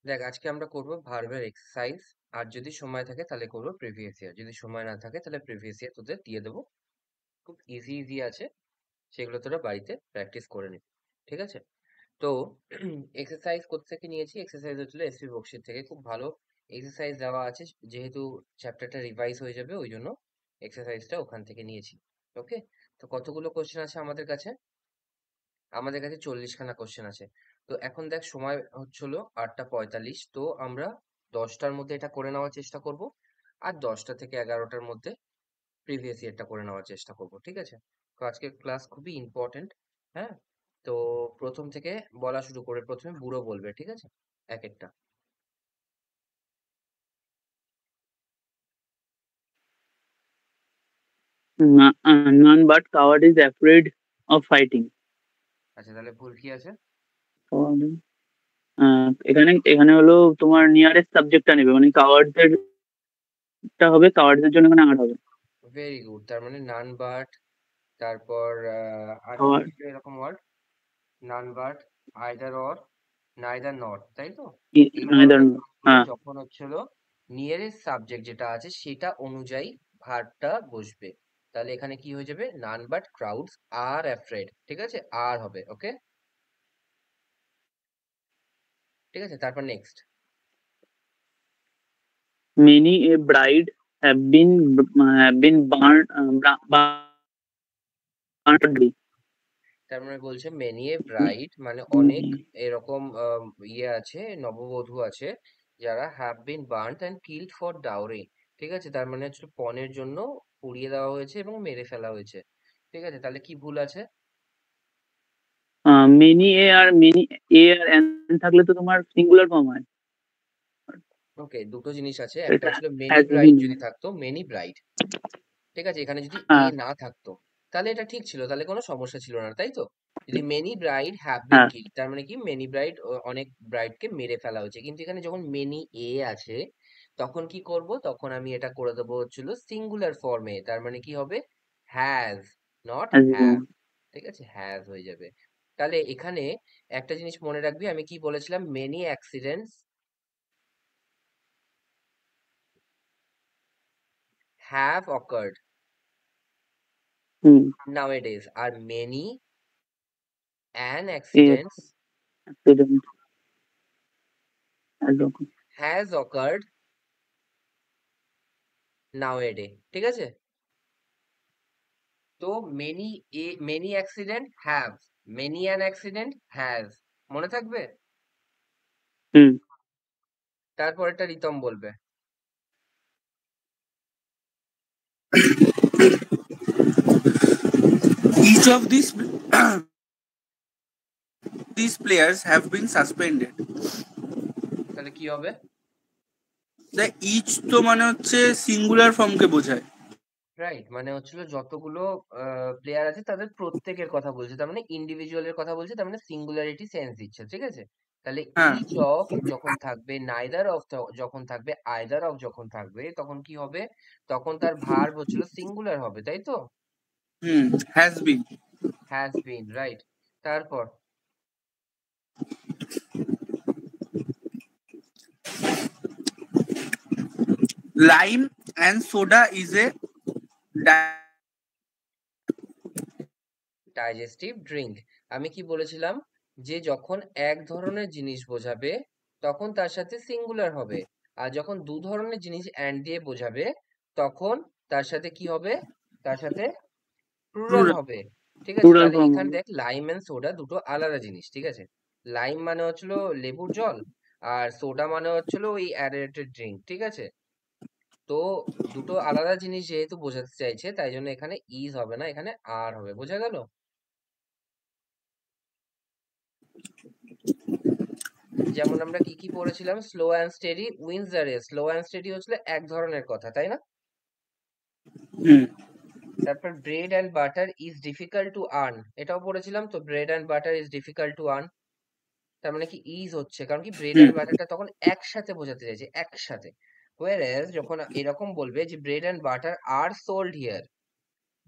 দেখ, আজকে আমরা করব ভার্বের এক্সারসাইজ। আর যদি সময় থাকে তাহলে করব প্রিভিয়াস ইয়ার, যদি সময় না থাকে তাহলে প্রিভিয়াস ইয়ার তোদের দিয়ে দেবো। খুব ইজি ইজি আছে, সেগুলো তোরা বাড়িতে প্র্যাকটিস করে নিবি, ঠিক আছে? তো এক্সারসাইজ কোত্থেকে নিয়েছি? এক্সারসাইজ হচ্ছিল এসপি বক্সির থেকে। খুব ভালো এক্সারসাইজ দেওয়া আছে, যেহেতু চ্যাপ্টারটা রিভাইজ হয়ে যাবে ওই জন্য এক্সারসাইজটা ওখান থেকে নিয়েছি। ওকে, তো কতগুলো কোশ্চেন আছে আমাদের কাছে? আমাদের কাছে 40খানা কোশ্চেন আছে। তো এখন দেখ, সময় হচ্ছিল 8টা 45, তো আমরা 10টার মধ্যে এটা করে নেওয়ার চেষ্টা করব। আর 10টা থেকে 11টার মধ্যে প্রিভিয়াস ইয়ারটা করে নেওয়ার চেষ্টা করব, ঠিক আছে? তো আজকের ক্লাস খুবই ইম্পর্টেন্ট। হ্যাঁ, তো প্রথম থেকে বলা শুরু করে, প্রথমে বুড়ো বলবে, ঠিক আছে? এক একটা। None but coward is afraid of fighting. আচ্ছা, তাহলে ভুল কি আছে? Coward, এখানে এখানে হলো তোমার নিয়ারেস্ট সাবজেক্টটা নেবে, মানে কাওয়ার্ডদেরটা হবে, কাওয়ার্ডদের জন্য এখানে আর হবে ভেরি গুড, তার মানে নান বাট, তারপর আর কি কাওয়ার্ড। ছিল এরকম word? None but, either or, neither nor, তাই তো? এই নাইদার। ধরনের ওয়ার্ডগুলো হ্যাঁ। যখন হচ্ছিল নিয়ারেস্ট সাবজেক্ট যেটা আছে সেটা অনুযায়ী ভার্বটা বসবে। তাহলে এখানে কি হয়ে যাবে? None but crowds R afraid, ঠিক আছে? আর হবে, ওকে, ঠিক আছে? তারপর next. Many a bride have been burned. তার মানে বলছে মেনি এ ব্রাইড, মানে অনেক এরকম ইয়ে আছে, নববধূ আছে যারা have been burned and killed for dowry, ঠিক আছে? তার মানে হচ্ছে পণের জন্য পুড়িয়ে দেওয়া হয়েছে এবং মেরে ফেলা হয়েছে, ঠিক আছে? তাহলে কি ভুল আছে? মেনি এ আর এন থাকলে তো তোমার সিঙ্গুলার ফর্ম হয়। ওকে, দুটো জিনিস আছে, একটা এটা ছিল মেনি হ্যাজ ব্রাইড বিন। যদি থাকতো, মেনি ব্রাইড, ঠিক আছে? এখানে যদি এ হ্যাঁ। না থাকতো তাহলে এটা ঠিক ছিল, তাহলে কোনো সমস্যা ছিল না, তাই তো? যদি মেনি ব্রাইড হ্যাভ বিন হ্যাঁ। কিল, তার মানে কি মেনি ব্রাইড, অনেক ব্রাইডকে মেরে ফেলা হয়েছে। কিন্তু এখানে যখন মেনি এ আছে তখন কি করব? তখন আমি এটা করে দেবো হচ্ছিল সিঙ্গুলার ফর্মে, তার মানে কি হবে? Has, not has been. Have, ঠিক আছে? হ্যাজ হয়ে যাবে। তাহলে এখানে একটা জিনিস মনে রাখবি, আমি কি বলেছিলাম? Many accidents have occurred hmm. nowadays, আর many an এ accidents অ্যাক্সিডেন্ট একদম। has occurred nowadays, ঠিক আছে? তো many accident have, many an accident has, মনে থাকবে? হুম। তারপরেরটা রিতম বলবে। Each of these players have been suspended. তাহলে কি হবে? The each তো মানে হচ্ছে সিঙ্গুলার ফর্মকে বোঝায়। রাইট, মানে হচ্ছিল যতগুলো প্লেয়ার আছে তাদের প্রত্যেকের কথা বলছে, তার মানে ইন্ডিভিজুয়ালের কথা বলছে, তার মানে সিঙ্গুলারিটি সেন্স দিচ্ছে, ঠিক আছে? তাহলে হ্যাঁ। ইচ অফ যখন থাকবে, নাইদার অফ যখন থাকবে, আইদার অফ যখন থাকবে, তখন কি হবে? তখন তার ভার্ব হচ্ছিল সিঙ্গুলার হবে, তাই তো? Has been. Has been, right. তারপর Lime and soda is a digestive drink. আমি কি বলেছিলাম? যে যখন এক ধরনের জিনিস বোঝাবে তখন তার সাথে সিঙ্গুলার হবে, আর যখন দু ধরনের জিনিস অ্যান্ড দিয়ে বোঝাবে তখন তার সাথে কি হবে? তার সাথে প্লুরাল plural. হবে, ঠিক আছে? প্লুরাল তাহলে ফর্ম এখানে হবে। দেখ, লাইম এন্ড সোডা দুটো আলাদা জিনিস, ঠিক আছে? লাইম মানে হচ্ছিল লেবুর জল, আর সোডা মানে হচ্ছিল ওই অ্যারেটেড ড্রিঙ্ক, ঠিক আছে? তো দুটো আলাদা জিনিস যেহেতু বোঝাতে চাইছে, তাই জন্য এখানে ইজ হবে না, এখানে আর হবে। বোঝা গেল? যেমন আমরা কি কি পড়েছিলাম? Slow and steady wins the race. Slow and steady হচ্ছিল এক ধরনের কথা, তাই না? হুম। তারপর bread and butter is difficult to earn, এটাও পড়েছিলাম তো। Bread and butter is difficult to earn, তার মানে কি ইজ হচ্ছে, কারণ কি ব্রেড হুম। অ্যান্ড বাটারটা তখন একসাথে বোঝাতে চাইছে, একসাথে। হোয়ার এজ যখন এরকম বলবে যে bread and butter are sold here,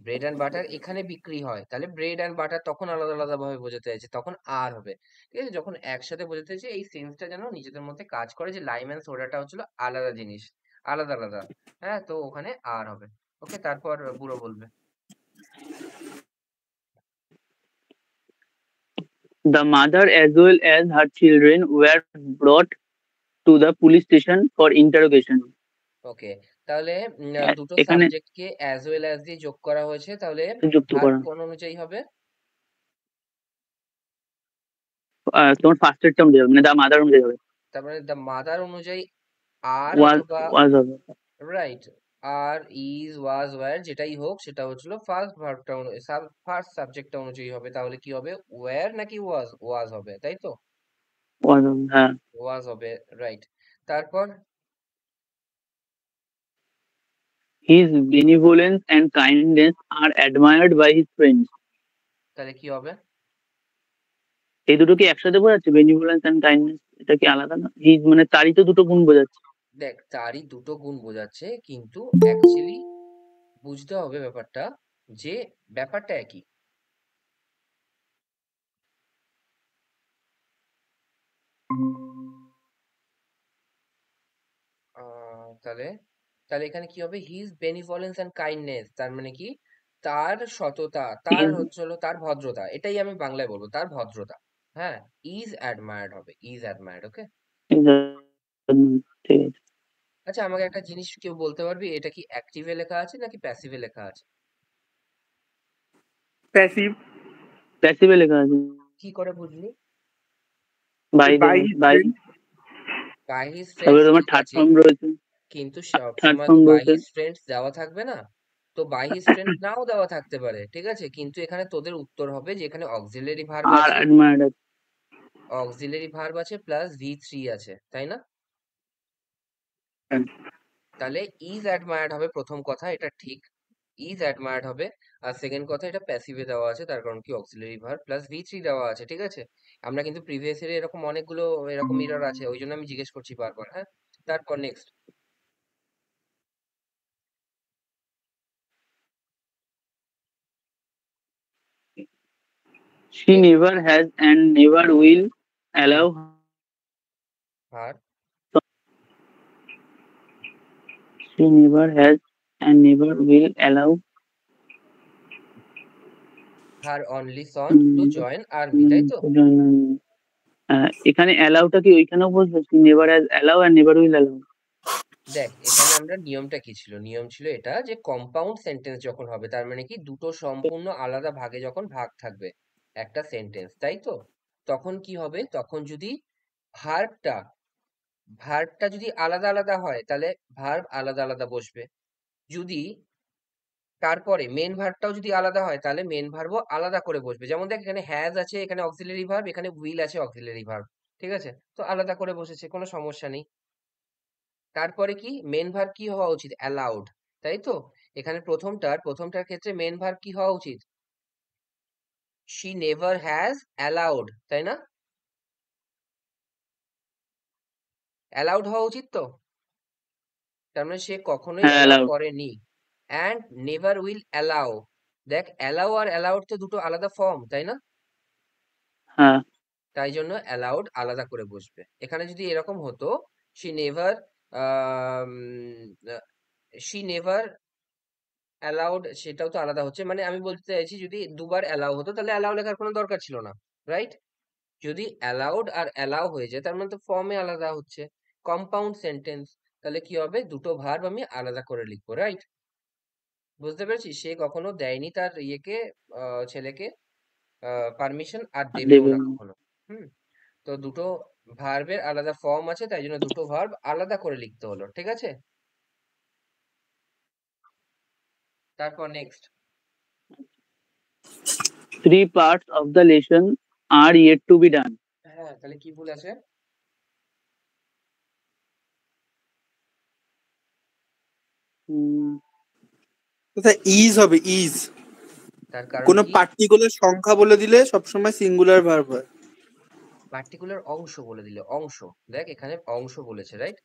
bread and butter এখানে বিক্রি হয়, তাহলে ব্রেড অ্যান্ড বাটার তখন আলাদা আলাদা ভাবে বোঝাতে চাইছে, তখন আর হবে। ঠিক আছে, যখন একসাথে বোঝাতে চাইছে এই সেন্সটা যেন নিজেদের মধ্যে কাজ করে, যে লাইম অ্যান্ড সোডাটা হচ্ছিল আলাদা জিনিস, আলাদা আলাদা। হ্যাঁ, তো ওখানে আর হবে। ওকে, তারপর বুড়ো বলবে। The mother as well as her children were brought to the police station for interrogation. ওকে, তাহলে দুটো এখানে সাবজেক্টকে অ্যাজ ওয়েল অ্যাজ দিয়ে যোগ করা হয়েছে, তাহলে যুক্ত ভার্ব করা কোন অনুযায়ী হবে? তোমার ফার্স্টের টার্ম দিয়ে হবে, মানে দা মাদার অনুযায়ী হবে। তার মানে দ্য মাদার অনুযায়ী আর ওয়াজ অথবা ওয়াজ হবে। রাইট, আর ইজ ওয়াজ ওয়্যার যেটাই হোক সেটা হচ্ছিল ফার্স্ট ভার্বটা, ফার্স্ট সাবজেক্টটা অনুযায়ী হবে। তাহলে কি হবে, ওয়্যার নাকি ওয়াজ? ওয়াজ হবে, তাই তো? ওয়াজ হবে, হ্যাঁ। ওয়াজ হবে, রাইট। তারপর His benevolence and kindness are admired by his friends. তাহলে কি হবে? এই দুটো কি একসাথে বোঝাচ্ছে, বেনিভোলেন্স এন্ড কাইন্ডনেস? এটা কি আলাদা না? হিজ মানে তারই তো দুটো গুণ বোঝাচ্ছে। দেখ, তারই দুটো গুণ বোঝাচ্ছে, কিন্তু অ্যাকচুয়ালি বুঝতে হবে ব্যাপারটা, যে ব্যাপারটা একই। তাহলে তাহলে এখানে কি হবে, হিজ বেনিভলেন্স এন্ড কাইন্ডনেস, তার মানে কি, তার সততা, তার His হচ্ছে হলো তার ভদ্রতা, এটাই আমি বাংলায় বলবো, তার ভদ্রতা। হ্যাঁ, ইজ অ্যাডমায়ার্ড হবে, ইজ অ্যাডমায়ার্ড। ওকে, is ঠিক আছে। আচ্ছা আমাকে একটা জিনিস কেউ বলতে পারবি, এটা কি অ্যাক্টিভে লেখা আছে নাকি প্যাসিভে লেখা আছে? প্যাসিভ। প্যাসিভে লেখা আছে। কি করে বুঝলি? By by by. By his তারপরে ফ্রেন্ডস তোমার ঠিক থার্ড আছে, ফর্ম রয়েছে। কিন্তু থার্ড সবসময় তো ফর্ম বাই রয়েছে। হিজ ফ্রেন্ডস দেওয়া থাকবে না। তো বাই হিজ ফ্রেন্ডস নাও দেওয়া থাকতে পারে, ঠিক আছে, কিন্তু এখানে তোদের উত্তর হবে যে এখানে অক্সিলারি ভার্ব আর আছে, অ্যাডমায়ার্ড। অক্সিলারি ভার্ব আছে প্লাস ভি3 আছে, তাই না? তাহলে ইজ অ্যাডমায়ার্ড হবে প্রথম কথা, এটা ঠিক, ইজ অ্যাডমায়ার্ড হবে। আর সেকেন্ড কথা, এটা প্যাসিভে দেওয়া আছে, তার কারণ কি অক্সিলারি ভার্ব প্লাস ভি3 দেওয়া আছে, ঠিক আছে। আমরা কিন্তু প্রিভিয়াস ইয়ারে এরকম অনেকগুলো এরকম এরর আছে, ওই জন্য আমি জিজ্ঞেস করছি বারবার। হ্যাঁ, তারপর next. She never has and never will allow. আর She never has and never will allow. Her only son to join army, তাই তো? এখানে অ্যালাউটা কি ওইখানেও বলছো? She never has allow and never will allow. দেখ, এখানে আমরা নিয়মটা কি ছিল, নিয়ম ছিল এটা যে কম্পাউন্ড সেন্টেন্স যখন হবে, তার মানে কি দুটো সম্পূর্ণ আলাদা ভাগে যখন ভাগ থাকবে একটা সেন্টেন্স, তাই তো, তখন কি হবে, তখন যদি ভার্বটা ভার্বটা যদি আলাদা আলাদা হয়, তাহলে ভার্ব আলাদা আলাদা বসবে। যদি তারপরে মেন ভার্বটাও যদি আলাদা হয়, তাহলে মেন ভার্বও আলাদা করে বসবে। যেমন দেখ, এখানে হ্যাজ আছে, এখানে অক্সিলারি ভার্ব, এখানে উইল আছে অক্সিলারি ভার্ব, ঠিক আছে, তো আলাদা করে বসেছে, কোনো সমস্যা নেই। তারপরে কি মেন ভার্ব কি হওয়া উচিত, অ্যালাউড, তাই তো। এখানে প্রথমটার ক্ষেত্রে মেন ভার্ব কি হওয়া উচিত, শি নেভার হ্যাজ অ্যালাউড, তাই না? অ্যালাউড হওয়া উচিত তো, তার মানে সে কখনোই হ্যাঁ, অ্যালাউ allow. করেনি। অ্যান্ড নেভার উইল অ্যালাউ, দেখ অ্যালাউ আর অ্যালাউড তো দুটো আলাদা ফর্ম, তাই না? হ্যাঁ, তাই জন্য অ্যালাউড আলাদা করে বসবে। এখানে যদি এরকম হতো, she never she never allowed, সেটাও তো আলাদা হচ্ছে, মানে আমি বলতে চাইছি যদি দুবার অ্যালাউ হতো তাহলে অ্যালাউ লেখার কোনো দরকার ছিল না, রাইট? যদি অ্যালাউড আর অ্যালাউ হয়ে যায়, তার মানে তো ফর্মে আলাদা হচ্ছে, কম্পাউন্ড সেন্টেন্স। তাহলে কি হবে, দুটো ভার্ব আমি আলাদা করে লিখবো, রাইট? বুঝতে পেরেছিস, সে কখনো দেয়নি তার ইয়েকে, ছেলেকে পারমিশন, আর আর দেবেও দেবে না না। কখনো। হুম, তো দুটো ভার্বের আলাদা ফর্ম আছে, তাই জন্য দুটো ভার্ব আলাদা করে লিখতে হলো, ঠিক আছে। তারপর next. 3 parts of the lesson are yet to be done. হ্যাঁ, তাহলে কি ভুল আছে? উম, কোথায় ইজ হবে, ইজ। তার কারণ কোনো কি, পার্টিকুলার সংখ্যা বলে দিলে সবসময় সিঙ্গুলার ভার্ব হয়। পার্টিকুলার অংশ বলে দিলে, অংশ, দেখ এখানে অংশ বলেছে, right?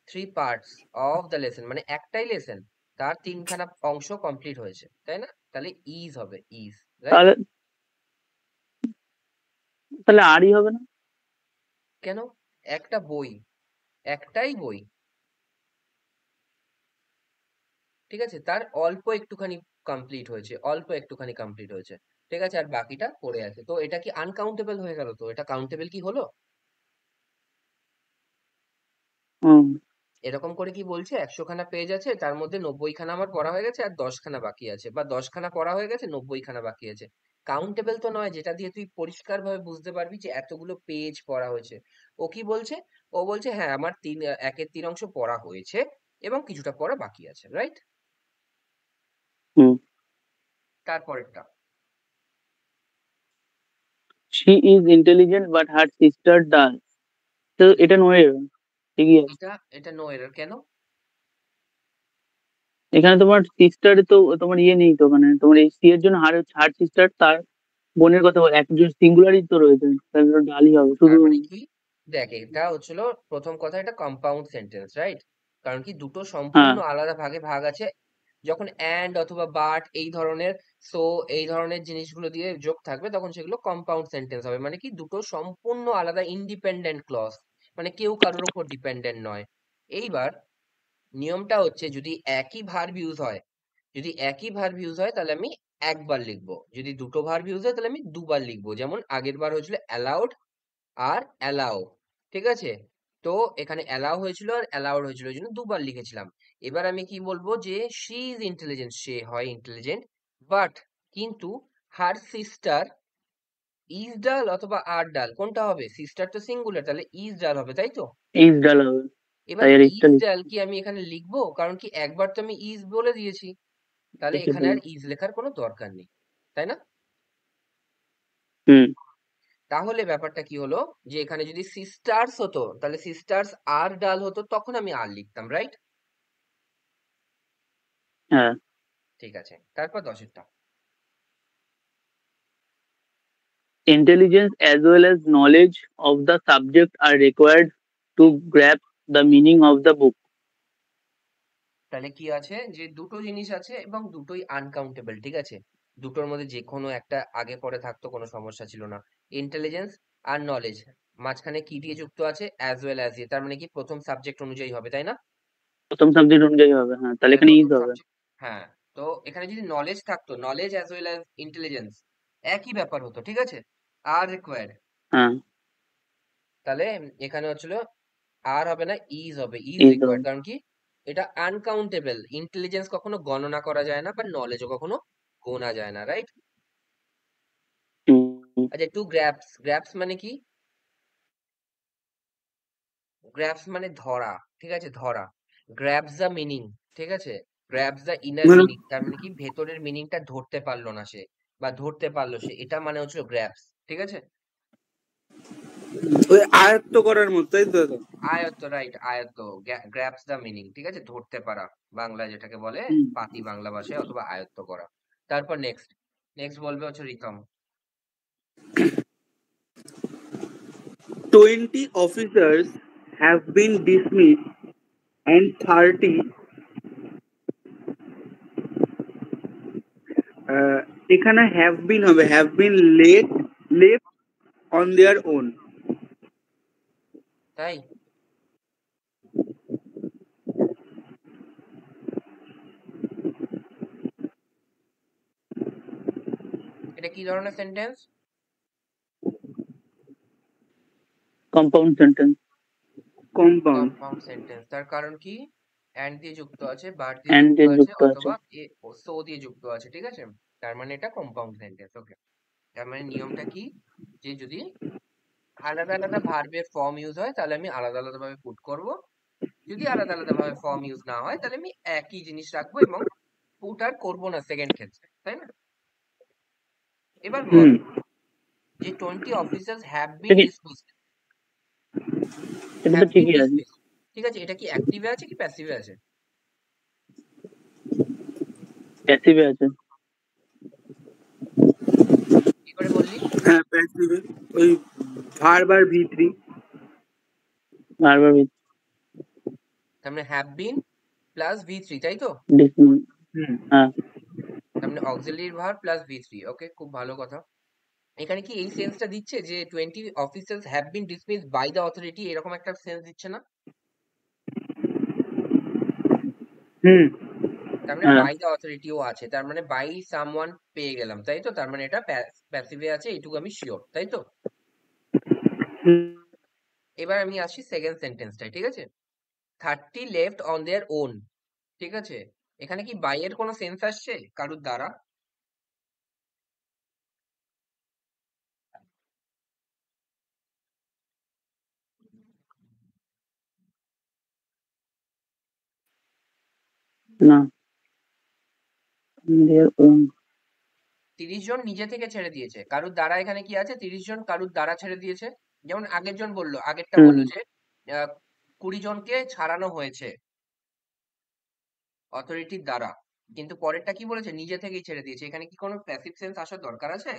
3 parts of the lesson, মানে একটাই লেসন, তার 3খানা অংশ কমপ্লিট হয়েছে, তাই না? তাহলে ইজ হবে, ইজ, রাইট? তাহলে তাহলে আরই হবে না? কেন? একটা বই, একটাই বই, ঠিক আছে, তার অল্প একটুখানি কমপ্লিট হয়েছে, অল্প একটুখানি কমপ্লিট হয়েছে, ঠিক আছে, আর বাকিটা পড়ে আছে, তো এটা কি আনকাউন্টেবল হয়ে গেল? তো এটা কাউন্টেবল কি হলো? হুম। এরকম করে কি বলছে 100 খানা পেজ আছে, তার মধ্যে 90 খানা আমার পড়া হয়ে গেছে আর 10 খানা বাকি আছে, বা 10 খানা পড়া হয়ে গেছে 90 খানা বাকি আছে। কাউন্টেবল তো নয়, যেটা দিয়ে তুই পরিষ্কার ভাবে বুঝতে পারবি যে এতগুলো পেজ পড়া হয়েছে। ও কি বলছে? ও বলছে হ্যাঁ আমার একের 3 অংশ পড়া হয়েছে এবং কিছুটা পড়া বাকি আছে, রাইট? হুম। তারপরেরটা, she is intelligent but her sister ডাল। তো এটা নয়, ঠিকই আছে। এটা নো এরর কেন? এখানে তোমার সিস্টার তো তোমার ইয়ে নেই তো, মানে তোমার এই সি এর জন্য হার হার সিস্টার তার বোনের কথা বল, একজন সিঙ্গুলারই তো রয়েছে, তাহলে ওটা ডালই হবে শুধু। তার মানে কি? দেখ, এটা হচ্ছিল প্রথম কথা, এটা কম্পাউন্ড সেন্টেন্স, রাইট? কারণ কি দুটো হ্যাঁ। সম্পূর্ণ আলাদা ভাগে ভাগ আছে। যখন অ্যান্ড অথবা বাট এই ধরনের, সো এই ধরনের জিনিসগুলো দিয়ে যোগ থাকবে তখন সেগুলো কম্পাউন্ড সেন্টেন্স হবে, মানে কি দুটো সম্পূর্ণ আলাদা ইন্ডিপেন্ডেন্ট ক্লজ, মানে কেউ কারোর উপর ডিপেন্ডেন্ট নয়। এইবার নিয়মটা হচ্ছে যদি একই ভার্ব ইউজ হয়, যদি একই ভার্ব ইউজ হয় তাহলে আমি একবার লিখবো, যদি দুটো ভার্ব ইউজ হয় তাহলে আমি দুবার লিখবো, যেমন আগের বার হয়েছিল অ্যালাউড আর অ্যালাউ, ঠিক আছে? তো এখানে অ্যালাউ হয়েছিল আর অ্যালাউড হয়েছিল, ওই জন্য দুবার লিখেছিলাম। এবার আমি কি বলবো যে শি ইজ ইন্টেলিজেন্ট, সে হয় ইন্টেলিজেন্ট, বাট কিন্তু হার সিস্টার ইজ ডাল অথবা আর ডাল, কোনটা হবে? সিস্টার তো সিঙ্গুলার, তাহলে ইজ ডাল হবে, তাই তো? ইজ ডাল হবে, এবার তাই আর ইজটা ইজ ডাল লিখছি। কি আমি এখানে লিখবো? কারণ কি একবার তো আমি ইজ বলে দিয়েছি, তাহলে এখানে সেটাই। আর ইজ লেখার কোনো দরকার নেই, তাই না? হুম। তাহলে ব্যাপারটা কি হলো, যে এখানে যদি সিস্টার্স হতো তাহলে সিস্টার্স আর ডাল হতো, তখন আমি আর লিখতাম, রাইট? হ্যাঁ। ঠিক আছে, তারপর 10এরটা। Intelligence as well as knowledge of the subject are required to grasp the meaning of the book. তাহলে কি আছে, যে দুটো জিনিস আছে এবং দুটোই আনকাউন্টেবল, ঠিক আছে, দুটোর মধ্যে যে কোনো একটা আগে পরে থাকতো কোনো সমস্যা ছিল না। ইন্টেলিজেন্স আর নলেজ, মাঝখানে কি দিয়ে যুক্ত আছে? অ্যাজ ওয়েল অ্যাজ দিয়ে, তার মানে কি প্রথম সাবজেক্ট অনুযায়ী হবে, তাই না? প্রথম সাবজেক্ট অনুযায়ী হবে, হ্যাঁ, তাহলে তাহলে এখানে ইজ প্রথম হবে। সাবজেক্ট, হ্যাঁ, তো এখানে যদি নলেজ থাকতো, knowledge as well as intelligence, একই ব্যাপার হতো, ঠিক আছে, আর রিকোয়ার্ড, হ্যাঁ, তাহলে এখানে হচ্ছিল আর হবে না, ইজ হবে, ইজ ইজ রিকোয়ার্ড, হবে। কারণ কি এটা আনকাউন্টেবল, ইন্টেলিজেন্স কখনো গণনা করা যায় না বা নলেজও কখনো গোনা যায় না, রাইট? হুম। আচ্ছা, টু গ্র্যাপস, গ্র্যাপস মানে কি? গ্র্যাপস মানে ধরা, ঠিক আছে, ধরা, গ্র্যাপস দ্য মিনিং, ঠিক আছে, গ্র্যাপস দ্য ইনার মানে মিনিং, তার মানে কি ভেতরের মিনিংটা ধরতে পারলো না সে, বা ধরতে পারলো সে, এটা মানে হচ্ছে গ্র্যাপস, ঠিক আছে। ওই আয়ত্ত করার মতো, তাই তো দাদা? আয়ত্ত, রাইট, আয়ত্ত, গ্র্যাপস দ্য মিনিং, ঠিক আছে, ধরতে পারা, বাংলায় যেটাকে বলে হুম। পাতি বাংলা ভাষায়, অথবা আয়ত্ত করা। তারপর নেক্সট, নেক্সট বলবে হচ্ছে Ritam. 20 officers have been dismissed and 30 এখানে হ্যাভ বিন হবে, have been left on their own. তাই? এটা কি ধরনের sentence? Compound sentence. Compound. Compound sentence, তার কারণ কি অ্যান্ড দিয়ে যুক্ত আছে, বার দিয়ে এন্ড যুক্ত এ আছে, যুক্ত আছে। অথবা সো দিয়ে যুক্ত আছে, ঠিক আছে, তার মানে এটা কম্পাউন্ড সেন্টেন্স, ওকে। তার মানে নিয়মটা কি, যে যদি আলাদা আলাদা ভার্বের ফর্ম ইউজ হয় তাহলে আমি আলাদা আলাদা ভাবে পুট করব, যদি আলাদা আলাদা ভাবে ফর্ম ইউজ না হয় তাহলে আমি একই জিনিস রাখবো এবং পুট আর করবো না সেকেন্ড ক্ষেত্রে, তাই না? এবার বল হুম। যে 20 অফিসার্স হ্যাভ বিন ঠিকই, ডিসমিসড, এটা তো হ্যাভ বিন ঠিকই আছে। ডিসমিসড, ঠিক আছে, এটা কি অ্যাক্টিভে আছে কি প্যাসিভে আছে? প্যাসিভে আছে। কি করে বললি? হ্যাঁ, প্যাসিভে, ওই ভার্ব আর ভি3। বারবার তার মানে have been plus V three, তাই তো? ডিসমিস। হুম। হ্যাঁ। তার মানে অক্সিলারি ভার্ব প্লাস V3। ওকে, খুব ভালো কথা। এখানে কি এই সেন্সটা দিচ্ছে যে 20 officers have been dismissed by the authority, এরকম একটা সেন্স দিচ্ছে না? হুম। তার মানে হ্যাঁ বাই দ্য অথরিটিও আছে, তার মানে বাই সামওয়ান পেয়ে গেলাম, তাই তো? তার মানে এটা প্যাসিভে আছে, এইটুকু আমি শিওর, তাই তো? হুম। এবার আমি আসি সেকেন্ড সেন্টেন্সটায়, ঠিক আছে? 30 লেফট অন দেয়ার ওন, ঠিক আছে? এখানে কি বাই এর কোনো সেন্স আসছে কারুর দ্বারা? না, their own। 30 জন নিজে থেকে ছেড়ে দিয়েছে, কারুর দ্বারা এখানে কি আছে? 30 জন কারুর দ্বারা ছেড়ে দিয়েছে। যেমন আগের জন বললো, আগেরটা হুম বললো যে 20 জনকে ছাড়ানো হয়েছে অথরিটির দ্বারা, কিন্তু পরেরটা কি বলেছে? নিজে থেকেই ছেড়ে দিয়েছে। এখানে কি কোনো প্যাসিভ সেন্স আসার দরকার আছে?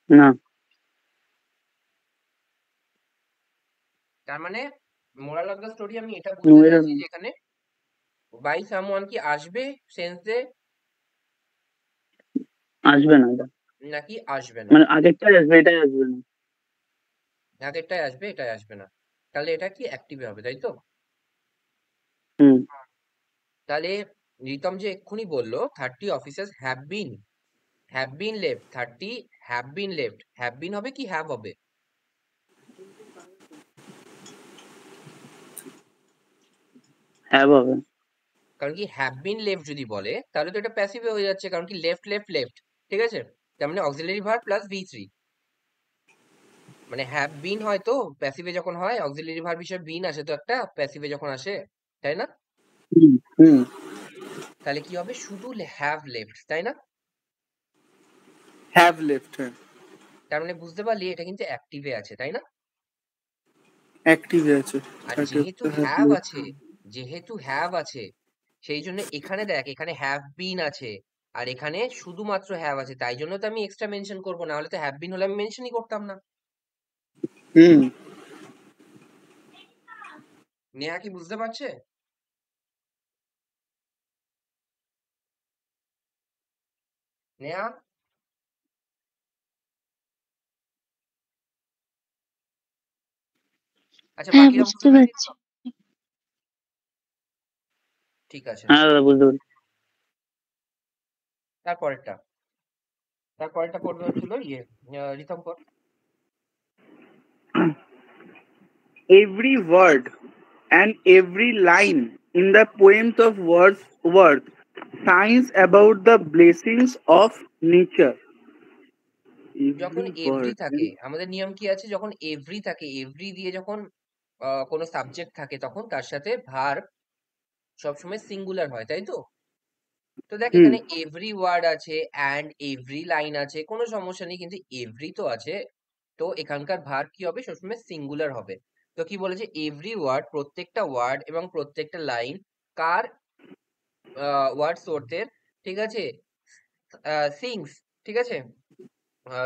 না, তার মানে মোরাল অফ দ্য স্টোরি আমি এটা no বুঝতে এর চাইছি যে এখানে বাই সামওয়ান কি আসবে সেন্সে, আসবে না এটা, নাকি আসবে না? মানে আগেরটাই আসবে, এটাই আসবে না। আগেরটাই আসবে, এটাই আসবে না। তাহলে এটা কি অ্যাক্টিভে হবে, তাই তো? হুম। তাহলে রিতম যে এক্ষুনি বললো 30 officers have been left, 30 have been left, have been হবে কি হ্যাভ হবে? হ্যাঁ হবে। কারণ কি হ্যাভ বিন লেফট যদি বলে তাহলে তো এটা প্যাসিভে হয়ে যাচ্ছে, কারণ কি লেফট লেফট লেফট, ঠিক আছে? তার মানে অক্সিলারি ভার্ব প্লাস V3, মানে হ্যাভ বিন হয় তো প্যাসিভে যখন হয়, অক্সিলারি ভার্ব হিসেবে বিন আসে তো একটা প্যাসিভে যখন আসে, তাই না? হুম। হুম। তাহলে কি হবে? শুধু হ্যাভ লেফট, তাই না? হ্যাভ লেফট, হ্যাঁ। তার মানে বুঝতে পারলি এটা কিন্তু অ্যাক্টিভে আছে, তাই না? অ্যাক্টিভে আছে। আর 30 যেহেতু হ্যাভ হ্যাভ লেফট। আছে, যেহেতু হ্যাভ আছে, সেই জন্য এখানে দেখ, এখানে হ্যাভ বিন আছে আর এখানে শুধুমাত্র হ্যাভ আছে, তাই জন্য তো আমি এক্সট্রা মেনশন করবো, না হলে তো হ্যাভ বিন হলে আমি মেনশনই করতাম না। হুম। নেহা কি বুঝতে পারছে? নেহা, আচ্ছা হ্যাঁ, বাকিরা বুঝতে বুঝতে পেরেছিস পারছি। তো? ঠিক আছে। হ্যাঁ দাদা বুঝতে পারছি। তারপরেরটা, তারপরেরটা পড়বে হচ্ছিল রিতম পর। Every word and every line in the poems of Wordsworth signs about the blessings of nature. যখন Every এভরি word থাকে, and আমাদের নিয়ম কি আছে? যখন এভরি থাকে, এভরি দিয়ে যখন কোনো সাবজেক্ট থাকে তখন তার সাথে ভার্ব সবসময় সিঙ্গুলার হয়, তাই তো? তো দেখ হুম। এখানে এভরি ওয়ার্ড আছে অ্যান্ড এভরি লাইন আছে, কোনো সমস্যা নেই, কিন্তু এভরি তো আছে, তো এখানকার ভার্ব কি হবে? সবসময় সিঙ্গুলার হবে। তো কি বলেছে? এভরি ওয়ার্ড, প্রত্যেকটা ওয়ার্ড এবং প্রত্যেকটা লাইন কার? ওয়ার্ড সোর্সের, ঠিক আছে? সিংস, ঠিক আছে?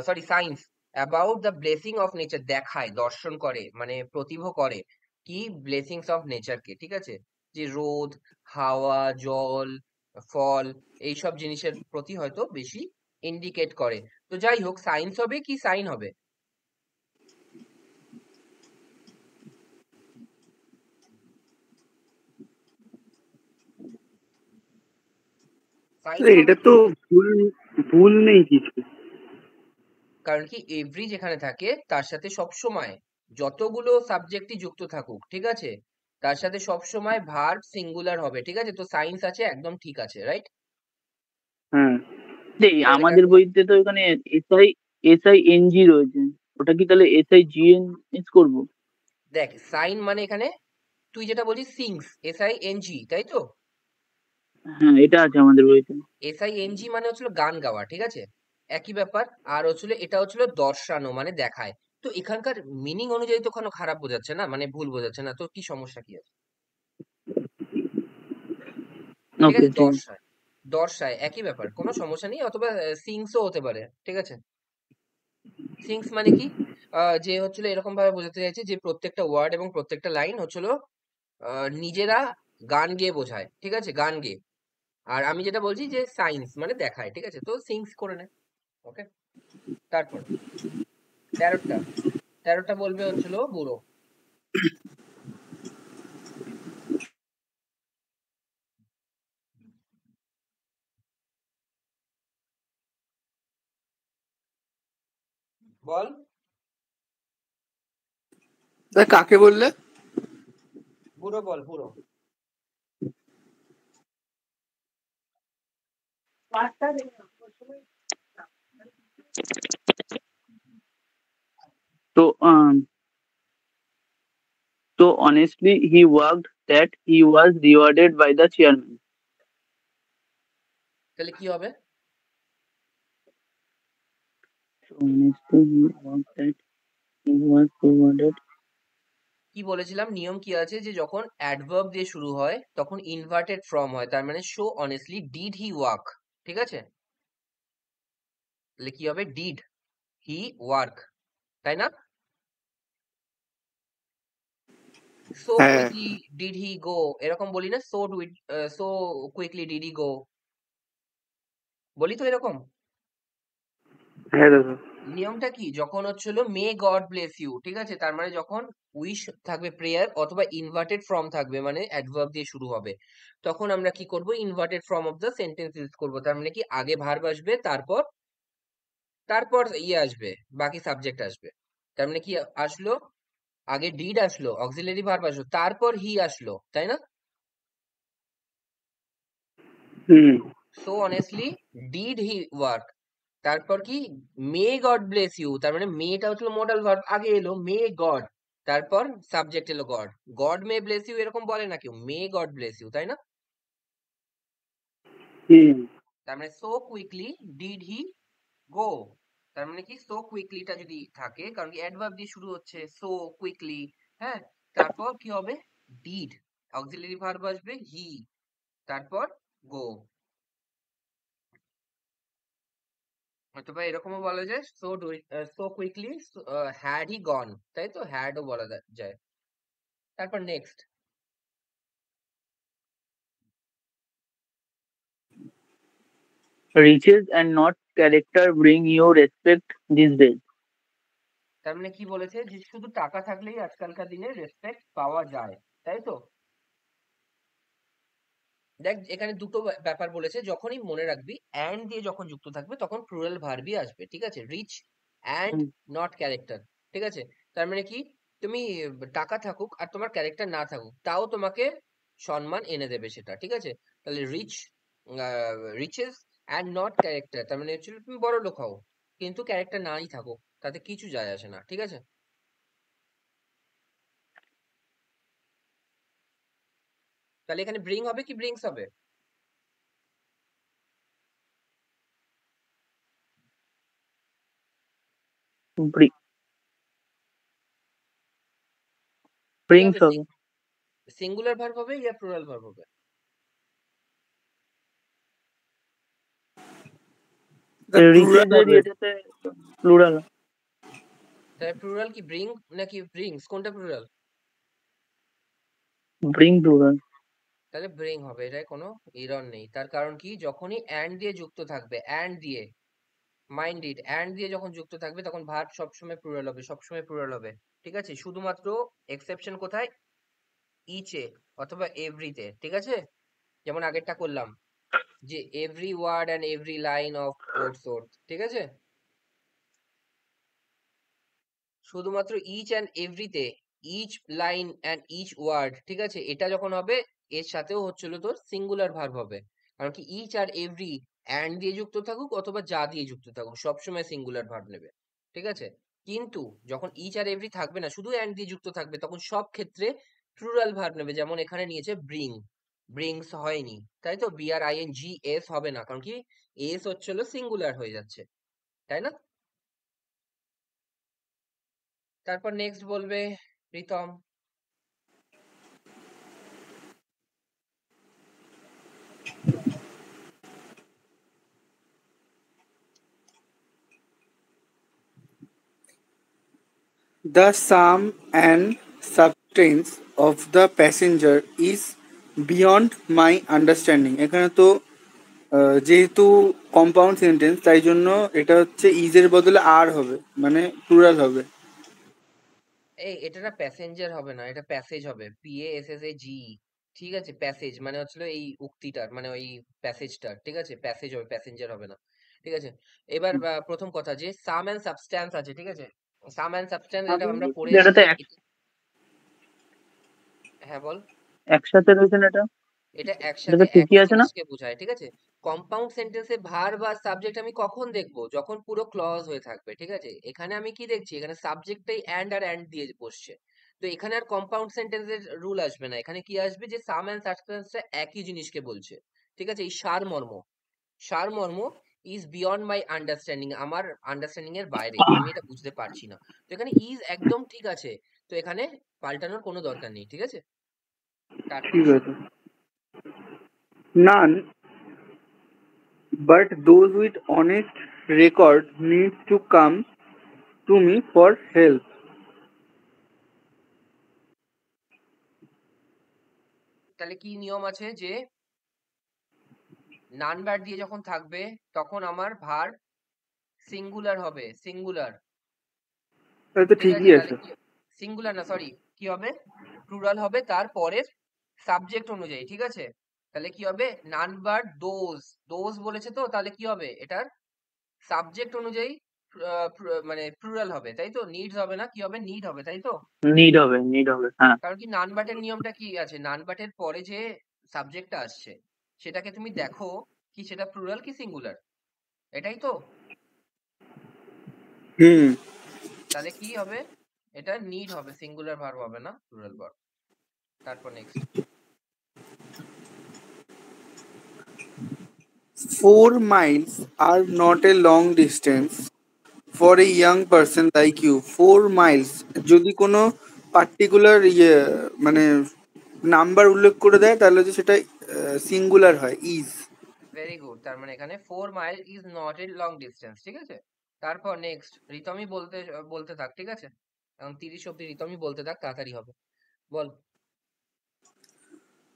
Sorry, science about the blessing of nature, দেখায়, দর্শন করে, মানে প্রতিভ করে কি? ব্লেসিংস অফ নেচারকে, ঠিক আছে? যে রোদ, হাওয়া, জল, ফল, এইসব জিনিসের প্রতি হয়তো বেশি ইন্ডিকেট করে। তো যাই হোক, সায়েন্স হবে কি সাইন হবে? সাইন্স হবে। এটা তো ভুল, ভুল নেই কিছু। কারণ কি এভরি যেখানে থাকে তার সাথে সব সময় যতগুলো সাবজেক্টই যুক্ত থাকুক, ঠিক আছে, তার সাথে সব সময় ভার্ব সিঙ্গুলার হবে, ঠিক আছে? তো সায়েন্স আছে, একদম ঠিক আছে, রাইট? হ্যাঁ। এই এবার এটা আমাদের বইতে তো এখানে SING রয়েছে, ওটা কি তাহলে SIGN করবো? দেখ, সাইন মানে এখানে তুই যেটা বলছিস সিংস, SING, তাই তো? হ্যাঁ এটা আছে আমাদের বইতে। SING মানে হচ্ছিল গান গাওয়া, ঠিক আছে? একই ব্যাপার। আর হচ্ছিল এটা হচ্ছিল দর্শানো, মানে দেখায়। তো এখানকার মিনিং অনুযায়ী তো কোনো খারাপ বোঝাচ্ছে না, মানে ভুল বোঝাচ্ছে না, তো কি সমস্যা কি আছে? ঠিক ওকে আছে, ঠিক আছে। দর্শায়, দর্শায়, একই ব্যাপার, কোনো সমস্যা নেই। অথবা সিংসও হতে পারে, ঠিক আছে? সিংস মানে কি? যে হচ্ছিল এরকম ভাবে বোঝাতে চাইছে যে প্রত্যেকটা ওয়ার্ড এবং প্রত্যেকটা লাইন হচ্ছিল নিজেরা গান গেয়ে বোঝায়, ঠিক আছে? গান গেয়ে, আর আমি যেটা বলছি যে সাইন্স মানে দেখায়, ঠিক আছে? তো সিংস করে নে। ওকে, তারপর 13টা 13টা বলবে হচ্ছিল বুড়ো। বল। কাকে বললে? বুড়ো বল, বুড়ো। So, so honestly, he worked that he was rewarded by the chairman. তাহলে কি হবে? So honestly, he worked that he was rewarded. কি বলেছিলাম, নিয়ম কি আছে যে যখন অ্যাডভার্ব দিয়ে শুরু হয় তখন ইনভার্টেড ফর্ম হয়, তার মানে show honestly did he work, ঠিক আছে? তাহলে কি হবে? ডিড হি ওয়ার্ক, তাই না? সো হ্যাঁ কুইকলি ডিড হি গো, এরকম বলি না? সো কুইকলি ডিড হি গো, বলি তো এরকম। হ্যাঁ দাদা। নিয়মটা কি, যখন হচ্ছিল মে গড ব্লেস ইউ, ঠিক আছে? তার মানে যখন উইশ থাকবে, প্রেয়ার অথবা ইনভার্টেড ফর্ম থাকবে মানে অ্যাডভার্ব দিয়ে শুরু হবে, তখন আমরা কি করব? Inverted form of the sentence use করব। তার মানে কি আগে ভার্ব আসবে, তারপর তারপর ইয়ে আসবে, বাকি সাবজেক্ট আসবে। তার মানে কি আসলো? আগে ডিড আসলো, অক্সিলারি ভার্ব আসলো, তারপর হি আসলো, তাই না? Hmm so honestly did he work, তারপর কি মে গড ব্লেস ইউ, তার মানে মেটা হচ্ছিল মোডাল ভার্ব, আগে এলো মে গড, তারপর সাবজেক্ট এলো God. God may bless you এরকম বলে না কেউ, মে গড ব্লেস ইউ, তাই না? হুম তার মানে সো কুইকলি ডিড হি গো, তার মানে কি সো কুইকলিটা যদি থাকে, কারণ কি অ্যাডভার্ব দিয়ে শুরু হচ্ছে, সো কুইকলি, হ্যাঁ, তারপর কি হবে? ডিড, অক্সিলারি ভার্ব আসবে হি, তারপর গো। অথবা এরকমও বলা যায় সো কুইকলি হ্যাড হি গন, তাই তো? হ্যাডও বলা যায়। তারপর next. Riches and not character bring you respect these days. তার মানে কি বলেছে যে শুধু টাকা থাকলেই আজকালকার দিনে রেসপেক্ট পাওয়া যায়, তাই তো? দেখ এখানে দুটো ব্যাপার বলেছে, যখনই মনে রাখবি অ্যান্ড দিয়ে যখন যুক্ত থাকবে তখন প্লুরাল ভার্বই আসবে, ঠিক আছে? Rich and Hmm. Not character, ঠিক আছে? তার মানে কি তুমি টাকা থাকুক আর তোমার ক্যারেক্টার না থাকুক, তাও তোমাকে সম্মান এনে দেবে সেটা, ঠিক আছে? তাহলে রিচেস অ্যান্ড নট ক্যারেক্টার, তার মানে হচ্ছে তুমি বড় লোক হও কিন্তু ক্যারেক্টার নাই থাকুক, তাতে কিছু যায় আসে না, ঠিক আছে? তাহলে এখানে ব্রিং হবে কি ব্রিংস হবে? Bring, কি brings হবে? হবে। সিঙ্গুলার ভার্ব হবে ইয়া প্লুরাল ভার্ব হবে? Riches এর ইয়েটাতে plural হয়। তাহলে প্লুরাল কি ব্রিং নাকি ব্রিংস, কোনটা প্লুরাল? Bring plural. তাহলে ব্রিং হবে, এটাই কোনো এরর নেই। তার কারণ কি, যখনই অ্যান্ড দিয়ে যুক্ত থাকবে, অ্যান্ড দিয়ে, মাইন্ড ইট, অ্যান্ড দিয়ে যখন যুক্ত থাকবে তখন ভার্ব সবসময় প্লুরাল হবে, সবসময় প্লুরাল হবে, ঠিক আছে? শুধুমাত্র এক্সেপশন কোথায়? ইচে অথবা এভরিতে, ঠিক আছে? যেমন আগেরটা করলাম যে every word and every line of words, ঠিক আছে? শুধুমাত্র ইচ অ্যান্ড এভরিতে, each line and each word, ঠিক আছে? এটা যখন হবে এর সাথেও হচ্ছিল তোর সিঙ্গুলার ভার্ব হবে, কারণ কি ইচ আর এভরি অ্যান্ড দিয়ে যুক্ত থাকুক অথবা যা দিয়ে যুক্ত থাকুক সবসময় সিঙ্গুলার ভার্ব নেবে, ঠিক আছে? কিন্তু যখন ইচ আর এভরি থাকবে না, শুধু অ্যান্ড দিয়ে যুক্ত থাকবে, তখন সব ক্ষেত্রে প্লুরাল ভার্ব নেবে। যেমন এখানে নিয়েছে ব্রিং, ব্রিংস হয়নি, তাই তো? BRINGS হবে না, কারণ কি এস হচ্ছিল সিঙ্গুলার হয়ে যাচ্ছে, তাই না? তারপর নেক্সট বলবে Pritam. The sum and substance of the passenger is beyond my understanding. এখানে তো যেহেতু কম্পাউন্ড সেন্টেন্স তাই জন্য এটা হচ্ছে ইজের বদলে আর হবে, মানে প্লুরাল হবে। এটা না প্যাসেঞ্জার হবে না, এটা প্যাসেজ হবে, PASSAGE। ঠিক আছে, প্যাসেজ মানে হচ্ছিল এই উক্তিটার, মানে ওই প্যাসেজটার, ঠিক আছে, প্যাসেজ হবে, প্যাসেঞ্জার হবে না। ঠিক আছে, এবার প্রথম কথা যে সাম অ্যান্ড সাবস্ট্যান্স আছে, ঠিক আছে, সাম অ্যান্ড সাবস্ট্যান্স এটা আমরা পড়ে যেটাতে এসেছি। হ্যাঁ বল। একসাথে রয়েছে না এটা? এটা এটা একসাথে তো ঠিকই একই আছে না? জিনিসকে বোঝায়, ঠিক আছে। কম্পাউন্ড সেন্টেন্সে ভার বা সাবজেক্ট আমি কখন দেখবো, যখন পুরো ক্লজ হয়ে থাকবে, ঠিক আছে। এখানে আমি কি দেখছি, এখানে সাবজেক্টটাই অ্যান্ড আর অ্যান্ড দিয়ে বসছে। তো এখানে আর কম্পাউন্ড সেন্টেন্সের রুল আসবে না, এখানে কি আসবে যে সাম অ্যান্ড সাবস্ট্যান্সটা একই জিনিসকে বলছে, ঠিক আছে। এই সারমর্ম ইজ বিয়ন্ড মাই আন্ডারস্ট্যান্ডিং, আমার আন্ডারস্ট্যান্ডিং এর বাইরে, আমি এটা বুঝতে পারছি না। তো এখানে ইজ একদম ঠিক আছে, তো এখানে পাল্টানোর কোনো দরকার নেই, ঠিক আছে। তারপর ঠিক আছে। None but those with honest record need to come to me for help. তাহলে কি নিয়ম আছে যে নান ভার দিয়ে যখন থাকবে তখন আমার ভার সিঙ্গুলার হবে, সিঙ্গুলার, তাহলে তো ঠিক আছে। ঠিকই তাহলে আছে। কি, সিঙ্গুলার না সরি, কি হবে, প্লুরাল হবে তারপরের সাবজেক্ট অনুযায়ী, ঠিক আছে। তাহলে কি হবে, নান ভার দোজ, দোজ বলেছে তো, তাহলে কি হবে, এটার সাবজেক্ট অনুযায়ী মানে প্লুরাল হবে, তাই তো। নিডস হবে না, কি হবে, নিড হবে, তাই তো। নিড হবে, হ্যাঁ। কারণ কি নান বাটের নিয়মটা কি আছে, নান বাটের পরে যে সাবজেক্টটা আসছে সেটাকে তুমি দেখো কি সেটা প্লুরাল কি সিঙ্গুলার, এটাই তো। হুম। তাহলে কি হবে, এটা নিড হবে, সিঙ্গুলার ভার্ব হবে না, প্লুরাল ভার্ব। তারপর next. 4 miles are not a long distance for a young person like you. 4 miles যদি কোনো পার্টিকুলার মানে নাম্বার উল্লেখ করে দেয় তাহলে হচ্ছে সেটা সিঙ্গুলার হয়, ইজ। ভেরি গুড, তার মানে এখানে 4 mile is not a long distance, ঠিক আছে। তারপর নেক্সট, রিতমি বলতে বলতে থাক, ঠিক আছে। এখন 30 অব্দি রিতমি বলতে থাক, তাড়াতাড়ি হবে, বল।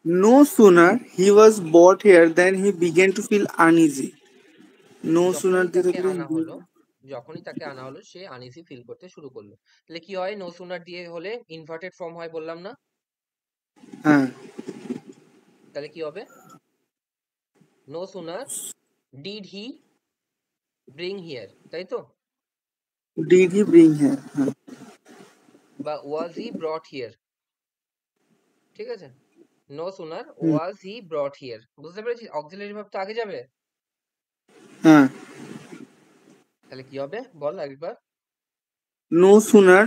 No sooner he was brought here than he began to feel uneasy. No sooner যখনই দিয়ে তাকে থাকলে আনা হলো, যখনই তাকে আনা হলো সে আনইজি ফিল করতে শুরু করলো। তাহলে কি হয়, নো সুনার দিয়ে হলে ইনভার্টেড ফর্ম হয় বললাম না। হ্যাঁ। তাহলে কি হবে, no sooner did he bring here, তাই তো। Did he bring here? হ্যাঁ। বা ওয়াজ হি ব্রট হিয়ার, ঠিক আছে। No sooner hmm, was he brought here, বুঝতে পেরেছিস, অক্সিলারি ভার্ব তো আগে যাবে। হ্যাঁ। তাহলে কি হবে বল একবার। No sooner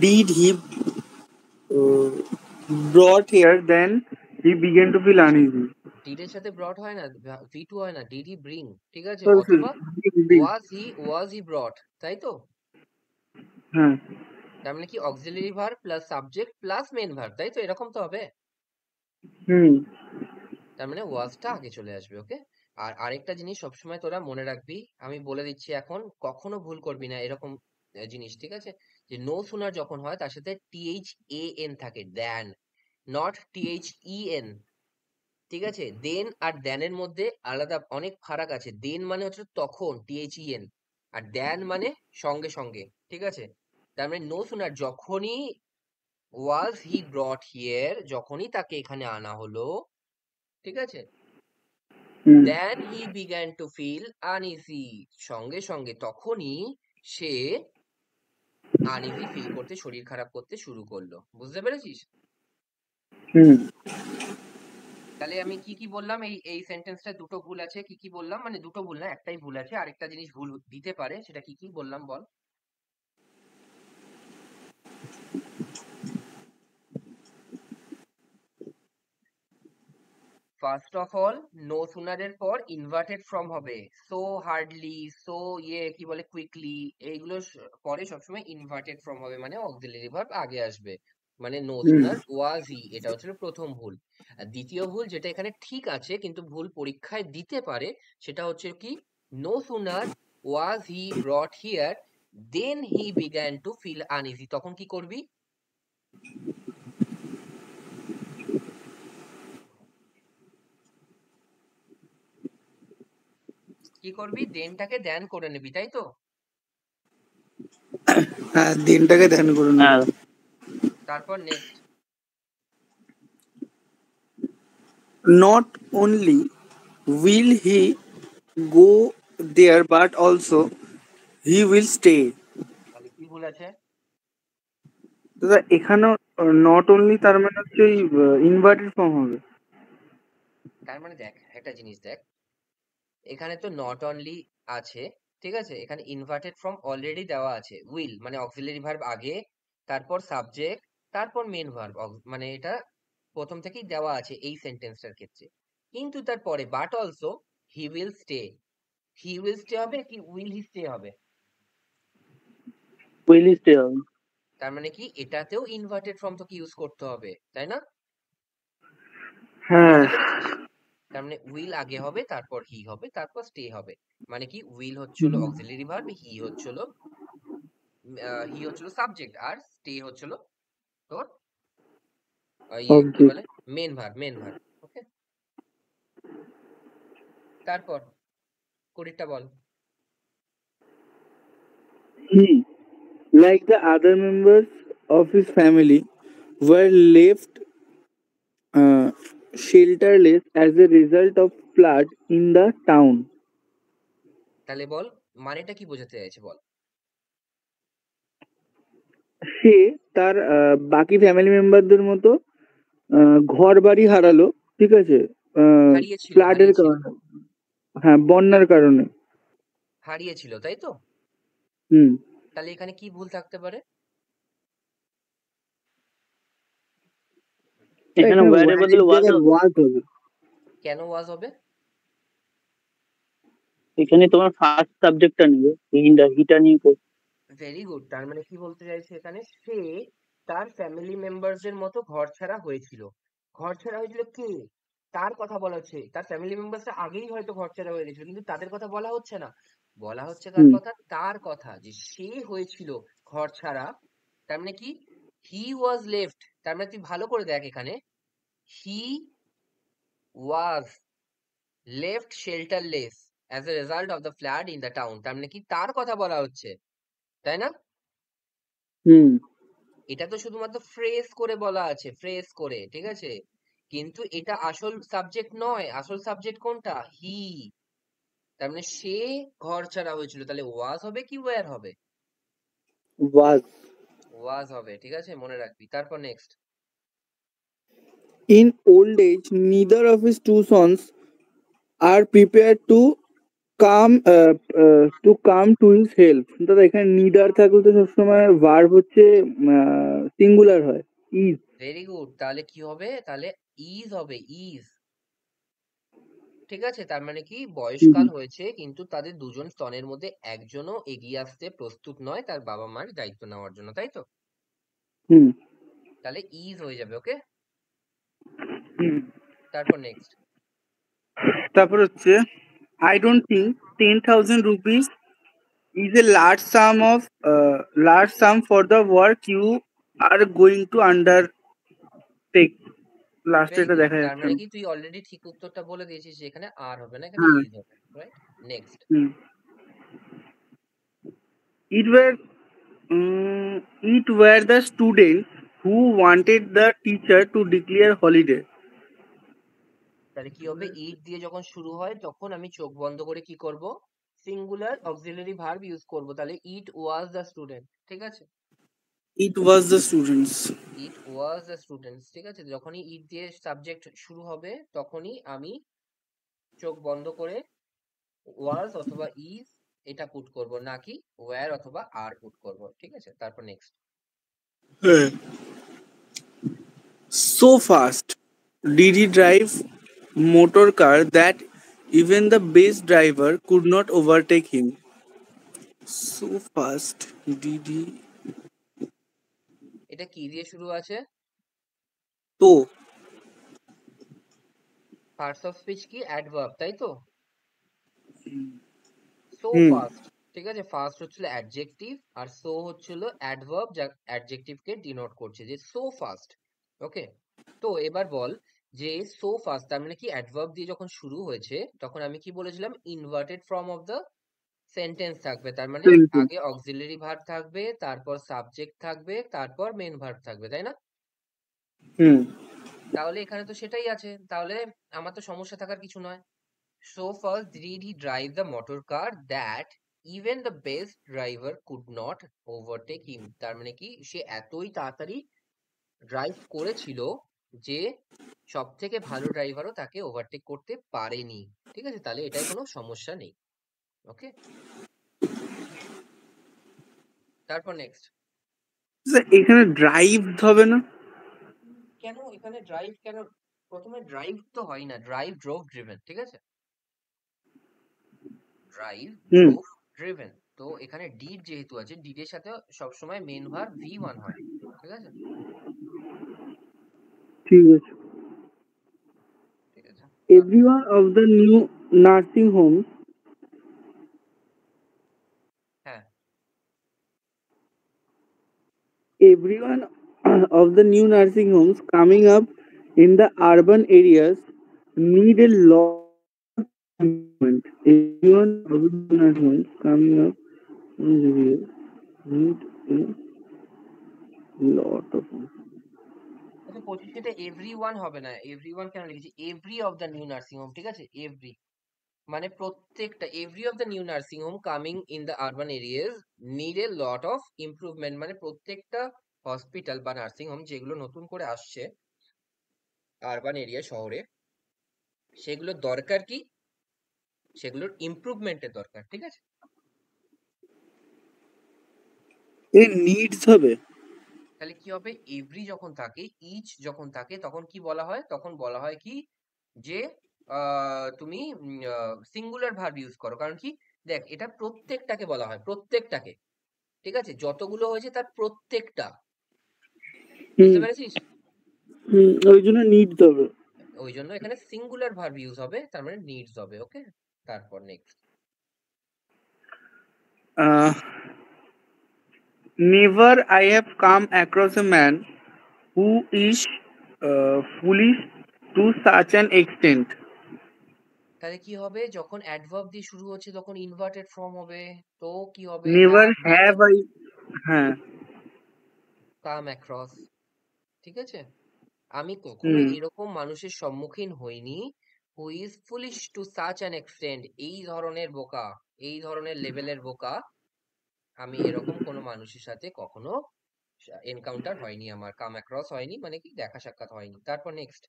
did he brought here than he began to feel uneasy. Did এর সাথে ব্রট হয় না, V2 হয় না, ডিড হি ব্রিং, ঠিক আছে, Sorry, অথবা bring. ওয়াজ হি ব্রট, তাই তো। হ্যাঁ। তার মানে কি auxiliary verb plus subject plus main verb, তাই তো, এরকম তো হবে। হুম। তার মানে ওয়াজটা আগে চলে আসবে, ওকে। আর আরেকটা জিনিস সবসময় তোরা মনে রাখবি, আমি বলে দিচ্ছি এখন, কখনো ভুল করবি না এরকম জিনিস, ঠিক আছে। যে নো সুনার যখন হয় তার সাথে THAN থাকে, দ্যান, নট THEN, ঠিক আছে। দেন আর দ্যানের মধ্যে আলাদা অনেক ফারাক আছে। দেন মানে হচ্ছে তখন, THEN, আর দ্যান মানে সঙ্গে সঙ্গে, ঠিক আছে। তার মানে নো সুনার যখনই ওয়াজ হি ব্রট হিয়ার, যখনই তাকে এখানে আনা হলো, ঠিক আছে, হুম। Then he began to feel uneasy, সঙ্গে সঙ্গে তখনই সে আনইজি ফিল করতে, শরীর খারাপ করতে শুরু করলো, বুঝতে পেরেছিস। হুম। তাহলে আমি কি কি বললাম, এই সেন্টেন্সটা দুটো ভুল আছে, কি কি বললাম, মানে দুটো ভুল না, একটাই ভুল আছে, আরেকটা জিনিস ভুল দিতে পারে, সেটা কি কি বললাম বল। ফার্স্ট অফ অল, নো সুনারের পর ইনভার্টেড ফর্ম হবে, সো হার্ডলি, সো কি বলে কুইকলি, এইগুলো পরে সবসময় ইনভার্টেড ফর্ম হবে, মানে অক্সিলারি ভার্ব আগে আসবে। মানে নো হুম। সুনার ওয়াজ হি, এটা হচ্ছে প্রথম ভুল। আর দ্বিতীয় ভুল যেটা এখানে ঠিক আছে কিন্তু ভুল পরীক্ষায় দিতে পারে, সেটা হচ্ছে কি, no sooner was he brought here then he began to feel uneasy, তখন কি করবি, কি করবি, দেনটাকে দেন করে নিবি, তাই তো? হ্যাঁ, দিনটাকে ধ্যান করে নেব। হ্যাঁ, তারপর next. Not only will he go there, but also he will stay. তাহলে কি ভুল আছে? দাদা এখানেও নট অনলি তার মানে হচ্ছে ইনভার্টেড ফর্ম হবে। তার মানে দেখ একটা জিনিস দেখ, এখানে তো নট অনলি আছে, ঠিক আছে, এখানে ইনভার্টেড ফর্ম অলরেডি দেওয়া আছে, উইল মানে অক্সিলারি ভার্ব আগে, তারপর সাবজেক্ট, তারপর মেন ভার্ব, মানে এটা প্রথম থেকেই দেওয়া আছে এই সেন্টেন্সটার ক্ষেত্রে। কিন্তু তারপরে but also he will stay, he will stay হবে কি উইল হি স্টে হবে? উইল স্টে হবে। তার মানে কি এটাতেও ইনভার্টেড ফর্ম তোকে ইউজ করতে হবে, তাই না? হ্যাঁ, বুঝতে পেরেছিস? তার মানে উইল আগে হবে, তারপর হি হবে, তারপর স্টে হবে। মানে কি উইল হচ্ছিল অক্সিলারি ভার্ব, হি হচ্ছিল সাবজেক্ট, আর স্টে হচ্ছিল তোর কি অবজেক্ট। বলে, মেন ভার্ব। ওকে, তারপর কুড়িটা বল। He, like the other members of his family, were left uh, shelterless as a result of flood in the town. তাহলে বল মানেটা কি বোঝাতে চাইছে বল। সে তার বাকি ফ্যামিলি মেম্বারদের মতো ঘর বাড়ি হারালো, ঠিক আছে, ফ্লাডের হারিয়েছিল, কারণে, হ্যাঁ বন্যার কারণে। হারিয়েছিল, তাই তো? হুম। তাহলে এখানে কি ভুল থাকতে পারে? এখানে ওয়্যার এর বদলে ওয়াজ হবে। ওয়াজ হবে। কেন ওয়াজ হবে? এখানে তোমার ফার্স্ট সাবজেক্টটা নেবে, হিটা নিয়ে করবে। Very good. তার মানে কি বলতে চাইছে এখানে, সে তার ফ্যামিলি মেম্বারদের মতো ঘর ছাড়া হয়েছিল। ঘর ছাড়া হয়েছিল কে? তার কথা বলা হচ্ছে, তার ফ্যামিলি মেম্বারসরা আগেই হয়তো ঘর ছাড়া হয়ে গেছিল, কিন্তু তাদের কথা বলা হচ্ছে না, বলা হচ্ছে কার হুম। কথা, তার কথা, যে সে হয়েছিল ঘর ছাড়া। তার মানে কি হি ওয়াজ লেফট, তার মানে তুই ভালো করে দেখ এখানে, he was left shelterless as a result of the flood in the town. তার মানে কি তার কথা বলা হচ্ছে, তাই না? হুম। এটা তো শুধুমাত্র ফ্রেজ করে বলা আছে, ফ্রেজ করে, ঠিক আছে, কিন্তু এটা আসল সাবজেক্ট নয়। আসল সাবজেক্ট কোনটা? হি। তার মানে সে ঘর ছাড়া হয়েছিল, তাহলে ওয়াজ হবে কি ওয়্যার হবে? ওয়াজ। ওয়াজ হবে, ঠিক আছে, মনে রাখবি। তারপর next. In old age, neither of his two sons are prepared come to his help. দাদা এখানে নিদার থাকলে তো সবসময় ভার্ব হচ্ছে সিঙ্গুলার হয়, ইজ। Very good. তাহলে কি হবে? তাহলে ইজ হবে, ইজ। ঠিক আছে, তার মানে কি বয়সকাল হয়েছে, কিন্তু তাদের দুজন স্তনের মধ্যে একজনও এগিয়ে আসতে প্রস্তুত নয় তার বাবা মার দায়িত্ব নেওয়ার জন্য, তাই তো? হুম। তাহলে ইজ হয়ে যাবে। ওকে, হুম। তারপর নেক্সট। তারপর হচ্ছে I don't think 10,000 rupees is a large sum for the work you are going to undertake. লাস্টে ভেরি এটা গুড। দেখা তার যাচ্ছে মানে না। কি তুই অলরেডি ঠিক উত্তরটা বলে দিয়েছিস যে এখানে আর হবে না, এখানে হ্যাঁ। ইজ হবে, right? Next. Hmm. It were it were the students who wanted the teacher to declare holiday. তাহলে কি হবে, ইট দিয়ে যখন শুরু হয় তখন আমি চোখ বন্ধ করে কি করব, সিঙ্গুলার অক্সিলারি ভার্ব ইউজ করব। তাহলে ইট ওয়াজ দ্য স্টুডেন্ট, ঠিক আছে, It was the students. It was the students, ঠিক আছে। যখনই ইট দিয়ে সাবজেক্ট শুরু হবে তখনই আমি চোখ বন্ধ করে ওয়াজ অথবা ইজ এটা পুট করব, নাকি ওয়্যার অথবা আর পুট করব, ঠিক আছে। তারপর নেক্সট। হ্যাঁ। So fast did he drive motor car that even the best driver could not overtake him. So fast did he. এটা কি দিয়ে শুরু আছে? তো। পার্টস অফ স্পিচ কি অ্যাডভার্ব, তাই তো? সো হুম। ফাস্ট, ঠিক আছে, ফাস্ট হচ্ছিল অ্যাডজেক্টিভ, আর সো হচ্ছিল অ্যাডভার্ব যা অ্যাডজেক্টিভ কে ডিনোট করছে, যে সো ফাস্ট। ওকে, তো এবার বল যে সো ফাস্ট তার মানে কি অ্যাডভার্ব দিয়ে যখন শুরু হয়েছে তখন আমি কি বলেছিলাম inverted form of the sentence থাকবে, তার মানে Sentence. আগে অক্সিলারি ভার্ব থাকবে, তারপর সাবজেক্ট থাকবে, তারপর মেন ভার্ব থাকবে, তাই না? হুম। তাহলে এখানে তো সেটাই আছে, তাহলে আমার তো সমস্যা থাকার কিছু নয়। So first did he drive the motor car that even the best driver could not overtake him, তার মানে কি সে এতই তাড়াতাড়ি ড্রাইভ করেছিল যে সব থেকে ভালো ড্রাইভারও তাকে ওভারটেক করতে পারেনি। ঠিক আছে, তাহলে এটাই কোনো সমস্যা নেই। ওকে, তারপর নেক্সট। এখানে ড্রাইভ হবে না? কেন এখানে ড্রাইভ কেন? প্রথমে ড্রাইভ তো হয় না, ড্রাইভ ড্রোভ ড্রিভেন, ঠিক আছে, ড্রাইভ হুম, ড্রোভ ড্রিভেন। তো এখানে ডিড যেহেতু আছে, ডিডের সাথে সবসময় মেন ভার্ব V1 হয়, ঠিক আছে, ঠিক আছে। ঠিক আছে। Everyone of the new nursing homes, হ্যাঁ, everyone of the new nursing homes coming up in the urban areas need a lot of improvement. Everyone of the new nursing homes coming up in the areas need a lot of আচ্ছা 25 every one হবে না, every one কেন লিখেছি, every of the new nursing home, ঠিক আছে, every মানে প্রত্যেকটা, every of the new nursing home coming in the urban areas need a lot of improvement, মানে প্রত্যেকটা হসপিটাল বা নার্সিং হোম যেগুলো নতুন করে আসছে আরবান এরিয়া শহরে, সেগুলোর দরকার কি, সেগুলোর ইমপ্রুভমেন্টের দরকার, ঠিক আছে। এ নিডস হবে। তাহলে কি হবে, এভরি যখন থাকে, ইচ যখন থাকে, তখন কি বলা হয়, তখন বলা হয় কি যে তুমি সিঙ্গুলার ভার্ব ইউজ করো, কারণ কি দেখ এটা প্রত্যেকটাকে বলা হয়, প্রত্যেকটাকে, ঠিক আছে, যতগুলো হয়েছে তার প্রত্যেকটা, হুম, বুঝতে পেরেছিস? ওই জন্য নিডস হবে। ওই জন্য এখানে সিঙ্গুলার ভার্ব ইউজ হবে, তার মানে নিডস হবে। ওকে, তারপর next. Uh, Never I have come across a man who is foolish to such an extent. তাহলে কি হবে, যখন অ্যাডভার্ব দিয়ে শুরু হচ্ছে তখন ইনভার্টেড ফর্ম হবে, তো কি হবে, Never have have never I, হ্যাঁ, কাম অ্যাক্রস, ঠিক আছে, আমি কখনো হুম, এরকম মানুষের সম্মুখীন হইনি who is foolish two such an extent, এই ধরনের বোকা, এই ধরনের লেভেলের বোকা, আমি এরকম কোনো মানুষের সাথে কখনো এনকাউন্টার হয়নি, আমার কাম অ্যাক্রস হয়নি, মানে কি দেখা সাক্ষাৎ হয়নি। তারপর next.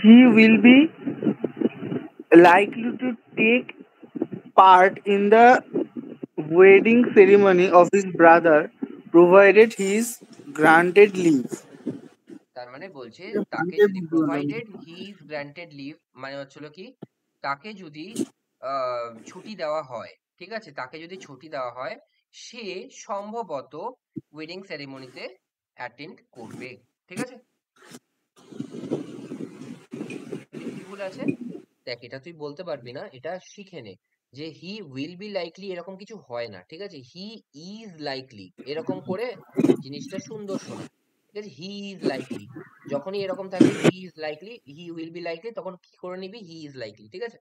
he will be likely to take part in the wedding ceremony of his brother provided he is granted leave. তার মানে বলছে এটা তাকে পুরোটাই যদি বুঝতে পারলাম না। Provided he is granted leave, মানে হচ্ছিল কি তাকে যদি ছুটি দেওয়া হয়, ঠিক আছে, তাকে যদি ছুটি দেওয়া হয় সে সম্ভবত ওয়েডিং সেরেমনিতে অ্যাটেন্ড করবে, ঠিক আছে। এদিকে কি ভুল আছে, দেখ এটা তুই বলতে পারবি না, এটা শিখে নে যে হি উইল বি লাইকলি এরকম কিছু হয় না, ঠিক আছে, হি ইজ লাইকলি এরকম করে জিনিসটা সুন্দর শোনা, ঠিক আছে, হি ইজ লাইকলি, যখনই এরকম থাকবে হি is likely, he will be likely, তখন কি করে নিবি, হি ইজ লাইকলি, ঠিক আছে।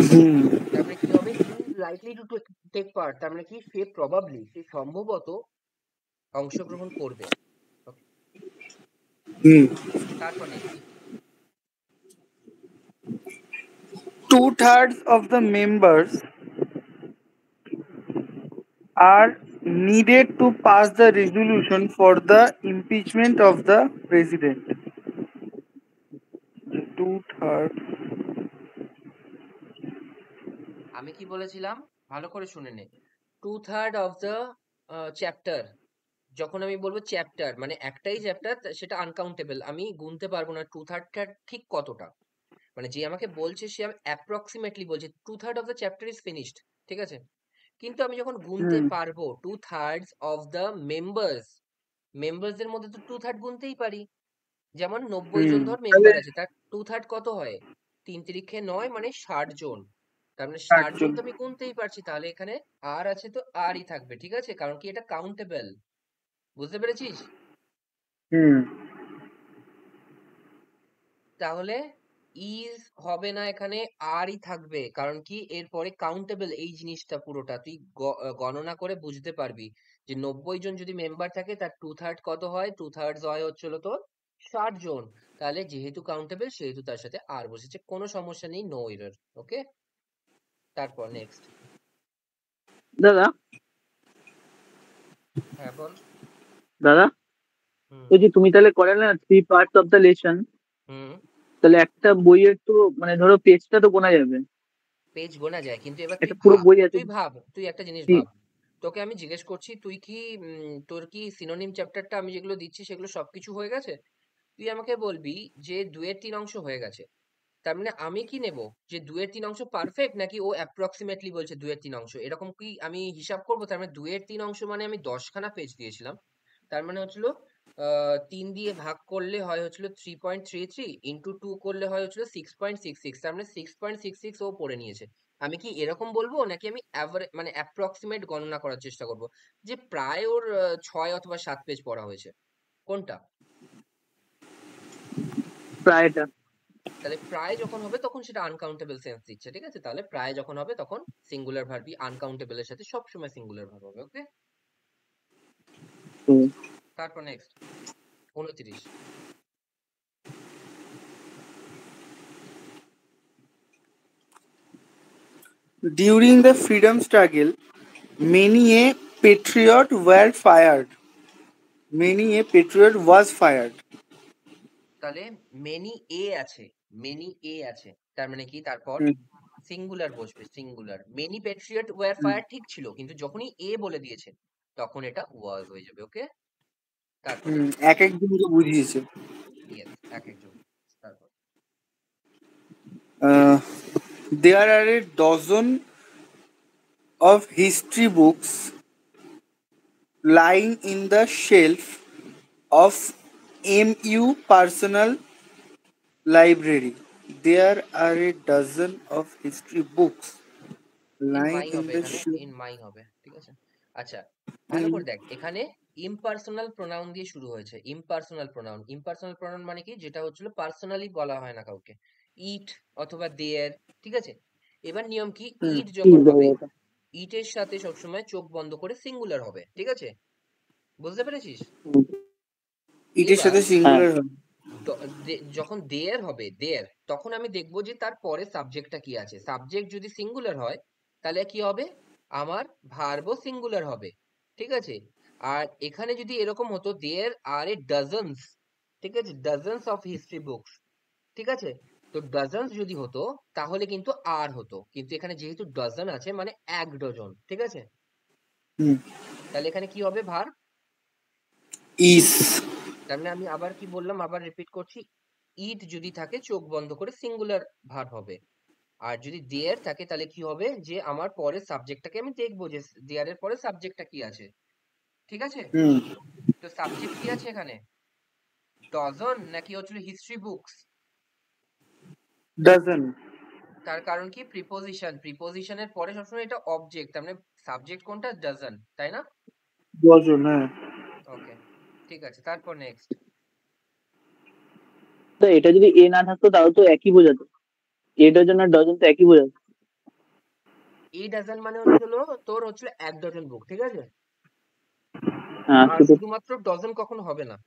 হুম, তারপরে কি হবে, he is likely to take part, তার মানে কি সে প্রবাবলি, সে সম্ভবত অংশগ্রহণ করবে। Okay, হুম। তারপর next. 2/3 of the members are needed to pass the resolution for the impeachment of the president. 2/3. আমি কি বলেছিলাম, ভালো করে শুনে নে, 2/3 অফ দ্য চ্যাপ্টার, যখন আমি বলবো চ্যাপ্টার মানে একটাই চ্যাপ্টার, সেটা আনকাউন্টেবল, আমি গুনতে পারবো না 2/3টা ঠিক কতটা, মানে যে আমাকে বলছে সে অ্যাপ্রক্সিমেটলি বলছে 2/3 of the chapter is finished, ঠিক আছে, কিন্তু আমি যখন গুনতে হুম, পারবো 2/3 অফ দ্য মেম্বার্স, মেম্বার্সদের মধ্যে তো 2/3 গুনতেই পারি, যেমন 90 হুম। জন ধর তাহলে মেম্বার আছে, তার 2/3 কত হয়, 3 3 9 মানে 60 জন, তার মানে 60 60 জন জন। তো আমি গুনতেই পারছি, তাহলে এখানে আর আছে তো আরই থাকবে, ঠিক আছে, কারণ কি এটা কাউন্টেবল। বুঝতে পেরেছিস? হুম। তাহলে ইজ হবে না, এখানে আরই থাকবে, কারণ কি এরপরে কাউন্টেবল এই জিনিসটা পুরোটা তুই গণনা করে বুঝতে পারবি যে 90 জন যদি মেম্বার থাকে তার 2/3 কত হয়, 2/3 হয় হচ্ছিল তোর 60 জন। তাহলে যেহেতু কাউন্টেবল সেহেতু তার সাথে আর বসেছে, কোনো সমস্যা নেই, নো এরর। ওকে, তারপর নেক্সট। দাদা, হ্যাঁ বল। দাদা, হুম। ওই যে তুমি তাহলে করালে না 3 parts অফ দ্য লেসন, হুম। তাহলে একটা বইয়ের তো মানে ধরো পেজটা তো গোনা যাবে। পেজ গোনা যায়, কিন্তু এবার তুই একটা পুরো ভাব, বই আছে। তুই একটা জিনিস কি? ভাব। তোকে আমি জিজ্ঞেস করছি, তুই কি তোর কি সিনোনিম চ্যাপ্টারটা আমি যেগুলো দিচ্ছি সেগুলো সবকিছু হয়ে গেছে? তুই আমাকে বলবি যে 2-3 অংশ হয়ে গেছে। তার মানে আমি কি নেব, যে 2-3 অংশ পারফেক্ট, নাকি ও অ্যাপ্রক্সিমেটলি বলছে 2-3 অংশ, এরকম কি আমি হিসাব করব? তার মানে 2-3 অংশ মানে আমি 10খানা পেজ দিয়েছিলাম, তার মানে হচ্ছিল 3 দিয়ে ভাগ করলে হয় হচ্ছিল 3.33, ইন্টু 2 করলে হয় হচ্ছিল 6.66, তার মানে 6.66 ও পড়ে নিয়েছে। আমি কি এরকম বলবো, নাকি আমি মানে অ্যাপ্রক্সিমেট গণনা করার চেষ্টা করব যে প্রায় ওর 6 অথবা 7 পেজ পড়া হয়েছে, কোনটা? প্রায়টা। তাহলে প্রায় যখন হবে তখন সেটা আনকাউন্টেবল সেন্স দিচ্ছে, ঠিক আছে, তাহলে প্রায় যখন হবে তখন সিঙ্গুলার ভার্বই আনকাউন্টেবল এর সাথে সবসময় সিঙ্গুলার ভার্ব হবে। ওকে, হুম। তারপর next 29। During the freedom struggle, many a patriot were fired. Many a patriot was fired. তাহলে মেনি এ আছে, মেনি এ আছে, তার মানে কি তারপর হুম, সিঙ্গুলার বসবে, সিঙ্গুলার। মেনি প্যাট্রিয়ট ওয়্যার হুম, ফায়ার ঠিক ছিল, কিন্তু যখনই এ বলে দিয়েছে তখন এটা ওয়াজ হয়ে যাবে। ওকে, তারপর হুম, নেক্সট। এক একজনকে বুঝিয়েছে। ইয়েস, এক একজন। তারপর Uh, there are a dozen of history books lying in the shelf of MU personal library. There are a dozen of history books in lying my in হবে, the এখানে shelf. ইন মাই হবে, ঠিক আছে। আচ্ছা, ভালো হুম, করে দেখ, এখানে ইমপার্সোনাল প্রোনাউন দিয়ে শুরু হয়েছে। ইমপার্সোনাল প্রোনাউন, ইমপার্সোনাল প্রোনাউন মানে কি, যেটা হচ্ছিল পার্সোনালি বলা হয় না কাউকে, ইট অথবা দেয়ার, ঠিক আছে। এবার নিয়ম কি, হুম, ইট কি যখন হবে, জায়গাটা? ইটের সাথে সবসময় চোখ বন্ধ করে সিঙ্গুলার হবে, ঠিক আছে, বুঝতে পেরেছিস? হুম। ইটের এবার সাথে হ্যাঁ। সিঙ্গুলার হবে। যখন দেয়ার হবে, দেয়ার, তখন আমি দেখবো যে তার পরে সাবজেক্টটা কি আছে। সাবজেক্ট যদি সিঙ্গুলার হয় তাহলে কি হবে, আমার ভার্বও সিঙ্গুলার হবে, ঠিক আছে। আর এখানে যদি এরকম হতো দেয়ার আর এ ডজনস, ঠিক আছে, ডজনস অফ হিস্ট্রি বুকস, ঠিক আছে, তো ডজনস যদি হতো তাহলে কিন্তু আর হতো, কিন্তু এখানে যেহেতু ডজন আছে মানে 1 ডজন, ঠিক আছে। হুম, তাহলে এখানে কি হবে, ভার্ব ইস। তার মানে আমি আবার কি বললাম, আবার রিপিট করছি, ইট যদি থাকে চোখ বন্ধ করে সিঙ্গুলার ভার্ব হবে। আর যদি দেয়ার থাকে তাহলে কি হবে, যে আমার পরের সাবজেক্টটাকে আমি দেখবো যে দেয়ার এর পরে সাবজেক্টটা কি আছে, ঠিক আছে। হুম, তো সাবজেক্ট কি আছে এখানে, ডজন নাকি হচ্ছিল হিস্ট্রি বুকস? ডাজন। তার কারণ কি, প্রিপোজিশন, প্রিপোজিশনের পরে সবসময় এটা অবজেক্ট, তার মানে সাবজেক্ট কোনটা, ডজন, তাই না? ডজন, হ্যাঁ। ওকে, ঠিক আছে, তারপর নেক্সট। তো এটা যদি এ না থাকতো তাও তো একই বোঝাতো। এ ডজন আর ডজন তো একই বোঝাতো। এই ডজন মানে হচ্ছিল তোর হচ্ছিল 1 ডজন বুক, ঠিক আছে। হ্যাঁ, আর শুধু। শুধুমাত্র ডজন কখনো হবে না,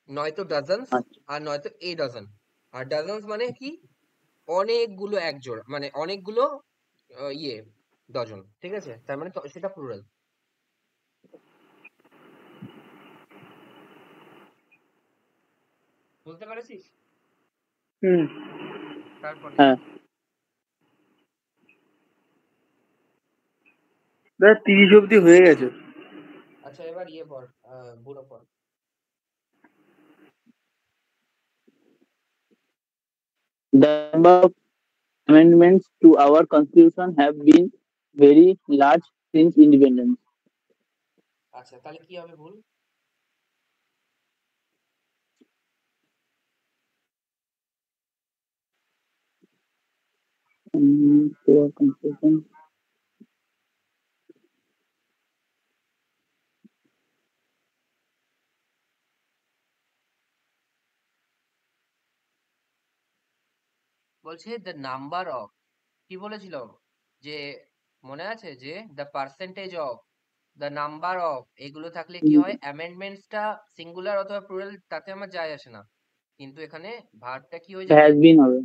নয়তো ডজনস আচ্ছা। আর নয়তো এ ডজন। আর ডজনস মানে কি, অনেকগুলো এক জোড়া, মানে অনেকগুলো ইয়ে ডজন, ঠিক আছে, তার মানে সেটা প্লুরাল। বুঝতে পেরেছিস? হুম। তারপর হ্যাঁ। নেক্সট। দাদা 30 অব্দি হয়ে গেছে। আচ্ছা, এবার ইয়ে পড়, বুড়ো পড়। The number of amendments to our constitution have been very large since independence. আচ্ছা, তাহলে কি হবে ভুল? Poor conclusion. বলছে দ্য নাম্বার অফ, কি বলেছিল যে মনে আছে যে the percentage of, the number of, এগুলো থাকলে কি হয়, অ্যামেন্ডমেন্টসটা সিঙ্গুলার অথবা প্লুরাল তাতে আমার যায় আসে না, কিন্তু এখানে ভার্বটা কি হয়ে যাবে, হ্যাজ বিন হবে,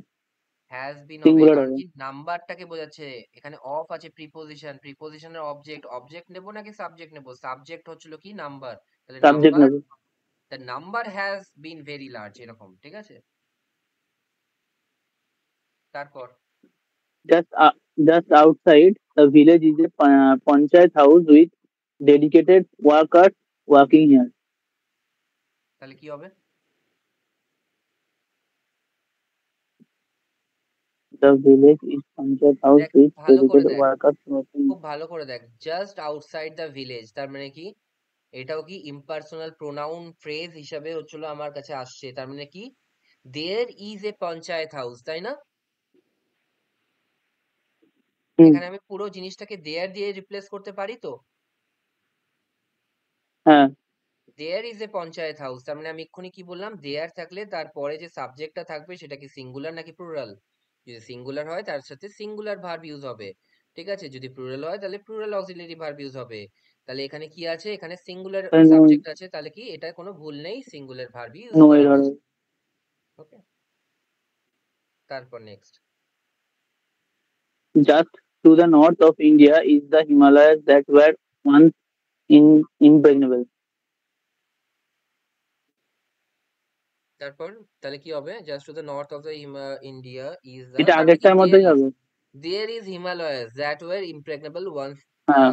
হ্যাজ বিন হবে, সিঙ্গুলার কারণ হবে, কি নাম্বারটাকে বোঝাচ্ছে। এখানে অফ আছে প্রিপোজিশন, প্রিপোজিশনের অবজেক্ট, অবজেক্ট নেবো নাকি সাবজেক্ট নেবো, সাবজেক্ট হচ্ছিল কি নাম্বার, তাহলে সাবজেক্ট নাম্বার, নেবে। The number has been very large, এরকম, ঠিক আছে। তারপর Just outside the village is a panchayat house with dedicated workers working here. তাহলে কি হবে, The village is panchayat house দেখ with ভালো করে dedicated দেখ, workers working খুব here. ভালো করে দেখ, জাস্ট আউটসাইড দ্য ভিলেজ, তার মানে কি, এটাও কি ইম্পার্সোনাল প্রোনাউন ফ্রেজ হিসাবে হচ্ছিল আমার কাছে আসছে, তার মানে কি there is a panchayat house, তাই না। হুম, এখানে আমি পুরো জিনিসটাকে দেয়ার দিয়ে রিপ্লেস করতে পারি তো, হ্যাঁ, there is a panchayat house, তার মানে আমি এক্ষুনি কি বললাম, দেয়ার থাকলে তারপরে যে সাবজেক্টটা থাকবে সেটা কি সিঙ্গুলার নাকি প্লুরাল, যদি সিঙ্গুলার হয় তার সাথে সিঙ্গুলার ভার্ব ইউজ হবে, ঠিক আছে, যদি প্লুরাল হয় তাহলে প্লুরাল অক্সিলারি ভার্ব ইউজ হবে। তাহলে এখানে কি আছে, এখানে সিঙ্গুলার no, সাবজেক্ট আছে, তাহলে কি এটা কোনো ভুল নেই, সিঙ্গুলার ভার্বই ইউজ no করা error. হয়েছে। ওকে, তারপর next, Just to the north of India is the Himalayas that were once impregnable. তারপর তাহলে কি হবে, just to the north of the India is the, এটা তার মানে কি আগেরটার মতোই হবে। There is Himalayas that were impregnable once, হ্যাঁ,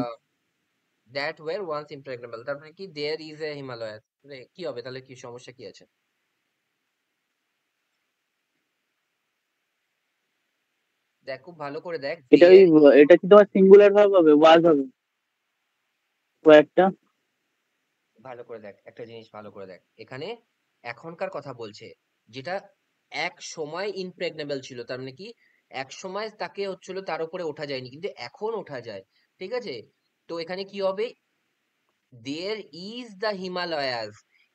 দ্যাট ওয়ার ওয়ান্স ইমপ্রেগনেবল, তার মানে কি দেয়ার ইজ এ হিমালয়াস, কি হবে তাহলে, কি সমস্যা কি আছে, দেখ খুব ভালো করে দেখ, এটা ওই দেয়ার, এটা কি তোমার সিঙ্গুলার ভার্ব হবে, ওয়াজ হবে ও একটা। ভালো করে দেখ একটা জিনিস, ভালো করে দেখ, এখানে এখনকার কথা বলছে, যেটা এক সময় ইমপ্রেগনেবল ছিল, তার মানে কি এক সময় তাকে হচ্ছিল তার উপরে ওঠা যায়নি, কিন্তু এখন ওঠা যায়, ঠিক আছে। তো এখানে কি হবে, দেয়ার ইজ দ্য হিমালয়াস,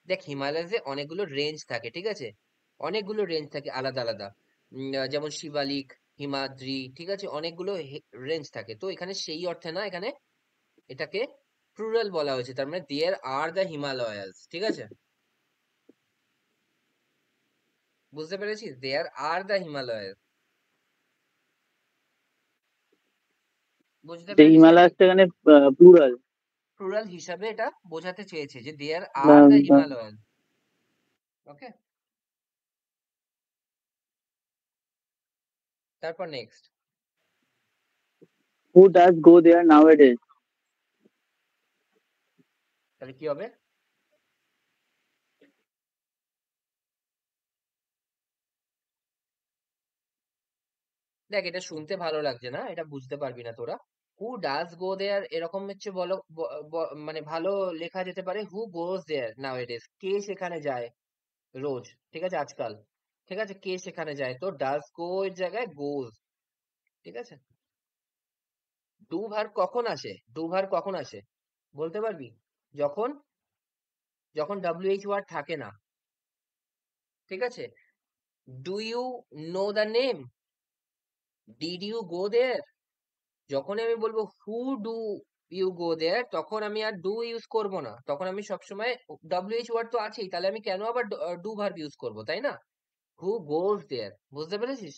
দেখ হিমালয়াসে অনেকগুলো রেঞ্জ থাকে, ঠিক আছে, অনেকগুলো রেঞ্জ থাকে আলাদা আলাদা, যেমন শিবালিক, হিমাদ্রি, ঠিক আছে, অনেকগুলো রেঞ্জ থাকে, তো এখানে সেই অর্থে না, এখানে এটাকে প্লুরাল বলা হয়েছে, তার মানে দেয়ার আর দ্য হিমালয়াস, ঠিক আছে, বুঝতে পেরেছিস, দেয়ার আর দ্য হিমালয়াস, বুঝতে যে পেরেছিস নাকি, হিমালয়াসটা এখানে প্লুরাল। প্লুরাল হিসাবে এটা বোঝাতে চেয়েছে যে দেয়ার আর দ্য হিমালয়াস। ওকে, তারপর next, Who does go there nowadays? তাহলে কি হবে, দেখ এটা শুনতে ভালো লাগছে না, এটা বুঝতে পারবি না তোরা, হু ডাজ গো দেয়ার এরকম হচ্ছে বলো, মানে ভালো লেখা যেতে পারে হু গোজ দেয়ার নাও ইট ইজ, কে সেখানে যায় রোজ, ঠিক আছে, আজকাল, ঠিক আছে, কে সেখানে যায়, তো ডাজ গো এর জায়গায় গোজ, ঠিক আছে। ডু ভার্ব কখন আসে, ডু ভার্ব কখন আসে বলতে পারবি, যখন যখন WH ওয়ার্ড থাকে না, ঠিক আছে, do you know the name, did you go there, যখনই আমি বলবো হু ডু ইউ গো দেয়ার, তখন আমি আর ডু ইউজ করব না, তখন আমি সবসময় WH ওয়ার্ড তো আছেই, তাহলে আমি কেন আবার ডু ভার্ব ইউজ করব, তাই না, হু গোজ দেয়ার, বুঝতে পেরেছিস,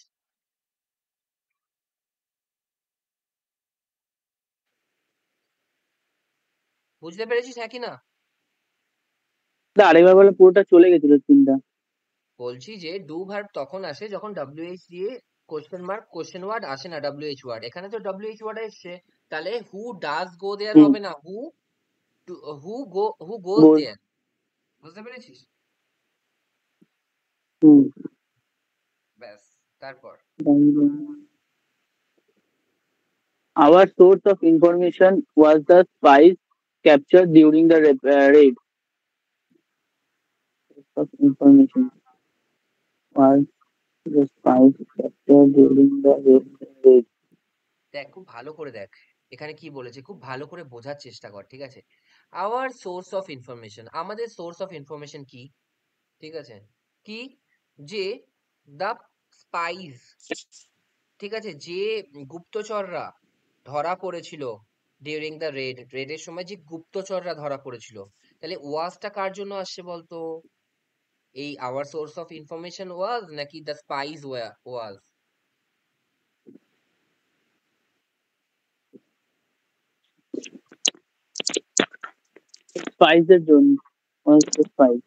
বুঝতে পেরেছিস হ্যাঁ কি না, আরেকবার বলে, পুরোটা চলে গেছিল চিন্তা। বলছি যে ডু ভার্ব তখন আসে যখন WH দিয়ে কোশ্চেন মার্ক, কোশ্চেন ওয়ার্ড আসে না, WH ওয়ার্ড, এখানে তো WH ওয়ার্ড এসছে, তাহলে হু ডাজ গো দেয়ার হুম, হবে না, হু গোজ গোল। দেয়ার, বুঝতে পেরেছিস, হুম। ব্যাস, তারপর Our source of information was the spies captured during the raid. Source of information was The spies captured during the raid. দেখ খুব ভালো করে দেখ, এখানে কি বলেছে খুব ভালো করে বোঝার চেষ্টা কর, ঠিক আছে? আওয়ার সোর্স অফ ইনফরমেশন, আমাদের সোর্স অফ ইনফরমেশন কি, ঠিক আছে? কি, যে দ্য স্পাইস, ঠিক আছে, যে গুপ্তচররা ধরা পড়েছিল ডিউরিং দ্য রেডের সময় যে গুপ্তচররা ধরা পড়েছিল, তাহলে ওয়াজটা কার জন্য আসছে বলতো? এই আওয়ার সোর্স অফ ইনফরমেশন ওয়াজ নাকি দ্য স্পাইস ওয়াজ? Spies এর জন্য was the spies.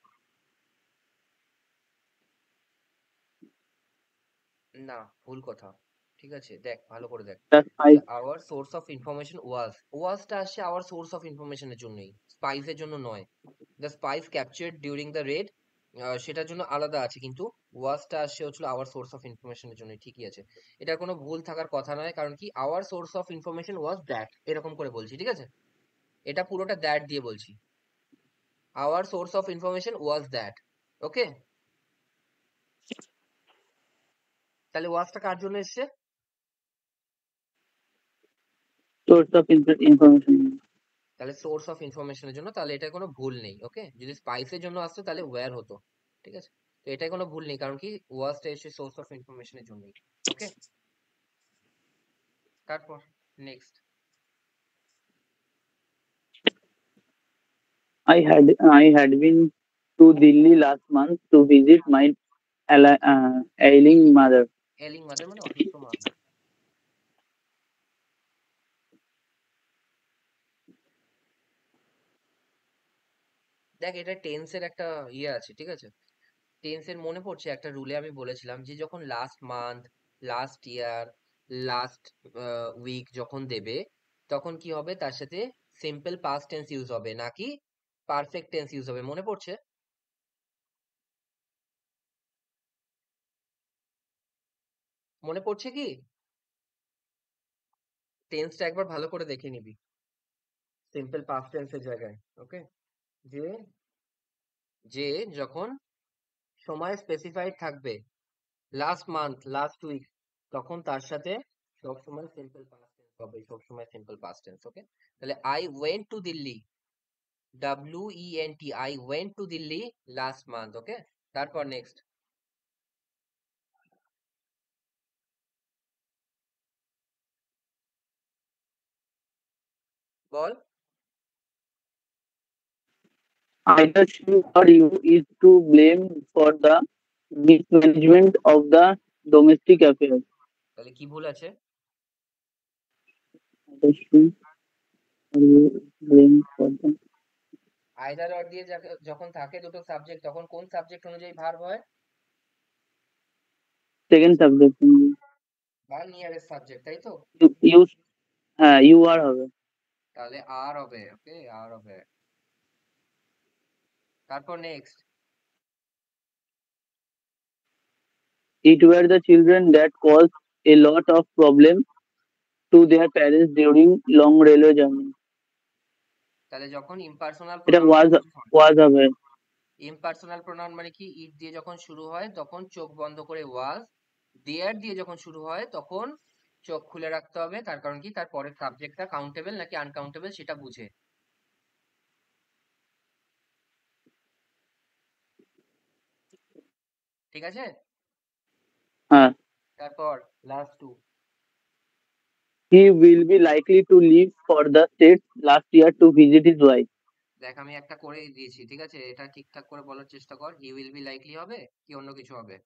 না, ভুল কথা। ঠিক আছে, দেখ ভালো করে দেখ। The spies. Our source of information ওয়াজটা আসছে আওয়ার সোর্স অফ ইনফরমেশনের জন্যই, স্পাইস এর জন্য নয়। The spice captured during the red, সেটার জন্য আলাদা আছে, কিন্তু ওয়াজটা আসছে হচ্ছিল আওয়ার সোর্স অফ ইনফরমেশনের জন্য, ঠিকই আছে। এটা কোনো ভুল থাকার কথা নয়, কারণ কি our source of information was that, এরকম করে বলছি, ঠিক আছে? এটা পুরোটা দ্যাট দিয়ে বলছি, our source of information was that. Okay, তাহলে ওয়াজটা কার জন্য এসছে? Source of information. তাহলে সোর্স অফ ইনফরমেশনের জন্য, তাহলে এটা কোনো ভুল নেই। ওকে, যদি স্পাইসের জন্য আসতো তাহলে ওয়্যার হতো, ঠিক আছে? তো এটাই কোনো ভুল নেই, কারণ কি ওয়াজটা এসে সোর্স অফ ইনফরমেশনের জন্যই। ওকে, তারপর next. I had been to Delhi last month to visit my ailing mother. এলিং mother মানে অসুস্থ মা। দেখ এটা টেন্সের একটা ইয়ে আছে, ঠিক আছে? টেন্সের মনে পড়ছে একটা রুলে আমি বলেছিলাম যে যখন last month, last year, last week যখন দেবে, তখন কি হবে, তার সাথে সিম্পল পাস্ট টেন্স ইউজ হবে নাকি পারফেক্ট টেন্স ইউজ হবে, মনে পড়ছে? মনে পড়ছে কি? টেন্সটা একবার ভালো করে দেখে নিবি সিম্পল পাস্ট টেন্সের জায়গায়। ওকে, যে যে যখন সময় স্পেসিফাইড থাকবে, লাস্ট মান্থ, লাস্ট উইক, তখন তার সাথে সবসময় সিম্পল পাস্ট টেন্স হবে, সবসময় সিম্পল পাস্ট টেন্স। ওকে, তাহলে I went to Delhi, WENT, I went to Delhi last month. Okay, তারপর নেক্সট বল। Either she or you is to blame for the mismanagement of the domestic affairs. তাহলে কি ভুল আছে? Either she or you is blamed for the either or দিয়ে যখন থাকে দুটো সাবজেক্ট, তখন কোন সাবজেক্ট অনুযায়ী ভার্ব হয়? second subject. বা নিয়ারেস্ট সাবজেক্ট, তাই তো? You are হবে। তাহলে আর হবে। ওকে, আর হবে। তারপর next. It were the children that caused a lot of problem to their parents during long railway journey. তাহলে যখন ইম্পার্সোনাল এটা প্রোনাউন দিয়ে ইউজ হয়, was হবে। ইম্পার্সোনাল প্রোনাউন মানে কি, ইট দিয়ে যখন শুরু হয় তখন চোখ বন্ধ করে ওয়াজ, দেয়ার দিয়ে যখন শুরু হয় তখন চোখ খুলে রাখতে হবে, তার কারণ কি তার পরের সাবজেক্টটা কাউন্টেবল নাকি আনকাউন্টেবল সেটা বুঝে, ঠিক আছে? হ্যাঁ। তারপর last two. He will be likely to leave for the States last year to visit his wife. দেখ আমি একটা করে দিয়েছি, ঠিক আছে? এটা ঠিকঠাক করে বলার চেষ্টা কর, হি উইল বি লাইকলি হবে কি অন্য কিছু হবে?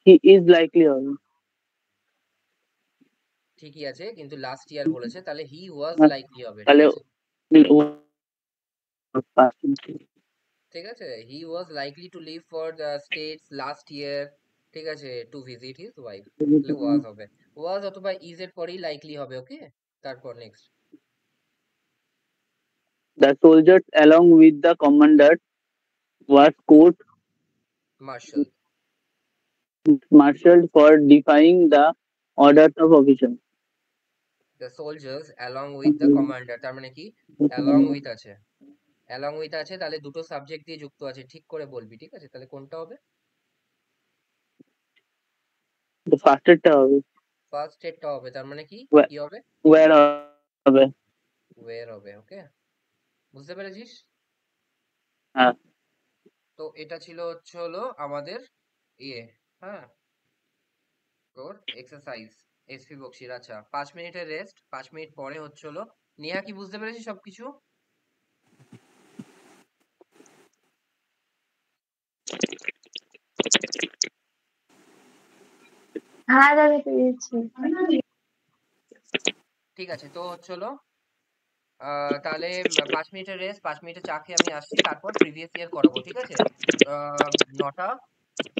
He is likely হবে। ঠিকই আছে, কিন্তু লাস্ট ইয়ার বলেছে, তাহলে হি ওয়াজ হ্যাঁ, লাইকলি হবে, ঠিক তাহলে আছে? ঠিক আছে, he was likely to live for the states last year, ঠিক আছে, টু ভিজিট হিজ ওয়াইফ, তাহলে ওয়াজ হবে। ওয়াজ অথবা ইজ এর পরেই লাইকলি হবে। ওকে, তারপর next. the soldiers along with the commander was court martial. martialed for defying the orders of officials. The soldiers along with the commander, তার মানে কি অ্যালং উইথ আছে, অ্যালং উইথ আছে, তাহলে দুটো সাবজেক্ট দিয়ে যুক্ত আছে, ঠিক করে বলবি, ঠিক আছে? তাহলে কোনটা হবে? ফার্স্টেরটা হবে। ফার্স্ট এডটা হবে, তার মানে কি কি হবে? ওয়্যার হবে। ওয়ের হবে, ওকে, বুঝতে পেরেছিস? হ্যাঁ। তো এটা ছিল হলো আমাদের ইয়ে, হ্যাঁ, তোর এক্সারসাইজ এসপি বক্সির। আচ্ছা, 5 মিনিটের রেস্ট, 5 মিনিট পরে হলো নেহা, কি বুঝতে পেরেছিস সবকিছু? হ্যাঁ দাদা পেয়েছি। ঠিক আছে, তো হলো তাহলে 5 মিনিটের রেস্ট, 5 মিনিটের চা খেয়ে আমি আসছি, তারপর প্রিভিয়াস ইয়ার করাবো, ঠিক আছে? আহ, নটা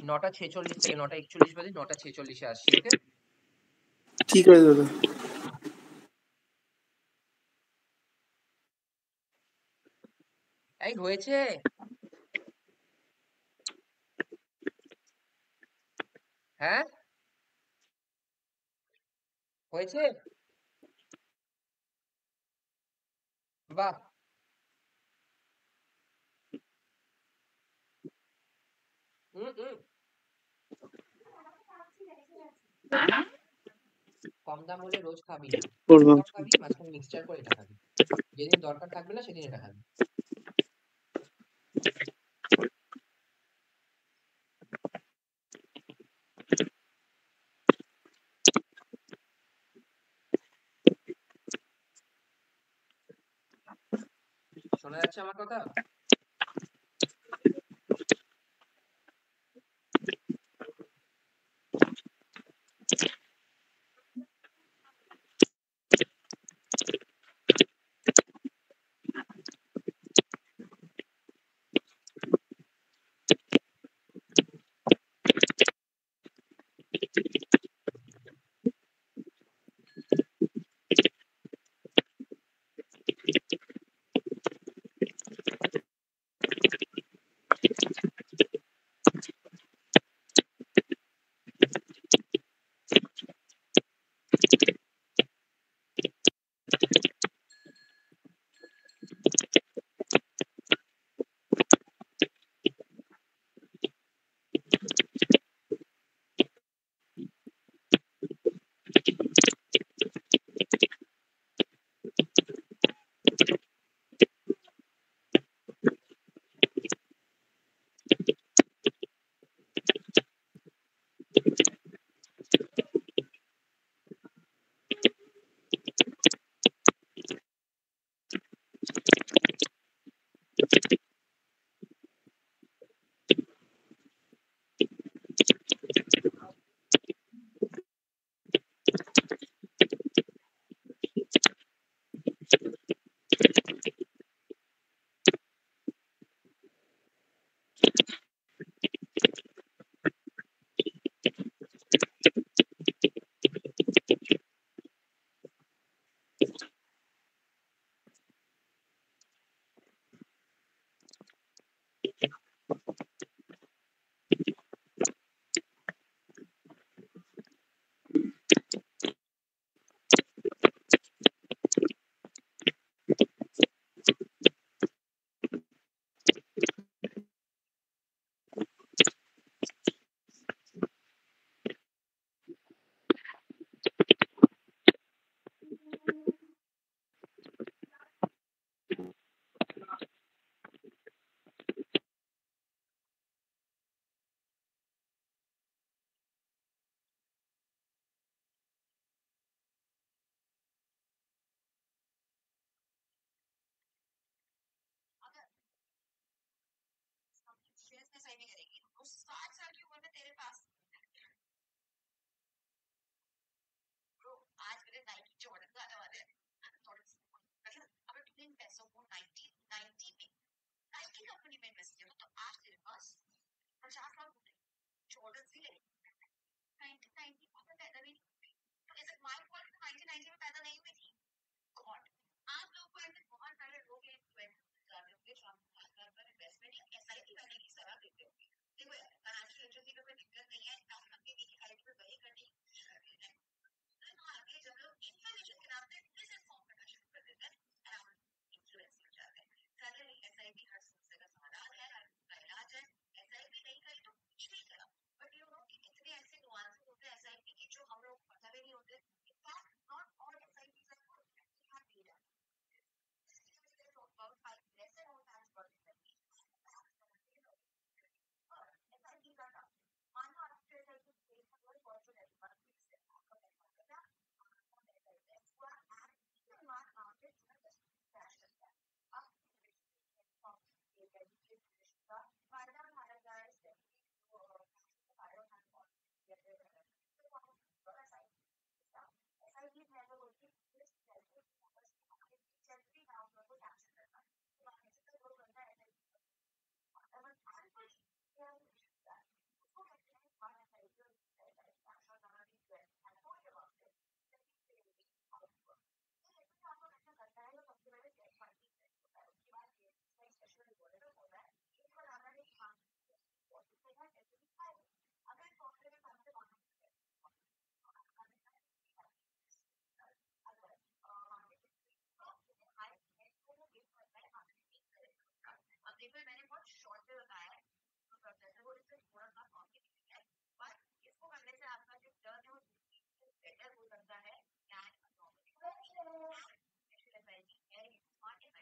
9:46 থেকে 9:41 বাজে, 9:46-এ আসছি, ওকে? ঠিক আছে দাদা। এই হয়েছে? হ্যাঁ, হয়েছে, বাহ, হুম হুম, কম দাম হলে রোজ খাবি না, করবো। কম খাবি, মাঝখানে মিক্সচার করে এটা খাবি, যেদিন দরকার থাকবে না সেদিন এটা খাবি। শোনা যাচ্ছে আমার কথা?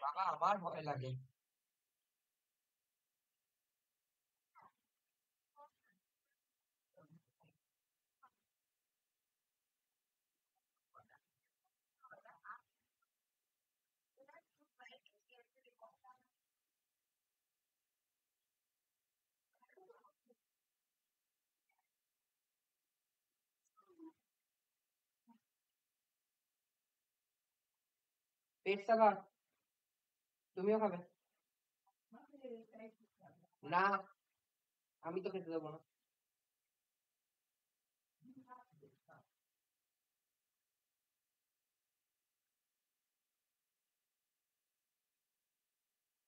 বাবা আমার ভয় লাগে। পেট সাবা, তুমিও খাবে? না, আমি তো খেতে দেবো না।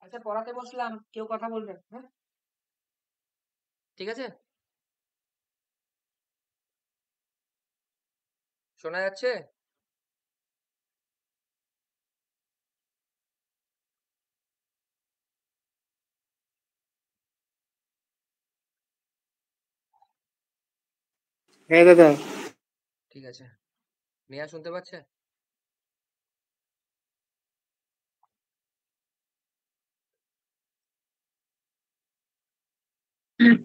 আচ্ছা পড়াতে বসলাম, কেউ কথা বলবে? হ্যাঁ, ঠিক আছে, শোনা যাচ্ছে? হ্যাঁ দাদা। ঠিক আছে, নেহা শুনতে পাচ্ছে?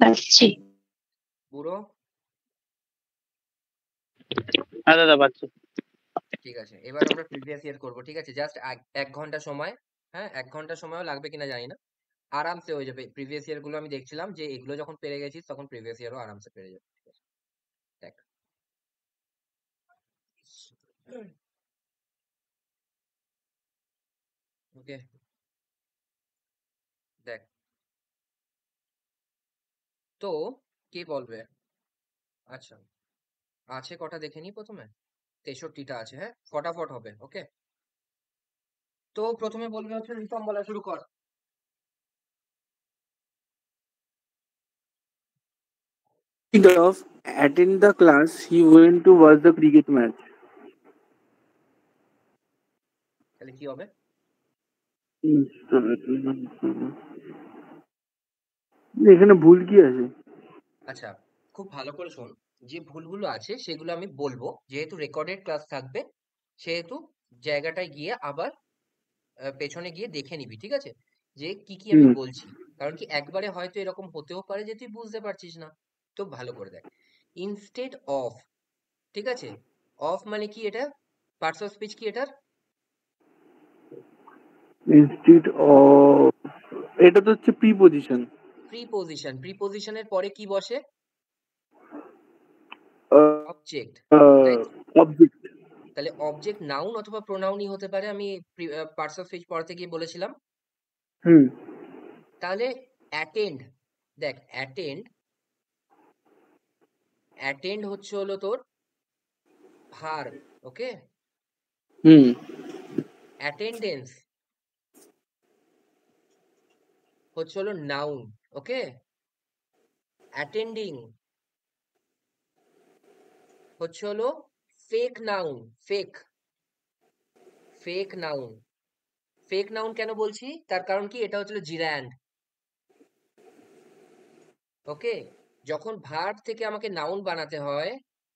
পাচ্ছি। বুড়ো? হ্যাঁ দাদা পাচ্ছি। ঠিক আছে, এবার আমরা প্রিভিয়াস ইয়ার করবো, ঠিক আছে? জাস্ট 1 ঘন্টা সময়। হ্যাঁ, 1 ঘন্টা সময়ও লাগবে কিনা জানি না, আরামসে হয়ে যাবে। প্রিভিয়াস ইয়ার গুলো আমি দেখছিলাম যে এগুলো যখন পেরে গেছিস তখন প্রিভিয়াস ইয়ারও আরামসে পেরে যাবে। ঠিক আছে, দেখ। ওকে, দেখ তো কে বলবে? আচ্ছা, আছে কটা দেখে নি প্রথমে। 63টা আছে, হ্যাঁ ফটাফট হবে। ওকে, তো প্রথমে বলবে হচ্ছে রিতম, বলা শুরু কর। Instead of attend the class, he went to watch the cricket match. তাহলে কি হবে? এখানে ভুল কি আছে? আচ্ছা, খুব ভালো করে শোন। যে ভুলগুলো আছে সেগুলো আমি বলবো, যেহেতু রেকর্ডেড ক্লাস থাকবে সেহেতু জায়গাটায় গিয়ে আবার পেছনে গিয়ে দেখে নিবি, ঠিক আছে? যে কি কি আমি হুম। বলছি, কারণ কি একবারে হয়তো এরকম হতেও পারে যে তুই বুঝতে পারছিস না। তো ভালো করে দেখ। ইনস্টেড অফ, ঠিক আছে? অফ মানে কি এটা? পার্টস অফ স্পিচ কি এটার? Instead of, এটা তো হচ্ছে প্রিপোজিশন। প্রিপোজিশন। প্রিপোজিশনের পরে কি বসে? অবজেক্ট, তাই তো? অবজেক্ট। তাহলে অবজেক্ট নাউন অথবা প্রোনাউনই হতে পারে, আমি পার্টস অফ স্পিচ পড়াতে গিয়ে বলেছিলাম। হুম। তাহলে অ্যাটেন্ড, দেখ অ্যাটেন্ড, অ্যাটেন্ড হচ্ছে হলো তোর ভার্ব। ওকে, হুম। অ্যাটেন্ডেন্স হচ্ছে হলো নাউন। ওকে, অ্যাটেন্ডিং হচ্ছে হলো fake noun. Fake, fake noun. Fake noun কেন বলছি? তার কারণ কি, এটা হচ্ছে জিরান্ড। ওকে, যখন ভার্ব থেকে আমাকে নাউন বানাতে হয়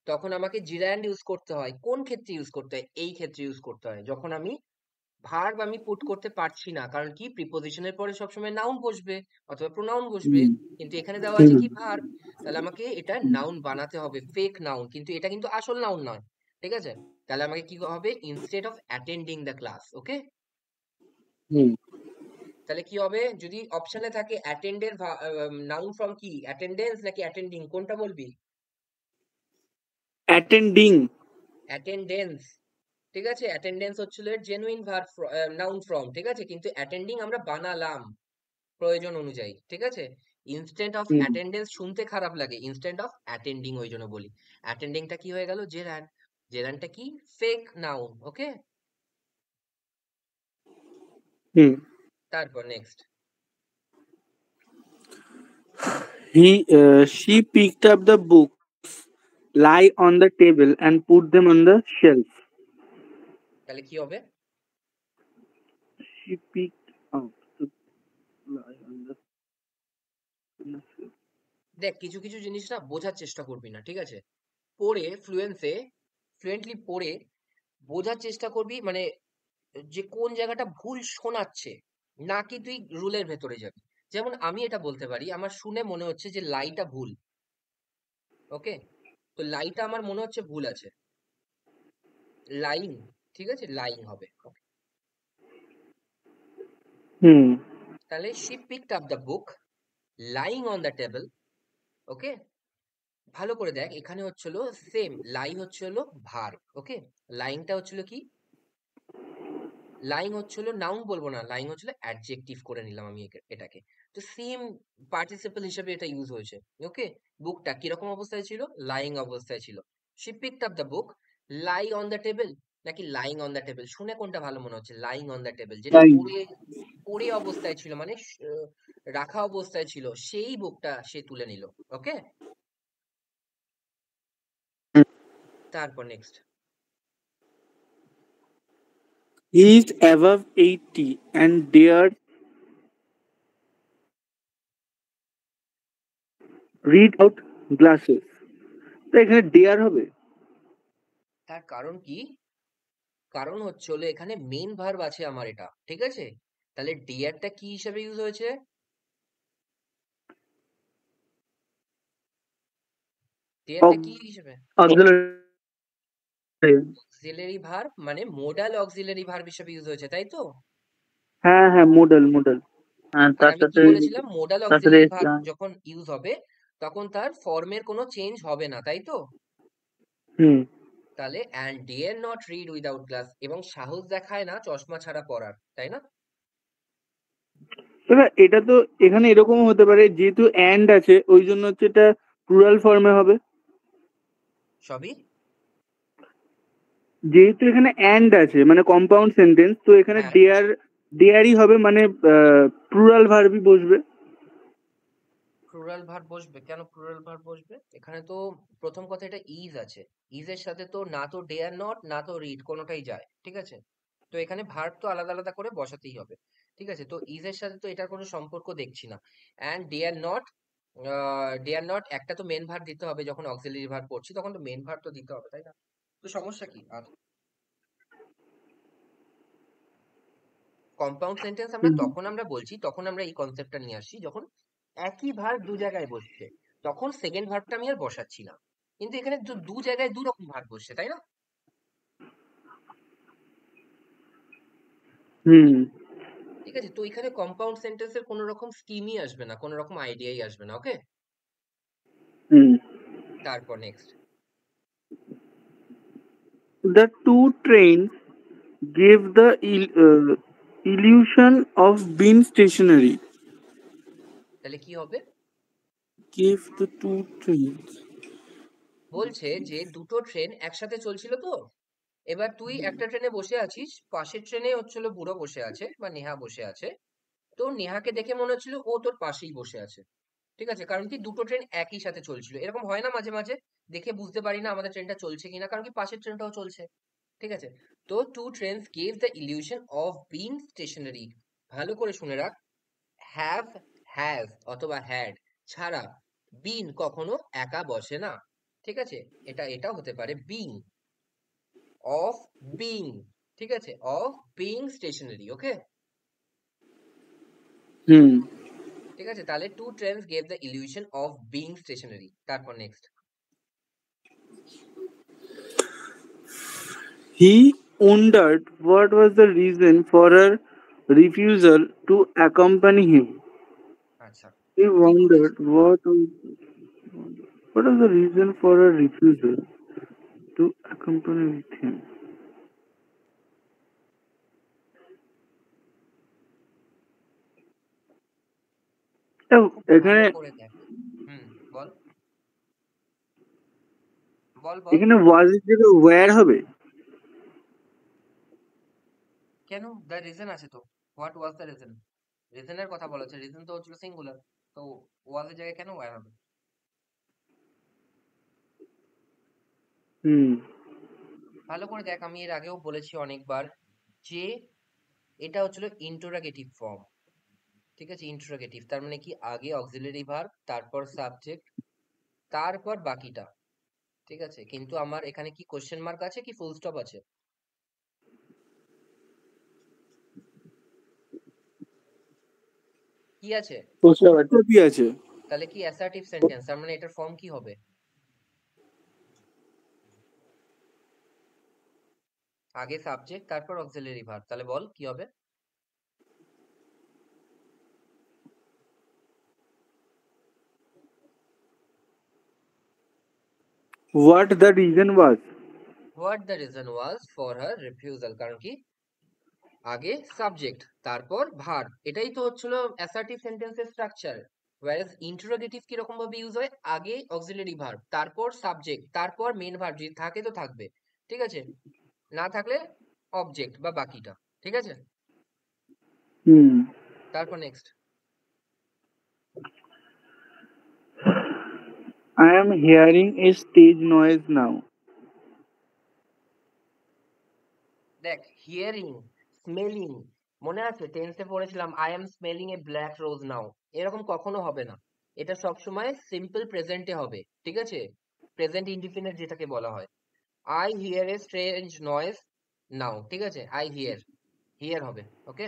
তখন আমাকে জিরান্ড ইউজ করতে হয়। কোন ক্ষেত্রে ইউজ করতে হয়? এই ক্ষেত্রে ইউজ করতে হয় যখন আমি ভার্ব আমি পুট করতে পারছি না, কারণ কি প্রিপোজিশনের পরে সবসময় নাউন বসবে অথবা প্রোনাউন বসবে, হুম। কিন্তু এখানে দেওয়া আছে হুম। কি ভার্ব। তাহলে আমাকে এটা নাউন বানাতে হবে, ফেক নাউন, কিন্তু এটা কিন্তু আসল নাউন নয়। ঠিক আছে, তাহলে আমাকে কি হবে? Instead of attending the class. Okay, হুম। তাহলে কি হবে? যদি অপশনে থাকে অ্যাটেন্ডের নাউন ফর্ম কি, অ্যাটেন্ডেন্স নাকি অ্যাটেন্ডিং, কোনটা বলবি? অ্যাটেন্ডিং। অ্যাটেন্ডেন্স, ঠিক আছে? অ্যাটেন্ডেন্স হচ্ছিল জেনুইন ভার্ব নাউন ফর্ম, ঠিক আছে? কিন্তু অ্যাটেন্ডিং আমরা বানালাম প্রয়োজন অনুযায়ী, ঠিক আছে? Instant of hmm. অ্যাটেন্ডেন্স শুনতে খারাপ লাগে, ইনস্ট্যান্ট অফ অ্যাটেন্ডিং ওই জন্য বলি। অ্যাটেন্ডিংটা কি হয়ে গেল? জেরান্ড। জেরান্ডটা কি? Fake noun. ওকে, হুম। তারপর next. She picked up the books lie on the table and put them on the shelf. তাহলে কি হবে? She picked up the lie on the shelf. দেখ কিছু কিছু জিনিস না বোঝার চেষ্টা করবি না, ঠিক আছে? পড়ে ফ্লুয়েন্টলি পড়ে বোঝার চেষ্টা করবি, মানে যে কোন জায়গাটা ভুল শোনাচ্ছে, নাকি তুই রুলের ভেতরে যাবি। যেমন আমি এটা বলতে পারি, আমার শুনে মনে হচ্ছে যে লাইটা ভুল। ওকে, তো লাইটা আমার মনে হচ্ছে ভুল আছে, লাইং, ঠিক আছে, লাইং হবে। Okay, হুম তাহলে she picked up the book lying on the table. ওকে, ভালো করে দেখ, এখানে হচ্ছিল সেম লাই হচ্ছিল ভার্ব। ওকে, লাইংটা হচ্ছিল কি, লাইং হচ্ছিল নাউন বলবো না, লাইং হচ্ছিল অ্যাডজেক্টিভ করে নিলাম আমি এটাকে। তো সেম পার্টিসিপল হিসেবে এটা ইউজ হয়েছে। ওকে, বুকটা কিরকম অবস্থায় ছিল, লাইং অবস্থায় ছিল। She picked up the book lie on the table, নাকি লাইং অন দ্য টেবিল, শুনে কোনটা ভালো মনে হচ্ছে, লাইং অন দ্য টেবিল, যেটা তাই পড়ে পড়ে অবস্থায় ছিল, মানে রাখা অবস্থায় ছিল, সেই বুকটা সে তুলে নিল। ওকে, তারপর next. He is above 80 and dare read out glasses. তো এখানে ডেয়ার হবে। তার কারণ কি, কারণ হচ্ছে হলো এখানে মেইন ভার্ব আছে আমার, এটা ঠিক আছে। তাহলে ডিয়ারটা কি হিসাবে ইউজ হয়েছে, ডিয়ারটা কি হিসেবে, অক্সিলারি ভার্ব, মানে মোডাল অক্সিলারি ভার্ব হিসেবে ইউজ হয়েছে, তাই তো? হ্যাঁ হ্যাঁ, মোডাল মোডাল। হ্যাঁ, আর তার আমি কি সাথে বলেছিলাম, মোডাল তার সাথে অক্সিলারি ভার্ব যখন ইউজ হবে তখন তার ফর্মের কোনো চেঞ্জ হবে না, তাই তো? হুম। তাহলে and deer not read without glass, এবং সাহস দেখায় না চশমা ছাড়া পড়ার, তাই না? এবার এটা তো এখানে এরকমও হতে পারে, যেহেতু অ্যান্ড আছে ওই জন্য হচ্ছে এটা প্লুরাল ফর্মে হবে। সবই যেহেতু এখানে অ্যান্ড আছে মানে কম্পাউন্ড সেন্টেন্স, তো এখানে হ্যাঁ, ডেয়ারই হবে, মানে প্লুরাল ভার্বই বসবে। প্লুরাল ভার্ব বসবে কেন, প্লুরাল ভার্ব বসবে এখানে তো। প্রথম কথা, এটা ইজ আছে, ইজের সাথে তো না তো ডেয়ার নট না তো রিড কোনোটাই যায়, ঠিক আছে। তো এখানে ভার্ব তো আলাদা আলাদা করে বসাতেই হবে, ঠিক আছে। তো ইজের সাথে তো এটার কোনো সম্পর্ক দেখছি না। অ্যান্ড ডেয়ার নট একটা তো মেন ভার্ব দিতে হবে, যখন অক্সিলারি ভার্ব পড়ছি তখন তো মেন ভার্ব তো দিতে হবে, তাই না? তো সমস্যা কি আর, কম্পাউন্ড সেন্টেন্স আমরা তখন আমরা বলছি, তখন আমরা এই কনসেপ্টটা নিয়ে আসছি যখন একই ভার্ব দু জায়গায় বসছে, তখন সেকেন্ড ভার্বটা আমি আর বসাচ্ছি না। কিন্তু এখানে দু জায়গায় দু রকম ভার্ব বসছে, তাই না? হুম ঠিক আছে, তো এখানে কম্পাউন্ড সেন্টেন্সের কোনো রকম স্কিমই আসবে না, কোনো রকম আইডিয়াই আসবে না। ওকে, হুম। তারপর next. The two trains gave the illusion of being stationary. তাহলে কি হবে, Gave the two trains. বলছে যে দুটো ট্রেন একসাথে চলছিল তো, এবার তুই একটা ট্রেনে বসে আছিস, পাশের ট্রেনে হচ্ছিল বুড়ো বসে আছে বা নেহা বসে আছে। তো নেহাকে দেখে মনে হচ্ছিল ও তোর পাশেই বসে আছে, ঠিক আছে, কারণ কি দুটো ট্রেন একই সাথে চলছিল। এরকম হয় না মাঝে মাঝে, দেখে বুঝতে পারি না আমাদের ট্রেনটা চলছে কিনা, কারণ কি পাশের ট্রেনটাও চলছে, ঠিক আছে। তো two trains gave the illusion of being stationary. ভালো করে শুনে রাখ, হ্যাভ, হ্যাজ অথবা হ্যাড ছাড়া বিন কখনো একা বসে না, ঠিক আছে। এটা হতে পারে বিং, অফ বিং, ঠিক আছে, অফ বিং স্টেশনারি। ওকে, হুম। ঠিক আছে, তাহলে two trains gave the illusion of being stationary. তারপর next. He wondered what was the reason for her refusal to accompany him. আচ্ছা, He কি বলেছে, wondered what was the reason for her refusal to accompany with him. খুব এখানে ভালো করে দেখ। হুম, বল বল বল। এখানে was এর জায়গায় where হবে। কেন, দ্য রিজন আছে তো, হোয়াট ওয়াজ দ্য রিজন, রিজনের কথা বলা হচ্ছে, রিজন তো হচ্ছিল সিঙ্গুলার, তো ওয়াজ এর জায়গায় কেন ওয়্যার হবে? হুম ভালো করে দেখ, আমি এর আগেও বলেছি অনেকবার যে এটা হচ্ছিল ইন্টারোগেটিভ ফর্ম, ঠিক আছে, ইন্টারোগেটিভ তার মানে কি আগে অক্সিলারি ভার্ব, তারপর সাবজেক্ট, তারপর বাকিটা। ঠিক আছে, কিন্তু আমার এখানে কি কোশ্চেন মার্ক আছে কি ফুল স্টপ আছে? কি আছে? কপি আছে। তাহলে কি অ্যাসার্টিভ সেন্টেন্স, তার মানে এটার ফর্ম কি হবে? আগে সাবজেক্ট তারপর অক্সিলারি ভার্ব, তাহলে বল কি হবে? What the reason was? What the reason was for her refusal, কারণ কি আগে সাবজেক্ট তারপর ভার্ব, এটাই তো হচ্ছিল অ্যাসার্টিভ সেন্টেন্সের স্ট্রাকচার। ওয়্যারএজ ইন্টারোগেটিভ কি রকম ভাবে ইউজ হয়, আগে অক্সিলারি ভার্ব, তারপর সাবজেক্ট, তারপর মেইন ভার্ব, যদি থাকে তো থাকবে, ঠিক আছে, না থাকলে অবজেক্ট বা বাকিটা। ঠিক আছে, তারপর next. I am hearing a stage noise now. দেখ, হিয়ারিং, স্মেলিং, মনে আছে টেন্সে পড়েছিলাম I am smelling a black rose now, এরকম কখনো হবে না। এটা সবসময় সিম্পল প্রেজেন্টে হবে, ঠিক আছে, প্রেজেন্ট ইনডিফিনিট যেটাকে বলা হয়। I hear a strange noise now, ঠিক আছে, আই হিয়ার, হিয়ার হবে, ওকে।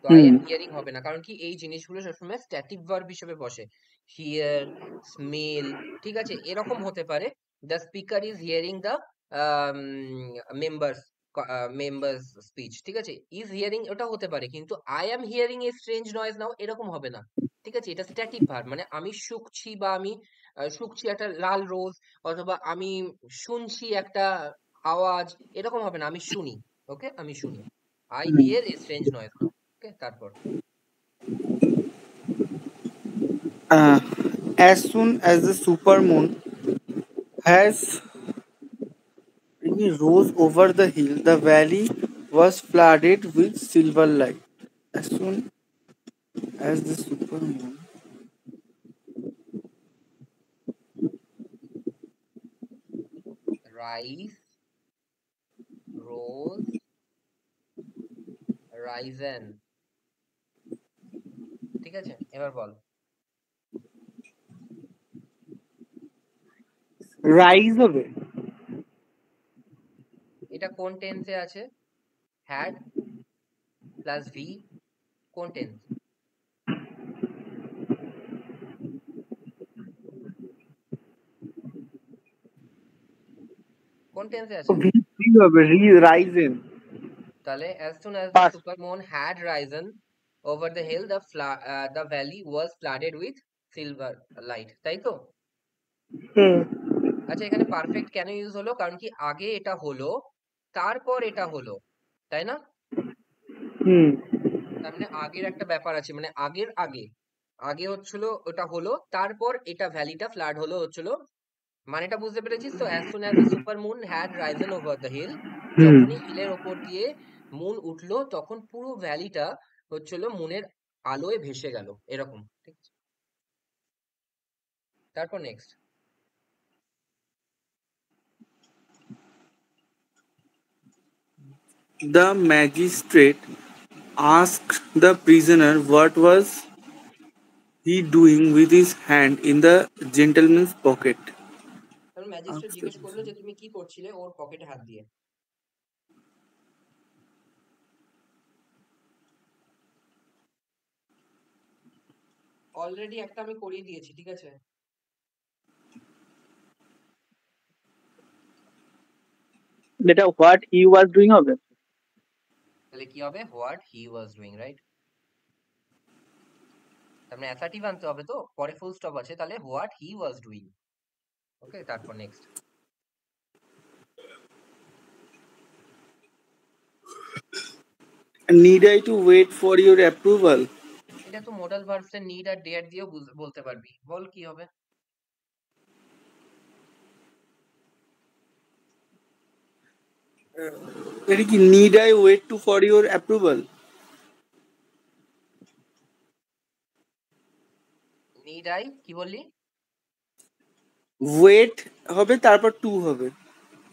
তো আই এম হিয়ারিং হবে না, কারণ কি এই জিনিসগুলো সবসময় স্ট্যাটিক ভার্ব হিসেবে বসে। হিয়ার, স্মেল, ঠিক আছে, এরকম হতে পারে the speaker is hearing the members members speech, ঠিক আছে, ইজ হিয়ারিং ওটা হতে পারে, কিন্তু I am hearing a strange noise now এরকম হবে না। ঠিক আছে, এটা স্ট্যাটিক ভার্ব, মানে আমি শুকছি বা আমি শুকছি একটা লাল রোজ, অথবা আমি শুনছি একটা আওয়াজ, এরকম হবে না, আমি শুনি, ওকে, আমি শুনি। I hear a strange noise now, okay. তারপর Uh, as soon as the supermoon has rose over the hill, the valley was flooded with silver light. As soon as the supermoon rice, rose, Ryzen, ঠিক আছে, এবার বল। rise হবে। এটা কোন টেন্সে আছে? Had plus V, কোন টেন্স? কোন টেন্সে আছে? V3 হবে, risen। তাহলে as soon as the Past. supermoon had risen over the hill, the valley was flooded with silver light, তাই তো? আচ্ছা, এখানে পারফেক্ট কেন ইউজ হলো, কারণ কি আগে এটা হলো তারপর এটা হলো, তাই না? তার মানে আগের একটা ব্যাপার আছে, মানে আগের আগে, আগে হচ্ছিল ওটা হলো, তারপর এটা ভ্যালিটা ফ্লাড হলো হচ্ছিল, মানেটা বুঝতে পেরেছিস তো? as soon as the super moon had risen over the hill, যখনই হিলের ওপর দিয়ে মুন উঠলো তখন পুরো ভ্যালিটা হচ্ছিল মুনের আলোয় ভেসে গেল, এরকম, ঠিক আছে। তারপর next. The magistrate asked the prisoner what was he doing with his hand in the gentleman's pocket. তারপর ম্যাজিস্ট্রেট জিজ্ঞেস করলো যে তুমি কি করছিলে ওর পকেটে হাত দিয়ে। অলরেডি একটা আমি করিয়ে দিয়েছি, ঠিক আছে। এটা হোয়াট হি ওয়াজ ডুইং হবে। তাহলে কি হবে? What he was doing, right. তার মানে অ্যাসার্টিভ আনতে হবে তো, পরে ফুল স্টপ আছে, তাহলে হোয়াট হি ওয়াজ ডুইং, ওকে। তারপর next. Need I to wait for your approval? এটা তো মোডাল ভার্বস এর নিড আর ডেয়ার দিয়েও বলতে পারবি, বল কি হবে? এটা কি need I wait to for your approval? Need I কি বললি? Wait হবে তারপর to হবে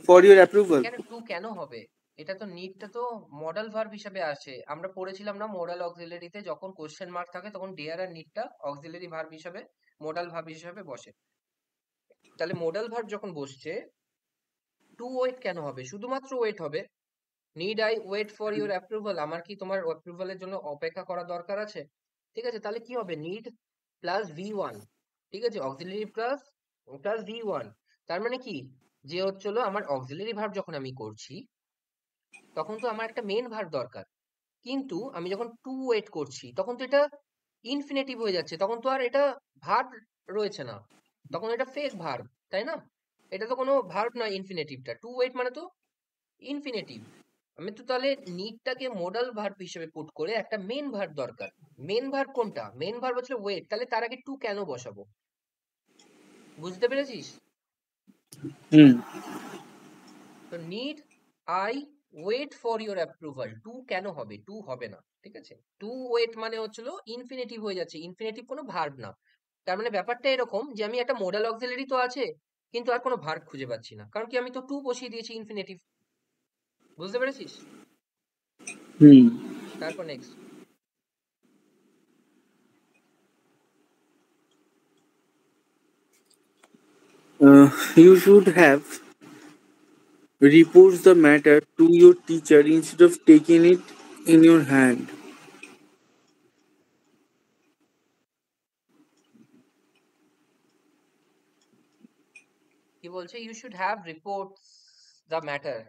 for your approval. কেন টু কেন হবে? এটা তো নিডটা তো মডাল ভার্ব হিসেবে আসে। আমরা পড়েছিলাম না মোডাল অক্সিলারিতে, যখন কোশ্চেন মার্ক থাকে তখন ডেয়ার আর নিডটা অক্সিলারি ভার্ব হিসেবে মোডাল ভার্ব হিসেবে বসে। তাহলে মোডাল ভার্ব যখন বসছে, টু ওয়েট কেন হবে? শুধুমাত্র ওয়েট হবে। Need I wait for your approval? আমার কি তোমার অ্যাপ্রুভালের জন্য অপেক্ষা করা দরকার আছে? ঠিক আছে, তাহলে কি হবে? নিড প্লাস V1, ঠিক আছে, অক্সিলারি প্লাস প্লাস V1। তার মানে কি, যে হচ্ছিল আমার অক্সিলারি ভার্ব যখন আমি করছি তখন তো আমার একটা মেন ভার্ব দরকার, কিন্তু আমি যখন টু ওয়েট করছি তখন তো এটা ইনফিনিটিভ হয়ে যাচ্ছে, তখন তো আর এটা ভার্ব রয়েছে না, তখন এটা ফেক ভার্ব, তাই না? এটা তো কোনো ভার্ব নয় ইনফিনিটিভটা, টু ওয়েট মানে তো ইনফিনিটিভ। আমি তো তাহলে নিডটাকে মোডাল ভার্ব হিসেবে পুট করে একটা মেন ভার্ব দরকার। মেন ভার্ব কোনটা? মেন ভার্ব হচ্ছে ওয়েট, তাহলে তার আগে টু কেন বসাবো? বুঝতে পেরেছিস? হুম তো need I wait for your approval, to কেন হবে? টু হবে না, ঠিক আছে। টু ওয়েট মানে হচ্ছিল ইনফিনিটিভ হয়ে যাচ্ছে, ইনফিনিটিভ কোনো ভার্ব না। তার মানে ব্যাপারটা এরকম যে আমি একটা মোডাল অক্সিলারি তো আছে, কিন্তু আর কোনো ভার্ব খুঁজে পাচ্ছি না, কারণ কি আমি তো টু বসিয়ে দিয়েছি ইনফিনিটিভ। বুঝতে পেরেছিস? হুম তারপর next. You should have reports the matter to your teacher instead of taking it in your hand. কি বলছে? You should have reports the matter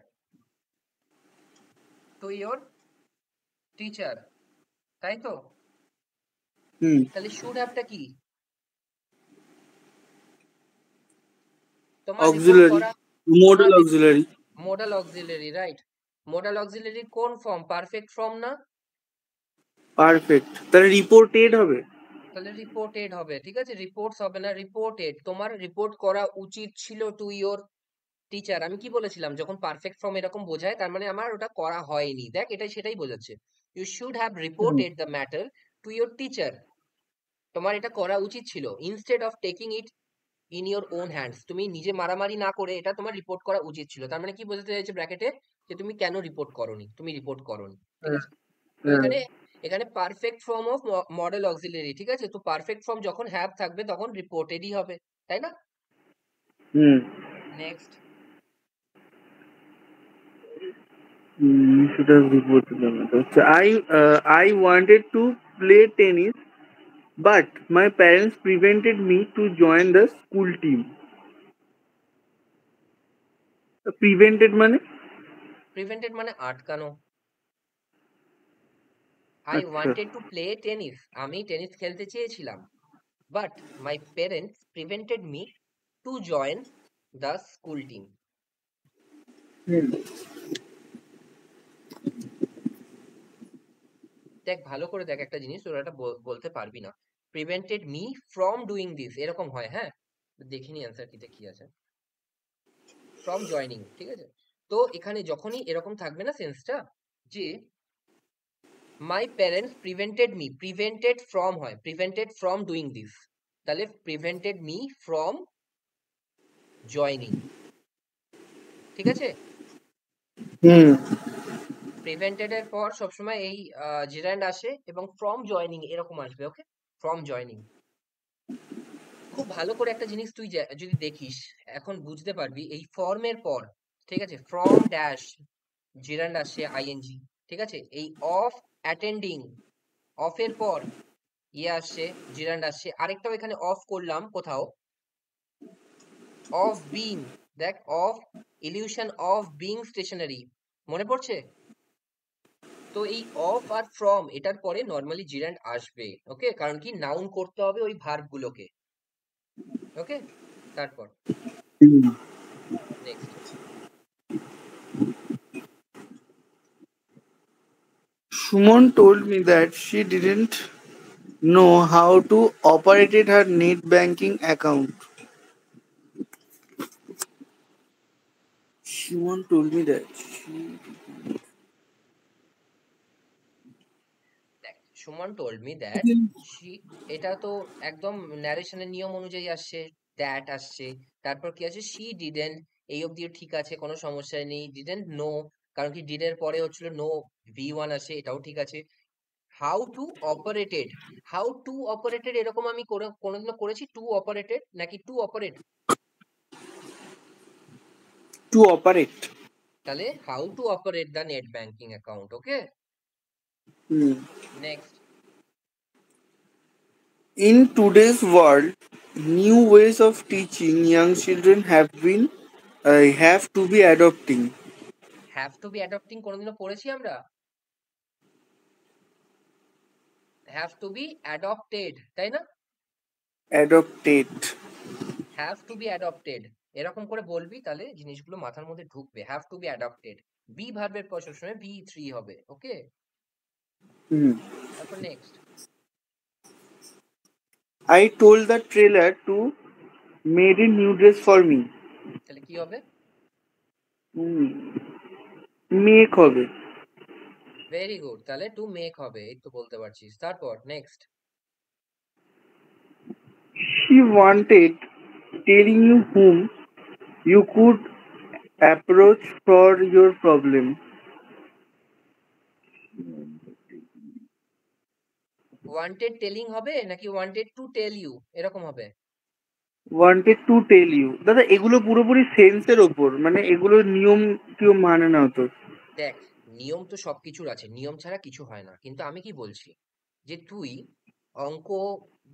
to your teacher, তাই তো? Hmm. তাহলে শুড হ্যাভটা কি? তোমার রিপোর্ট Auxiliary. করা, Modal auxiliary. Modal auxiliary, right? Modal auxiliary কোন ফর্ম? পারফেক্ট ফর্ম না? Perfect. তাহলে reported হবে। তাহলে রিপোর্টেড হবে, ঠিক আছে, রিপোর্টস হবে না, রিপোর্টেড। তোমার রিপোর্ট করা উচিত ছিল টু ইয়োর টিচার। আমি কি বলেছিলাম? যখন পারফেক্ট ফর্ম এরকম বোঝায় তার মানে আমার ওটা করা হয়নি। দেখ, এটাই সেটাই বোঝাচ্ছে। You should have reported the matter to your teacher. তোমার এটা করা উচিত ছিল, instead of taking it in your own hands. তুমি নিজে মারামারি না করে এটা তোমার রিপোর্ট করা উচিত ছিল। তার মানে কি বোঝাতে চাইছে ব্র্যাকেটে? যে তুমি কেন রিপোর্ট করোনি, তুমি রিপোর্ট করোনি, ঠিক আছে। তো এখানে এখানে perfect form of modal auxiliary, ঠিক আছে। তো পারফেক্ট ফর্ম যখন হ্যাভ থাকবে তখন রিপোর্টেডই হবে, তাই না? হুম next. You should have reported the matter. So I wanted to play tennis, but my parents prevented me to join the school team. Prevented মানে? প্রিভেন্টেড মানে আটকানো। আই আচ্ছা। ওয়ান্টেড টু প্লে টেনিস, আমি টেনিস খেলতে চেয়েছিলাম, but my parents prevented me to join the school team. হুম দেখ, ভালো করে দেখ একটা জিনিস, তোরা এটা বলতে পারবি না। Prevented me from doing this এরকম হয়, হ্যাঁ। দেখিনি অ্যান্সার কিতে কি আছে। ফ্রম জয়নিং, ঠিক আছে। তো এখানে যখনই এরকম থাকবে না সেন্সটা, যে মাই parents prevented me, prevented from হয়, প্রিভেন্টেড ফ্রম ডুইং দিস, তাহলে প্রিভেন্টেড মি ফ্রম জয়নিং, ঠিক আছে। হুম প্রিভেন্টেড এর পর সবসময় এই জেরান্ড আসে এবং ফ্রম জয়নিং এরকম আসবে, ওকে। From joining. খুব ভালো করে একটা জিনিস তুই যদি দেখিস এখন বুঝতে পারবি, এই ফর্মের পর, ঠিক আছে, ফ্রম ড্যাশ জেরান্ড আসছে আইএনজি, ঠিক আছে। এই অফ অ্যাটেন্ডিং, অফের পর ইয়ে আসছে, জিরান্ড আসছে। আরেকটাও এখানে অফ করলাম কোথাও, অফ বিং, দেখ, of illusion of being stationary, মনে পড়ছে? তো এই অফ আর ফ্রম এটার পরে নর্মালি জিরান্ড আসবে, ওকে, কারণ কি নাউন করতে হবে ওই ভার্ব গুলোকে, ওকে। তারপর next. Suman told me that she didn't know how to operate her net banking account. Suman told me that. দেখ, Suman told me that she, এটা তো একদম ন্যারেশনের নিয়ম অনুযায়ী আসছে, দ্যাট আসছে, তারপর কি আছে, শি ডিডেন্ট, এই অবধিও ঠিক আছে, কোনো সমস্যা নেই। ডিডেন্ট নো, কারণ কি ডিড এর পরে হচ্ছিল নো V1 আসে, এটাও ঠিক আছে। How to operated, how to operated এরকম আমি কোনোদিনও করেছি? টু অপারেটেড নাকি টু অপারেট? To operate. তাহলে how to operate the net banking account. Okay, হুম। Next. In today's world, new ways of teaching young children have to be adopting. Have to be adopting কোনোদিনও পড়েছি আমরা? Have to be adopted, তাই না? Adopted. Have to be adopted এরকম করে বলবি, তাহলে জিনিসগুলো মাথার মধ্যে ঢুকবে। Have to be adopted, be ভার্বের পর সবসময় V3 হবে। Okay, Hmm. তারপর next. I told the tailor to made a new dress for me. তাহলে কি হবে? Hmm. Make হবে। ভেরি গুড, তাহলে টু মেক হবে, এই তো বলতে পারছিস। তারপর next. She wanted telling you whom you could approach for your problem. Wanted telling হবে নাকি ওয়ান্টেড টু টেল ইউ এরকম হবে? Wanted to tell you. দাদা এগুলো পুরোপুরি সেন্সের ওপর, মানে এগুলো নিয়ম কেউ মানে না তো। দেখ, নিয়ম তো সবকিছুর আছে, নিয়ম ছাড়া কিছু হয় না। কিন্তু আমি কি বলছি, যে তুই অঙ্ক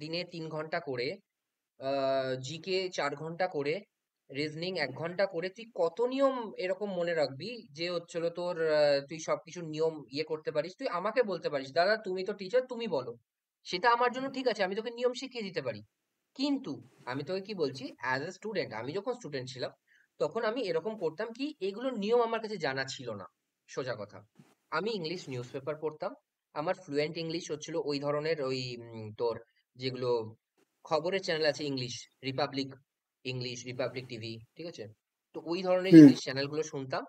দিনে 3 ঘন্টা করে, জিকে 4 ঘন্টা করে, রিজনিং 1 ঘন্টা করে, তুই কত নিয়ম এরকম মনে রাখবি যে হচ্ছিল তোর, তুই সবকিছু নিয়ম করতে পারিস? তুই আমাকে বলতে পারিস, দাদা তুমি তো টিচার, তুমি বলো। সেটা আমার জন্য ঠিক আছে, আমি তোকে নিয়ম শিখিয়ে দিতে পারি। কিন্তু আমি তোকে কি বলছি, অ্যাজ এ স্টুডেন্ট, আমি যখন স্টুডেন্ট ছিলাম তখন আমি এরকম করতাম কি, এগুলোর নিয়ম আমার কাছে জানা ছিল না। সোজা কথা, আমি ইংলিশ নিউজ পেপার পড়তাম। আমার ফ্লুয়েন্ট ইংলিশ হচ্ছিল ওই ধরনের, ওই তোর যেগুলো খবরের চ্যানেল আছে English, Republic English, Republic TV, ঠিক আছে? তো ওই ধরনের হুম। ইংলিশ চ্যানেলগুলো শুনতাম।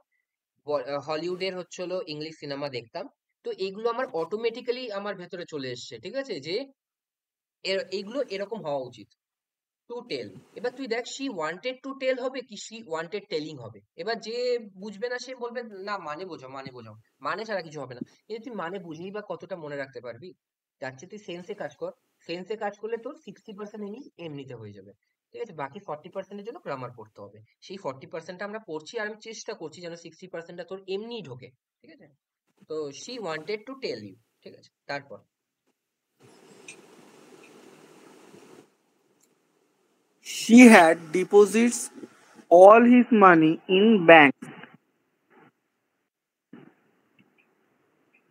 হলিউডের হচ্ছে হলো ইংলিশ সিনেমা দেখতাম। তো এইগুলো আমার অটোমেটিক্যালি আমার ভেতরে চলে এসছে, ঠিক আছে, যে এইগুলো এরকম হওয়া উচিত। টু টেল, এবার তুই দেখ, শি ওয়ান্টেড টু টেল হবে কি শি ওয়ান্টেড টেলিং হবে? এবার যে বুঝবে না সে বলবে না মানে বোঝাও, মানে বোঝাও, মানে ছাড়া কিছু হবে না। কিন্তু তুই মানে বুঝলি বা কতটা মনে রাখতে পারবি? তার চেয়ে তুই সেন্সে কাজ কর। সেন্সে কাজ করলে তোর 60% ইংলিশ এমনিতে হয়ে যাবে, ঠিক আছে? বাকি 40%-এর জন্য গ্রামার পড়তে হবে। সেই 40%টা আমরা পড়ছি, আর আমি চেষ্টা করছি যেন 60%টা তোর এমনিই ঢোকে, ঠিক আছে? তো she wanted to tell you, ঠিক আছে? তারপর She had deposits all his money in banks.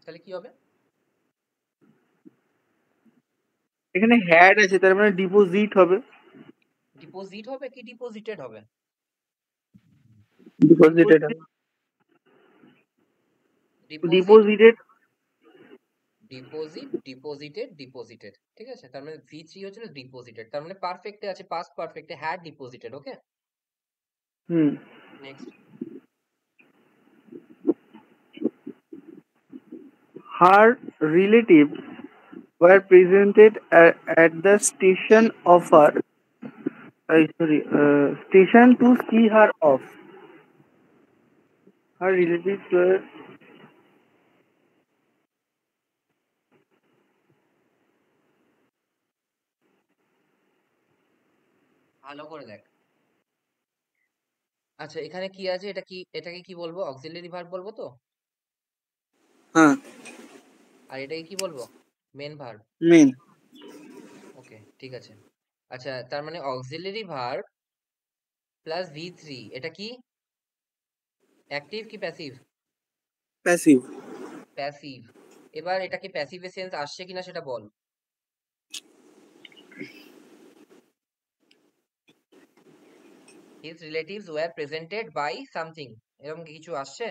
তাহলে কি হবে? এখানে হ্যাড আছে, তার মানে ডিপোজিট হবে। ডিপোজিট হবে কি ডিপোজিটেড হবে? Deposited deposit, deposited. Deposit, deposited, deposited, ঠিক আছে? তার মানে V3 হচ্ছে ডিপোজিটেড, তার মানে পারফেক্টে আছে, পাস্ট পারফেক্টে হ্যাড ডিপোজিটেড। ওকে, হুম। Next. Her relatives were presented at the station of her station to see her off. Her relatives were ভালো করে দেখ। আচ্ছা, এখানে কি আছে? এটা কি, এটাকে কি বলবো? অক্সিলারি ভার্ব বলবো তো? হ্যাঁ আর এটাকে কি বলবো? Main verb. মেন। ওকে, ঠিক আছে। আচ্ছা, তার মানে অক্সিলারি ভার্ব প্লাস V3, এটা কি অ্যাক্টিভ কি প্যাসিভ? প্যাসিভ। প্যাসিভ। এবার এটা কি প্যাসিভ সেন্স আসছে কিনা সেটা বল। His relatives were presented by something, এরকম কি কিছু আসছে?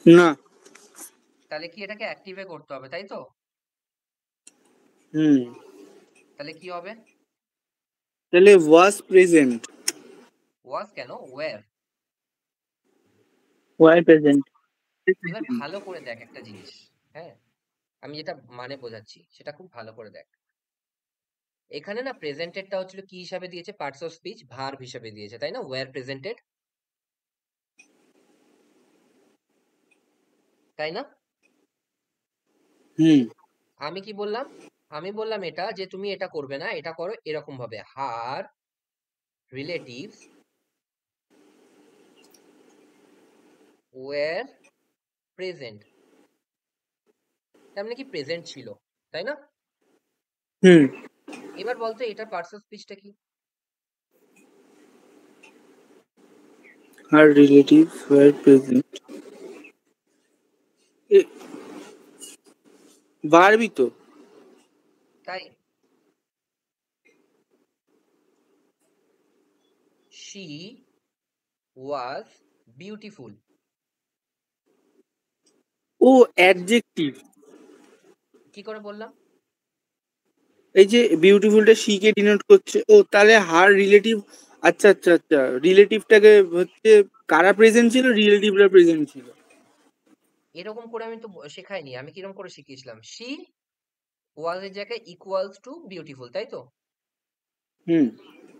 না। তাহলে কি এটাকে অ্যাক্টিভে করতে হবে, তাই তো? হুম। তাহলে কি হবে? তাহলে ওয়াজ প্রেজেন্ট। ওয়াজ কেন, ওয়্যার। Y present. এবার ভালো করে দেখ একটা জিনিস, হ্যাঁ, আমি যেটা মানে বোঝাচ্ছি সেটা খুব ভালো করে দেখ। এখানে না প্রেজেন্টেডটা হচ্ছিল কি হিসাবে দিয়েছে? পার্টস অফ স্পিচ, ভার্ব হিসাবে দিয়েছে, তাই না? Were presented. তাই না? হুম আমি কি বললাম? আমি বললাম এটা যে তুমি এটা করবে না, এটা করো এরকম ভাবে। হার রিলেটিভস ওয়ার প্রেজেন্ট, তার মানে কি প্রেজেন্ট ছিল, তাই না? হুম এবার বলতো এটা পার্টস অফ স্পিচটা কি? her relatives were present বারবি তো তাই she was beautiful, ও অ্যাডজেক্টিভ কি করে বললাম? এই যে বিউটিফুলটা সি কে ডিনোট করছে ও তাহলে হার রিলেটিভ আচ্ছা আচ্ছা আচ্ছা রিলেটিভটাকে হচ্ছে কারা প্রেজেন্ট ছিল রিলেটিভরা প্রেজেন্ট ছিল এরকম করে আমি তো শেখাইনি, আমি কিরকম করে শিখিয়েছিলাম? she was এর জায়গায় ইকুয়ালস টু বিউটিফুল, তাই তো? হুম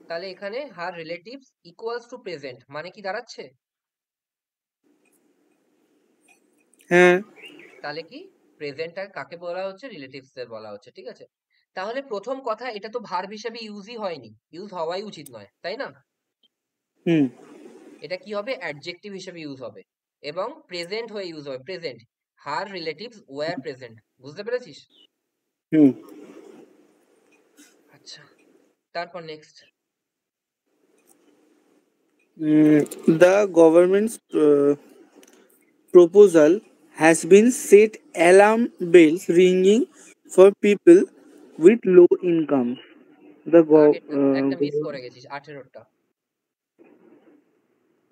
তাহলে এখানে হার রিলেটিভস ইকুয়ালস টু প্রেজেন্ট মানে কি দাঁড়াচ্ছে? হ্যাঁ তাহলে কি প্রেজেন্টটা কাকে বলা হচ্ছে? রিলেটিভস দের বলা হচ্ছে, ঠিক আছে? তাহলে প্রথম কথা, এটা তো ভার্ব হিসেবে ইউজই হয়নি, ইউজ হওয়াই উচিত নয়, তাই না? হুম এটা কি হবে? অ্যাডজেক্টিভ হিসেবে ইউজ হবে এবং প্রেজেন্ট হয়ে ইউজ হবে, প্রেজেন্ট। হার রিলেটিভস ওয়্যার প্রেজেন্ট, বুঝতে পেরেছিস? হুম আচ্ছা, তারপর next. the government's proposal has been set alarm bells ringing for people with low incomes. The আগেরটা একটা মিস করে গেছিস, 18টা।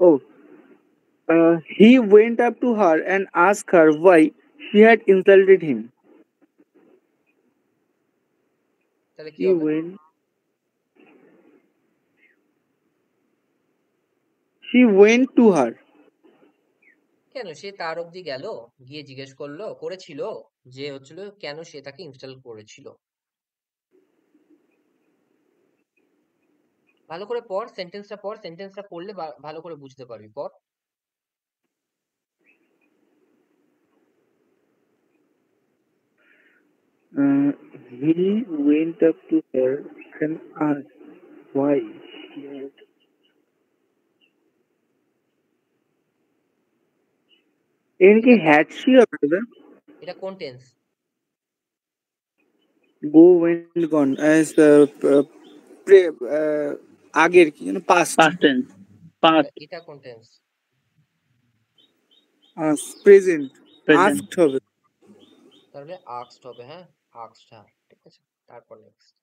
oh, he went up to her and asked her why she had insulted him. তাহলে কি He হবে? went. She went to her. কেন সে তার অবধি গেল, গিয়ে জিজ্ঞেস করেছিল যে হচ্ছিল কেন সে তাকে ইনস্টল করেছিল। ভালো করে পড়, সেন্টেন্সটা পড়, সেন্টেন্সটা পড়লে ভালো করে বুঝতে পারবি, পড়। He went up to her and asked why she had. এর কি এটা কোন had she হবে দাদা? এটা কোন tense? Go went gone as আগের কি যেন past past tense, past, এটা কোন টেন্স? present present. asked হবে তাহলে আক্সড হবে, হ্যাঁ আক্সড, হ্যাঁ ঠিক আছে। তারপর next.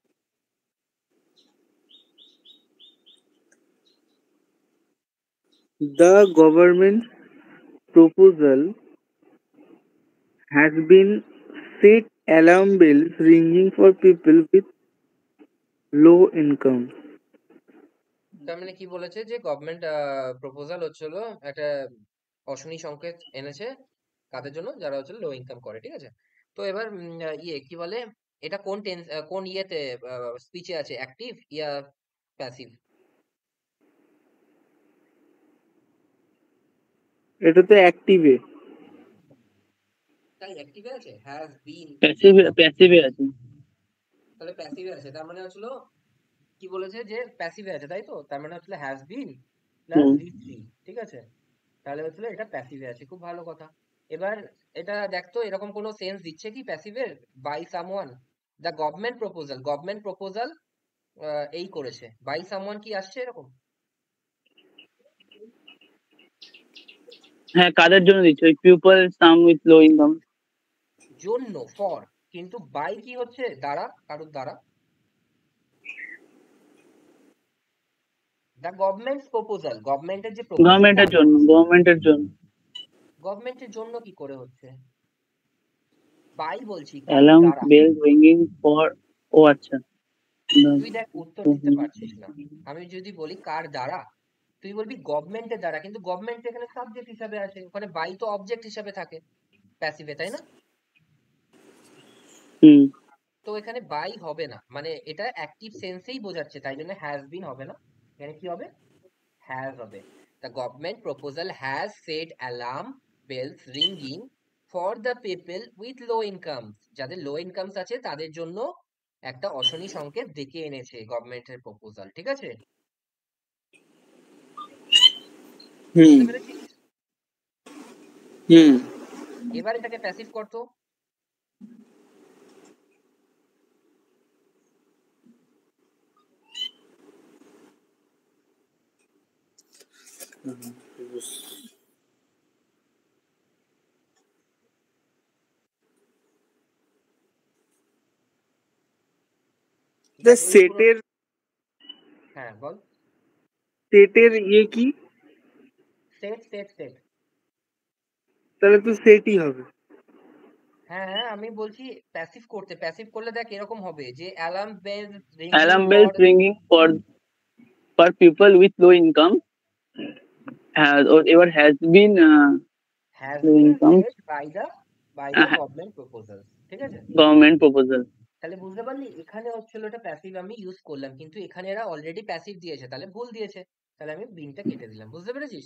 the government proposal has been set alarm bells ringing for people with low income. তার মানে কি বলেছে যে গভর্নমেন্ট প্রপোজাল হচ্ছিল একটা অশনি সংকেত এনেছে কাদের জন্য? যারা হচ্ছে লো ইনকাম করে, ঠিক আছে? তো এবার ইয়ে কি বলে, এটা কোন টেন্স, কোন ইয়েতে স্পিচে আছে, অ্যাক্টিভ ইয়া প্যাসিভ? এটা তো অ্যাক্টিভে তাই অ্যাক্টিভে আছে, হ্যাজ বিন। Passive, passive এ আছে। তাহলে প্যাসিভে আছে, তার মানে হচ্ছিল কি বলেছে যে প্যাসিভে আছে, তাই তো? তার মানে হচ্ছিল has been plus hmm. V3, ঠিক আছে? তাহলে হচ্ছিল এটা প্যাসিভে আছে, খুব ভালো কথা। এবার এটা দেখতো এরকম কোনো সেন্স দিচ্ছে কি প্যাসিভের? By someone, the government proposal এই করেছে, বাই সামওয়ান কি আসছে এরকম? হ্যাঁ, কাদের জন্য দিচ্ছে? ওই people some with low income. জন্য, ফর, কিন্তু বাই কি হচ্ছে? দ্বারা, কারোর দ্বারা। দ্য গভর্নমেন্টস প্রপোজাল, গভর্নমেন্টের যে প্রপোজাল, গভর্নমেন্টের জন্য, গভর্নমেন্টের জন্য। গভর্নমেন্টের জন্য কি করে হচ্ছে? বাই বলছি, কারোর অ্যালার্ম দ্বারা। বেল রিংিং ফর, ও আচ্ছা। তুই দেখ উত্তর দিতে পারছিস না। আমি যদি বলি কার দ্বারা, তুই বলবি গভর্নমেন্টের দ্বারা, কিন্তু গভর্নমেন্ট এখানে সাবজেক্ট হিসাবে আছে, ওখানে বাই তো অবজেক্ট হিসাবে থাকে প্যাসিভে, তাই না? হুম। তো এখানে বাই হবে না, মানে এটা অ্যাক্টিভ সেন্সেই বোঝাচ্ছে, তাই জন্য হ্যাজ বিন হবে না, এখানে কি হবে? হ্যাজ হবে। The government proposal has set alarm bells ringing for the people with low income, যাদের লো ইনকামস আছে তাদের জন্য একটা অশনি সংকেত ডেকে এনেছে গভর্নমেন্টের প্রপোজাল, ঠিক আছে? হুম বুঝতে পেরেছিস? হুম এবার এটাকে প্যাসিভ করতো। The দেখ এই পুরো, সেটের হ্যাঁ বল। সেটের ইয়ে কি? Set set set. তাহলে তো সেটই হবে। হ্যাঁ হ্যাঁ, আমি বলছি প্যাসিভ করতে। প্যাসিভ করলে দেখ এরকম হবে যে alarm bell রিংিং alarm for, bells রিংিং for people with low income, এবার has been has low bin income set by the government proposal, ঠিক আছে? Government proposal. তাহলে বুঝতে পারলি এখানে হচ্ছিল এটা প্যাসিভ আমি ইউজ করলাম, কিন্তু এখানে এরা অলরেডি প্যাসিভ দিয়েছে, তাহলে ভুল দিয়েছে, তাহলে আমি বিনটা কেটে দিলাম। বুঝতে পেরেছিস?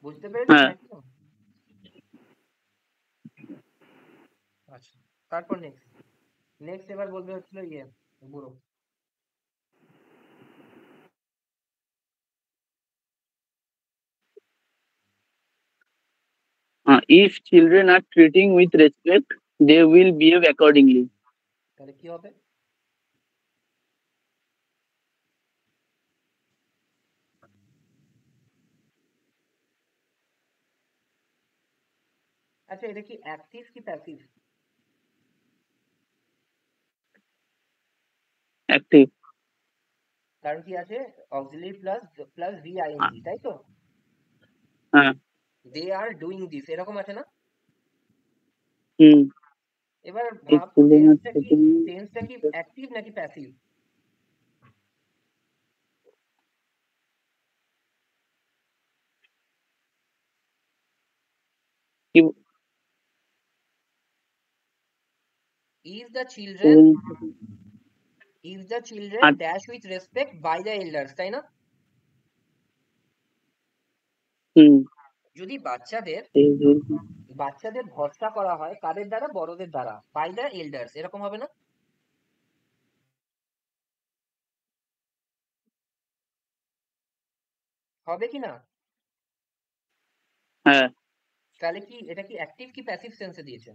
বুঝতে পেরেছিস হ্যাঁ। নাকি? আচ্ছা, তারপর নেক্সট নেক্সট এবার বলবে হচ্ছিল ইয়ে বুড়ো। If children are treating with respect, they will behave accordingly. তাহলে কি হবে? আচ্ছা, এটা কি অ্যাক্টিভ কি প্যাসিভ? Active. কারণ কি আছে, অক্সিলারি প্লাস প্লাস ভিআইএনজি, তাই তো? হ্যাঁ। দে আর ডুইং দিস, এরকম আছে না? হুম। এবার If ভাব children are টেন্সটা কি, treating টেন্সটা কি অ্যাক্টিভ নাকি প্যাসিভ? কি- if the children, if the children are dash with respect by the elders, তাই না? হুম যদি বাচ্চাদের they will- বাচ্চাদের ভরসা করা হয় কাদের দ্বারা? বড়দের দ্বারা, বাই দ্য এল্ডার্স, এরকম হবে না? হবে কি না? হ্যাঁ তাহলে কি এটা কি অ্যাক্টিভ কি প্যাসিভ সেন্সে দিয়েছে?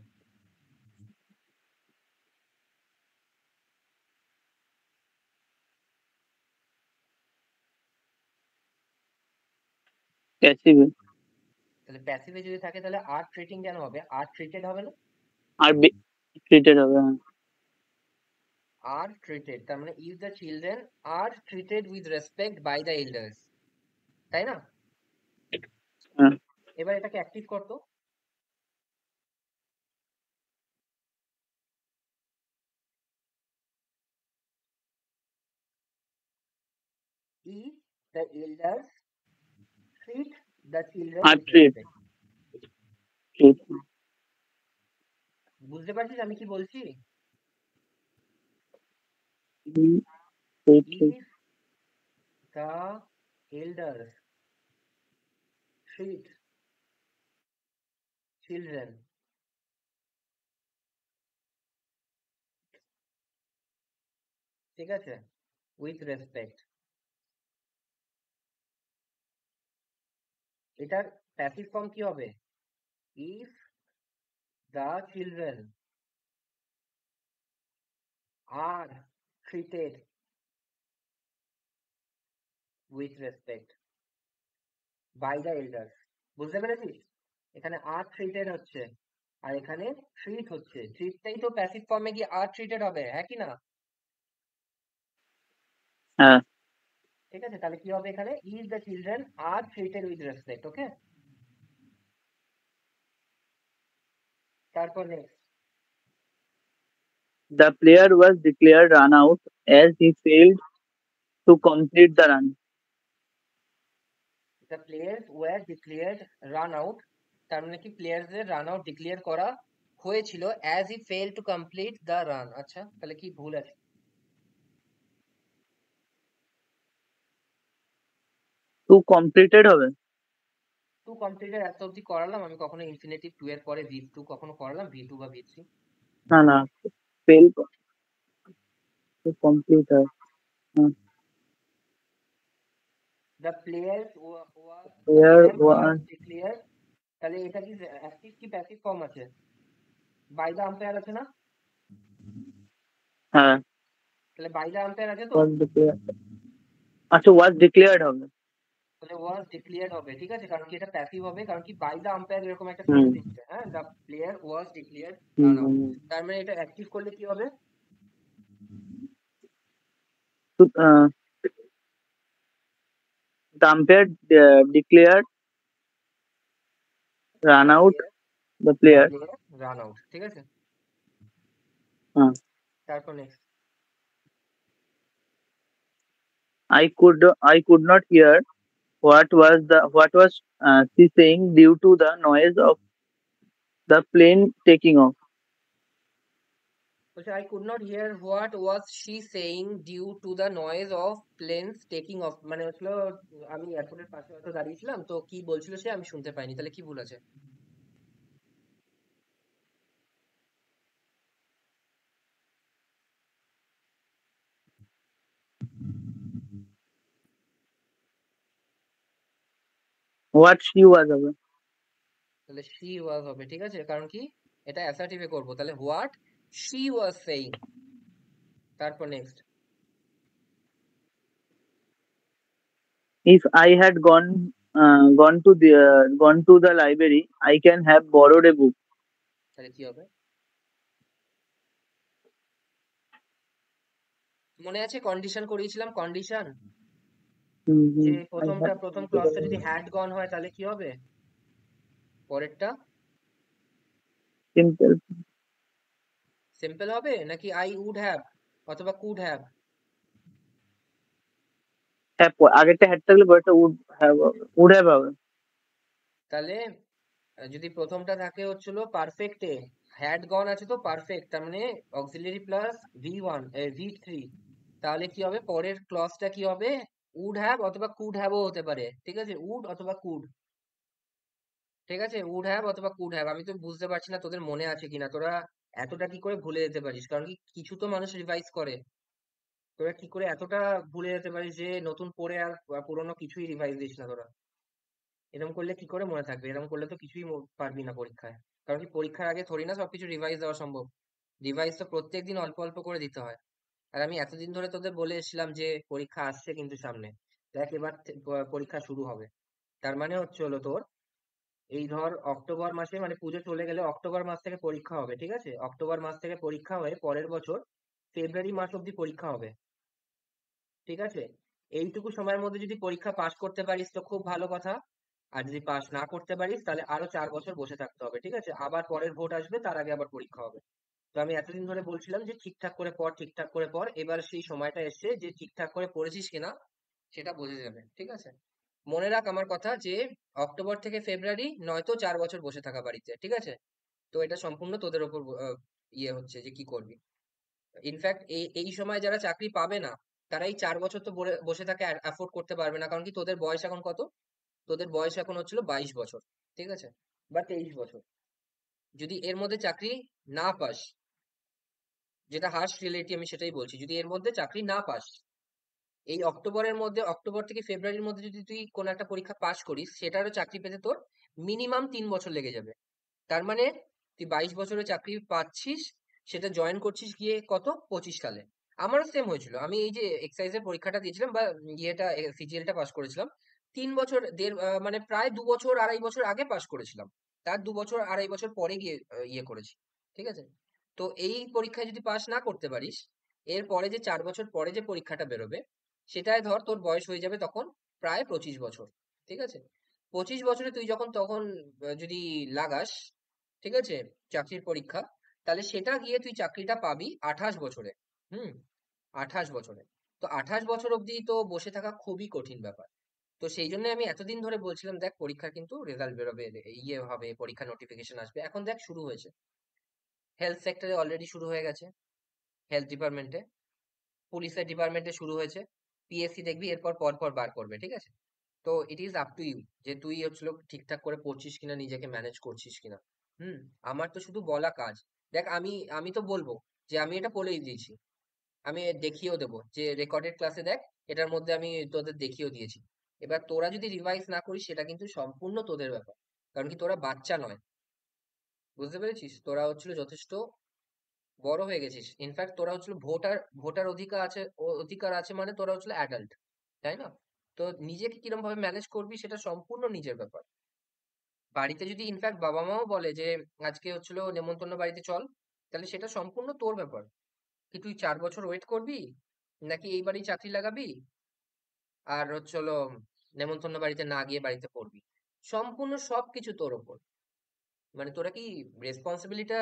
passive তাহলে প্যাসিভে যদি থাকে তাহলে আর ট্রিটিং কেন হবে? আর ট্রিটেড হবে না? আর treated হবে। হ্যাঁ। আর ট্রিটেড, তার মানে if the children are treated with respect by the elders, তাই না? হ্যাঁ। এবার এটাকে অ্যাক্টিভ করতো। If the elders treat the children R with respect. treat বুঝতে পারছিস আমি কি বলছি? হুম, treat If the elders treat children ঠিক আছে উইথ রেসপেক্ট, এটার প্যাসিভ ফর্ম কি হবে? If the children are treated with respect by the elders. বুঝতে পেরেছিস? এখানে আর ট্রিটেড হচ্ছে আর এখানে ট্রিট হচ্ছে, ট্রিটটাই তো প্যাসিভ ফর্মে গিয়ে আর ট্রিটেড হবে, হ্যাঁ কি না? হ্যাঁ ঠিক আছে, তাহলে কি হবে এখানে? If the children are treated with respect. Okay, তারপর next. the player was declared run out as he failed to complete the run. The players were declared run out, তার মানে কি প্লেয়ারদের রান আউট ডিক্লেয়ার করা হয়েছিল as he fell to complete the run. আচ্ছা, তাহলে কি ভুল আছে? টু কমপ্লিটেড হবে। টু কমপ্লিটেড এত অব্দি করালাম, আমি কখনো ইনফিনিটিভ টু এর পরে ভি টু কখনো করালাম, ভি টু বা ভি থ্রি? না না, ফেল টু কমপ্লিট হয়। The players player one. Declare, তাহলে এটা কি অ্যাক্টিভ কি প্যাসিভ ফর্ম আছে? বাই দ্য আম্পায়ার আছে না? হ্যাঁ, তাহলে বাই দ্য আম্পায়ার আছে তো, ওয়াজ ডিক্লেয়ার। আচ্ছা, ওয়াজ ডিক্লেয়ার্ড হবে। তাহলে ওয়াজ ডিক্লেয়ার্ড হবে, ঠিক আছে, কারণ কি এটা প্যাসিভ হবে, কারণ কি বাই দ্য আম্পায়ার এরকম একটা হুম সেন্স দিচ্ছে, হ্যাঁ, the player was declared hmm run out. হুম। তার মানে এটা অ্যাক্টিভ করলে কি হবে? তো the umpire declared run the out player the player. Run out, ঠিক আছে। হ্যাঁ। তারপর next, I could not hear what was she saying due to the noise of the plane taking off. বলছে I could not hear what was she saying due to the noise of planes taking off, মানে হচ্ছিল আমি এয়ারপোর্টের পাশে হয়তো দাঁড়িয়েছিলাম, তো কি বলছিল সে আমি শুনতে পাইনি, তাহলে কি ভুল আছে? What she was হবে। তাহলে শি ওয়াজ হবে, ঠিক আছে, কারণ কি এটা অ্যাসার্টিভে করব, তাহলে হোয়াট শি ওয়াজ সেইং। তারপর next, If I had gone to the library, I can have borrowed a book. তাহলে কি হবে? মনে আছে কন্ডিশন করিয়েছিলাম, কন্ডিশন যে I প্রথম have ক্লজটা যদি হ্যাড গন হয় তাহলে কি হবে? পরেরটা simple। সিম্পল হবে নাকি আই উড হ্যাভ অথবা কুড হ্যাভ? হ্যাঁ, আগেরটা হ্যাড থাকলে পরেরটা would have হবে। তাহলে যদি প্রথমটা থাকে হচ্ছিল পারফেক্টে, হ্যাড গন আছে তো পারফেক্ট, তার মানে অক্সিলারি প্লাস ভি1 ভি3, তাহলে কি হবে পরের ক্লজটা কি হবে? উড হ্যাভ অথবা কুড হ্যাভও হতে পারে, ঠিক আছে, উড অথবা কুড, ঠিক আছে, উড হ্যাভ অথবা কুড হ্যাভ। আমি তো বুঝতে পারছি না তোদের মনে আছে কিনা, তোরা এতটা কি করে ভুলে যেতে পারিস, কারণ কি কিছু তো মানুষ রিভাইজ করে, তোরা কি করে এতটা ভুলে যেতে পারিস যে নতুন পড়ে আর পুরোনো কিছুই রিভাইজ দিস না তোরা? এরকম করলে কি করে মনে থাকবে? এরকম করলে তো কিছুই পারবি না পরীক্ষায়, কারণ কি পরীক্ষার আগে থোড়ি না সবকিছু রিভাইজ দেওয়া সম্ভব। রিভাইজ তো প্রত্যেকদিন অল্প অল্প করে দিতে হয়। আর আমি এতদিন ধরে তোদের বলে এসেছিলাম যে পরীক্ষা আসছে কিন্তু সামনে, দেখ এবার পরীক্ষা শুরু হবে। তার মানে হচ্ছে হলো তোর এই ধর অক্টোবর মাসে, মানে পুজো চলে গেলে অক্টোবর মাস থেকে পরীক্ষা হবে, ঠিক আছে, অক্টোবর মাস থেকে পরীক্ষা হয়ে পরের বছর ফেব্রুয়ারি মাস অব্দি পরীক্ষা হবে, ঠিক আছে। এইটুকু সময়ের মধ্যে যদি পরীক্ষা পাস করতে পারিস তো খুব ভালো কথা, আর যদি পাস না করতে পারিস তাহলে আরো 4 বছর বসে থাকতে হবে, ঠিক আছে, আবার পরের ভোট আসবে তার আগে আবার পরীক্ষা হবে। তো আমি এতদিন ধরে বলছিলাম যে ঠিকঠাক করে পড়, ঠিকঠাক করে পড়, এবার সেই সময়টা এসছে যে ঠিকঠাক করে পড়েছিস কিনা সেটা বোঝা যাবে, ঠিক আছে। মনে রাখ আমার কথা যে অক্টোবর থেকে ফেব্রুয়ারি নয়তো 4 বছর বসে থাকা বাড়িতে, ঠিক আছে। তো এটা সম্পূর্ণ তোদের ওপর ইয়ে হচ্ছে যে কি করবি। ইনফ্যাক্ট এই সময় যারা চাকরি পাবে না তারা এই 4 বছর তো বসে থাকে অ্যাফোর্ড করতে পারবে না, কারণ কি তোদের বয়স এখন কত? তোদের বয়স এখন হচ্ছিল 22 বছর, ঠিক আছে, বা 23 বছর। যদি এর মধ্যে চাকরি না পাস, যেটা হার্শ রিয়েলিটি আমি সেটাই বলছি, যদি এর মধ্যে চাকরি না পাস এই অক্টোবরের মধ্যে, অক্টোবর থেকে ফেব্রুয়ারির মধ্যে যদি তুই কোনো একটা পরীক্ষা পাস করিস সেটারও চাকরি পেতে তোর মিনিমাম 3 বছর লেগে যাবে। তার মানে তুই 22 বছরের চাকরি পাচ্ছিস, সেটা জয়েন করছিস গিয়ে কত 25 সালে। আমারও সেম হয়েছিল, আমি এই যে এক্সাইজের পরীক্ষাটা দিয়েছিলাম বা ইয়েটা সিজিএলটা পাস করেছিলাম 3 বছর মানে প্রায় 2 বছর 2.5 বছর আগে পাস করেছিলাম, তার 2 বছর 2.5 বছর পরে গিয়ে ইয়ে করেছি, ঠিক আছে। তো এই পরীক্ষায় যদি পাস না করতে পারিস এর পরে যে 4 বছর পরে যে পরীক্ষাটা বেরোবে সেটাই ধর তোর বয়স হয়ে যাবে তখন প্রায় 25 বছর, ঠিক আছে। 25 বছরে তুই যখন তখন যদি লাগাস, ঠিক আছে, চাকরির পরীক্ষা, তাহলে সেটা গিয়ে তুই চাকরিটা পাবি 28 বছরে। হুম, 28 বছরে। তো 28 বছর অব্দি তো বসে থাকা খুবই কঠিন ব্যাপার। তো সেই জন্য আমি এতদিন ধরে বলছিলাম দেখ পরীক্ষার কিন্তু রেজাল্ট বেরোবে, ইয়ে হবে, পরীক্ষা নোটিফিকেশন আসবে, এখন দেখ শুরু হয়েছে। হেলথ সেক্টরে অলরেডি শুরু হয়ে গেছে, হেলথ ডিপার্টমেন্টে, পুলিশের ডিপার্টমেন্টে শুরু হয়েছে, পিএসসি দেখবি এরপর পর পর বার করবে, ঠিক আছে। তো it is up to you যে তুই হচ্ছিল ঠিকঠাক করে পড়ছিস কিনা, নিজেকে ম্যানেজ করছিস কিনা। আমার তো শুধু বলা কাজ। দেখ, আমি আমি তো বলবো যে আমি এটা বলেই দিয়েছি, আমি দেখিয়েও দেবো যে রেকর্ডেড ক্লাসে দেখ, এটার মধ্যে আমি তোদের দেখিয়েও দিয়েছি। এবার তোরা যদি রিভাইজ না করিস সেটা কিন্তু সম্পূর্ণ তোদের ব্যাপার, কারণ কি তোরা বাচ্চা নয়। বুঝতে পেরেছিস? তোরা হচ্ছিল যথেষ্ট বড় হয়ে গেছিস। ইনফ্যাক্ট তোরা হচ্ছিল ভোটার ভোটার অধিকার আছে, অধিকার আছে, মানে তোরা হচ্ছিল অ্যাডাল্ট, তাই না? তো নিজেকে কিরম ভাবে ম্যানেজ করবি সেটা সম্পূর্ণ নিজের ব্যাপার। বাড়িতে যদি ইনফ্যাক্ট বাবা মাও বলে যে আজকে হচ্ছিল নেমন্তন্ন বাড়িতে চল, তাহলে সেটা সম্পূর্ণ তোর ব্যাপার। কি তুই 4 বছর ওয়েট করবি, নাকি এই বাড়ি চাকরি লাগাবি আর হচ্ছিল নেমন্তন্ন বাড়িতে না গিয়ে বাড়িতে পড়বি? সম্পূর্ণ সবকিছু তোর ওপর। মানে তোরা কি রেসপন্সিবিলিটা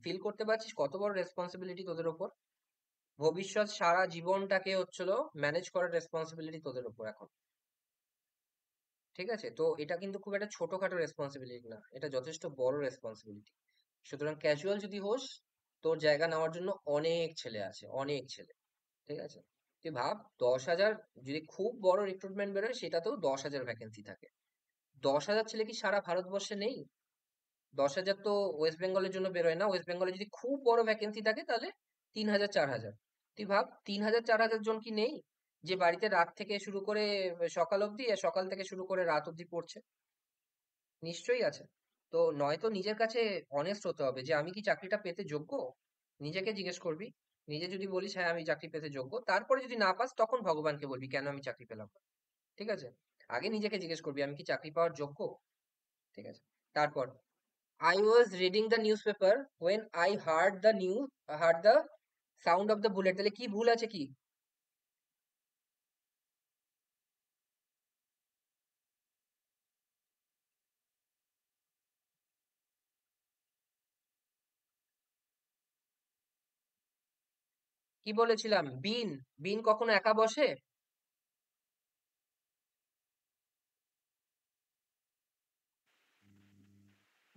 ফিল করতে পারছিস, কত বড় রেসপন্সিবিলিটি তোদের ওপর? ভবিষ্যৎ সারা জীবনটাকে হচ্ছিল ম্যানেজ করার রেসপন্সিবিলিটি তোদের ওপর এখন। ঠিক আছে? তো এটা কিন্তু খুব একটা ছোটখাটো রেসপন্সিবিলিটি না, এটা যথেষ্ট বড় রেসপন্সিবিলিটি। সুতরাং ক্যাজুয়াল যদি হোস, তোর জায়গা নেওয়ার জন্য অনেক ছেলে আছে, অনেক ছেলে। ঠিক আছে? তুই ভাব, 10,000 যদি খুব বড় রিক্রুটমেন্ট বেরোয় সেটাতেও 10,000 ভ্যাকেন্সি থাকে। 10,000 ছেলে কি সারা ভারতবর্ষে নেই? 10,000 তো ওয়েস্ট বেঙ্গলের জন্য বেরোয় না। ওয়েস্ট বেঙ্গলে যদি খুব বড় ভ্যাকেন্সি থাকে তাহলে 3,000 4,000। তুই ভাব, 3,000 4,000 জন কি নেই যে বাড়িতে রাত থেকে শুরু করে সকাল অবধি, আর সকাল থেকে শুরু করে রাত অবধি পড়ছে? নিশ্চয়ই আছে। তো নয়তো নিজের কাছে অনেস্ট হতে হবে যে আমি কি চাকরিটা পেতে যোগ্য। নিজেকে জিজ্ঞেস করবি। নিজে যদি বলিস হ্যাঁ আমি চাকরি পেতে যোগ্য, তারপরে যদি না পাস তখন ভগবানকে বলবি কেন আমি চাকরি পেলাম না। ঠিক আছে? আগে নিজেকে জিজ্ঞেস করবি আমি কি চাকরি পাওয়ার যোগ্য। ঠিক আছে? তারপর, I was reading the newspaper when I heard the sound of the bullet. তাহলে কি ভুল আছে কি? কি বলেছিলাম? বিন, বিন কখনো একা বসে?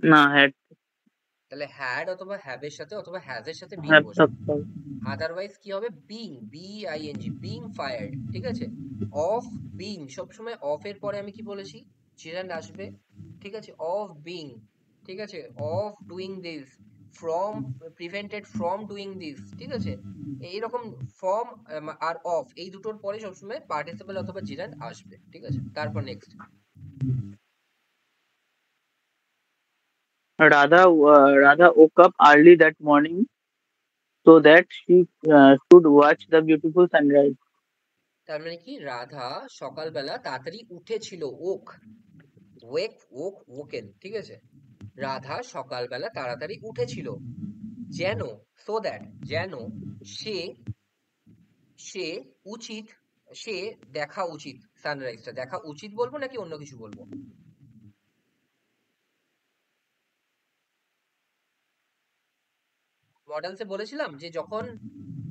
না, হ্যাড তাহলে হ্যাড অথবা হ্যাভের সাথে অথবা হ্যাজের সাথে বিন হ্যাভ বসবে। থাকতে হবে। আদারওয়াইজ কি হবে? Being, being fired. ঠিক আছে? অফ বিং, সবসময় অফ এর পরে আমি কি বলেছি? চিরান্ড আসবে। ঠিক আছে? Of being. ঠিক আছে? Of doing this, from, prevented from doing this. ঠিক আছে? এইরকম ফ্রম আর অফ, এই দুটোর পরে সবসময় পার্টিসিপল অথবা জিরান্ড আসবে। ঠিক আছে? তারপর next. Radha woke up early that morning so that she should watch the beautiful sunrise. তার মানে কি? রাধা সকালবেলা তাড়াতাড়ি উঠেছিল। Woke, wake, woken. ঠিক আছে? রাধা সকালবেলা তাড়াতাড়ি উঠেছিল যেন, সো দ্যাট, যেন সে সে উচিত সে দেখা উচিত, সানরাইজটা দেখা উচিত বলবো নাকি অন্য কিছু বলবো? মডেলসে বলেছিলাম যে যখন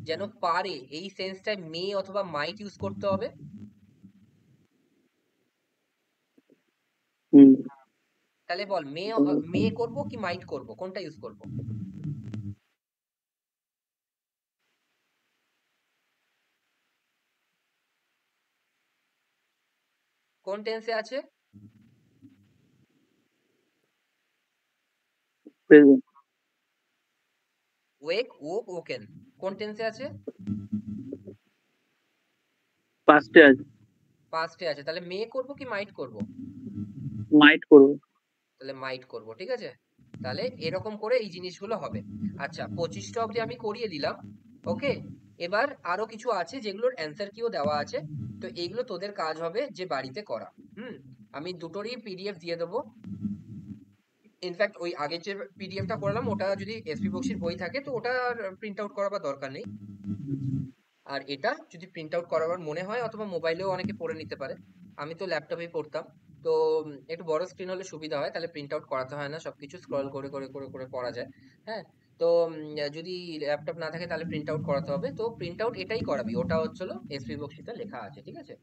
যেন পারে, এই সেন্সটায় মে অথবা মাইট ইউজ করতে হবে। হুম। তাহলে বল, মে করব কি মাইট করব, কোনটা ইউজ করব? কোন টেন্সে আছে? Present. ওয়েক, ওকেন। কোন টেন্সে আছে? Past এ আছে। পাস্টে আছে। তাহলে মে করব কি মাইট করব? মাইট করবো। তাহলে মাইট করব। ঠিক আছে? তাহলে এরকম করে এই জিনিসগুলো হবে। আচ্ছা, 25টা অবধি আমি করিয়ে দিলাম। ওকে, এবার আরো কিছু আছে যেগুলোর অ্যান্সার কিও দেওয়া আছে। তো এইগুলো তোদের কাজ হবে যে বাড়িতে করা। আমি দুটোরই পিডিএফ দিয়ে দেবো। ইনফ্যাক্ট ওই আগের যে পিডিএফটা করালাম ওটা যদি এসপি বক্সির বই থাকে তো ওটা প্রিন্ট আউট করাবার দরকার নেই। আর এটা যদি প্রিন্ট আউট করাবার মনে হয় অথবা মোবাইলেও অনেকে পড়ে নিতে পারে। আমি তো ল্যাপটপেই পড়তাম। তো একটু বড় স্ক্রিন হলে সুবিধা হয়, তাহলে প্রিন্ট আউট করাতে হয় না, সবকিছু স্ক্রল করে করে করে করে পড়া যায়। হ্যাঁ। তো যদি ল্যাপটপ না থাকে তাহলে প্রিন্ট আউট করাতে হবে। তো প্রিন্ট আউট এটাই করাবি, ওটা হচ্ছিল এসপি বক্সিতে লেখা আছে। ঠিক আছে?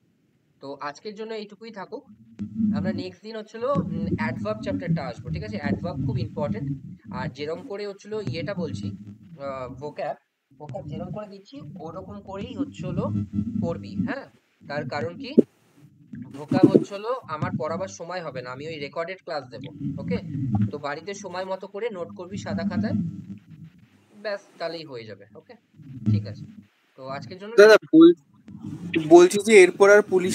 তো আজকের জন্য এইটুকুই থাকুক। আমরা নেক্সট দিন হচ্ছিল অ্যাডভার্ব চ্যাপ্টারটা আসবো। ঠিক আছে? অ্যাডভার্ব খুব ইম্পর্টেন্ট। আর যেরকম করে হচ্ছিল ইয়েটা বলছি, ভোক্যাব, ভোক্যাব যেরকম করে দিচ্ছি ওরকম করেই হচ্ছে হলো করবি। হ্যাঁ। তার কারণ কি? ভোকাব হচ্ছিল আমার পড়াবার সময় হবে না, আমি ওই রেকর্ডেড ক্লাস দেবো। ওকে, তো বাড়িতে সময় মতো করে নোট করবি সাদা খাতায়, ব্যাস তাহলেই হয়ে যাবে। ওকে, ঠিক আছে, তো আজকের জন্য দাদা বলছি যে এরপর আর পুলিশ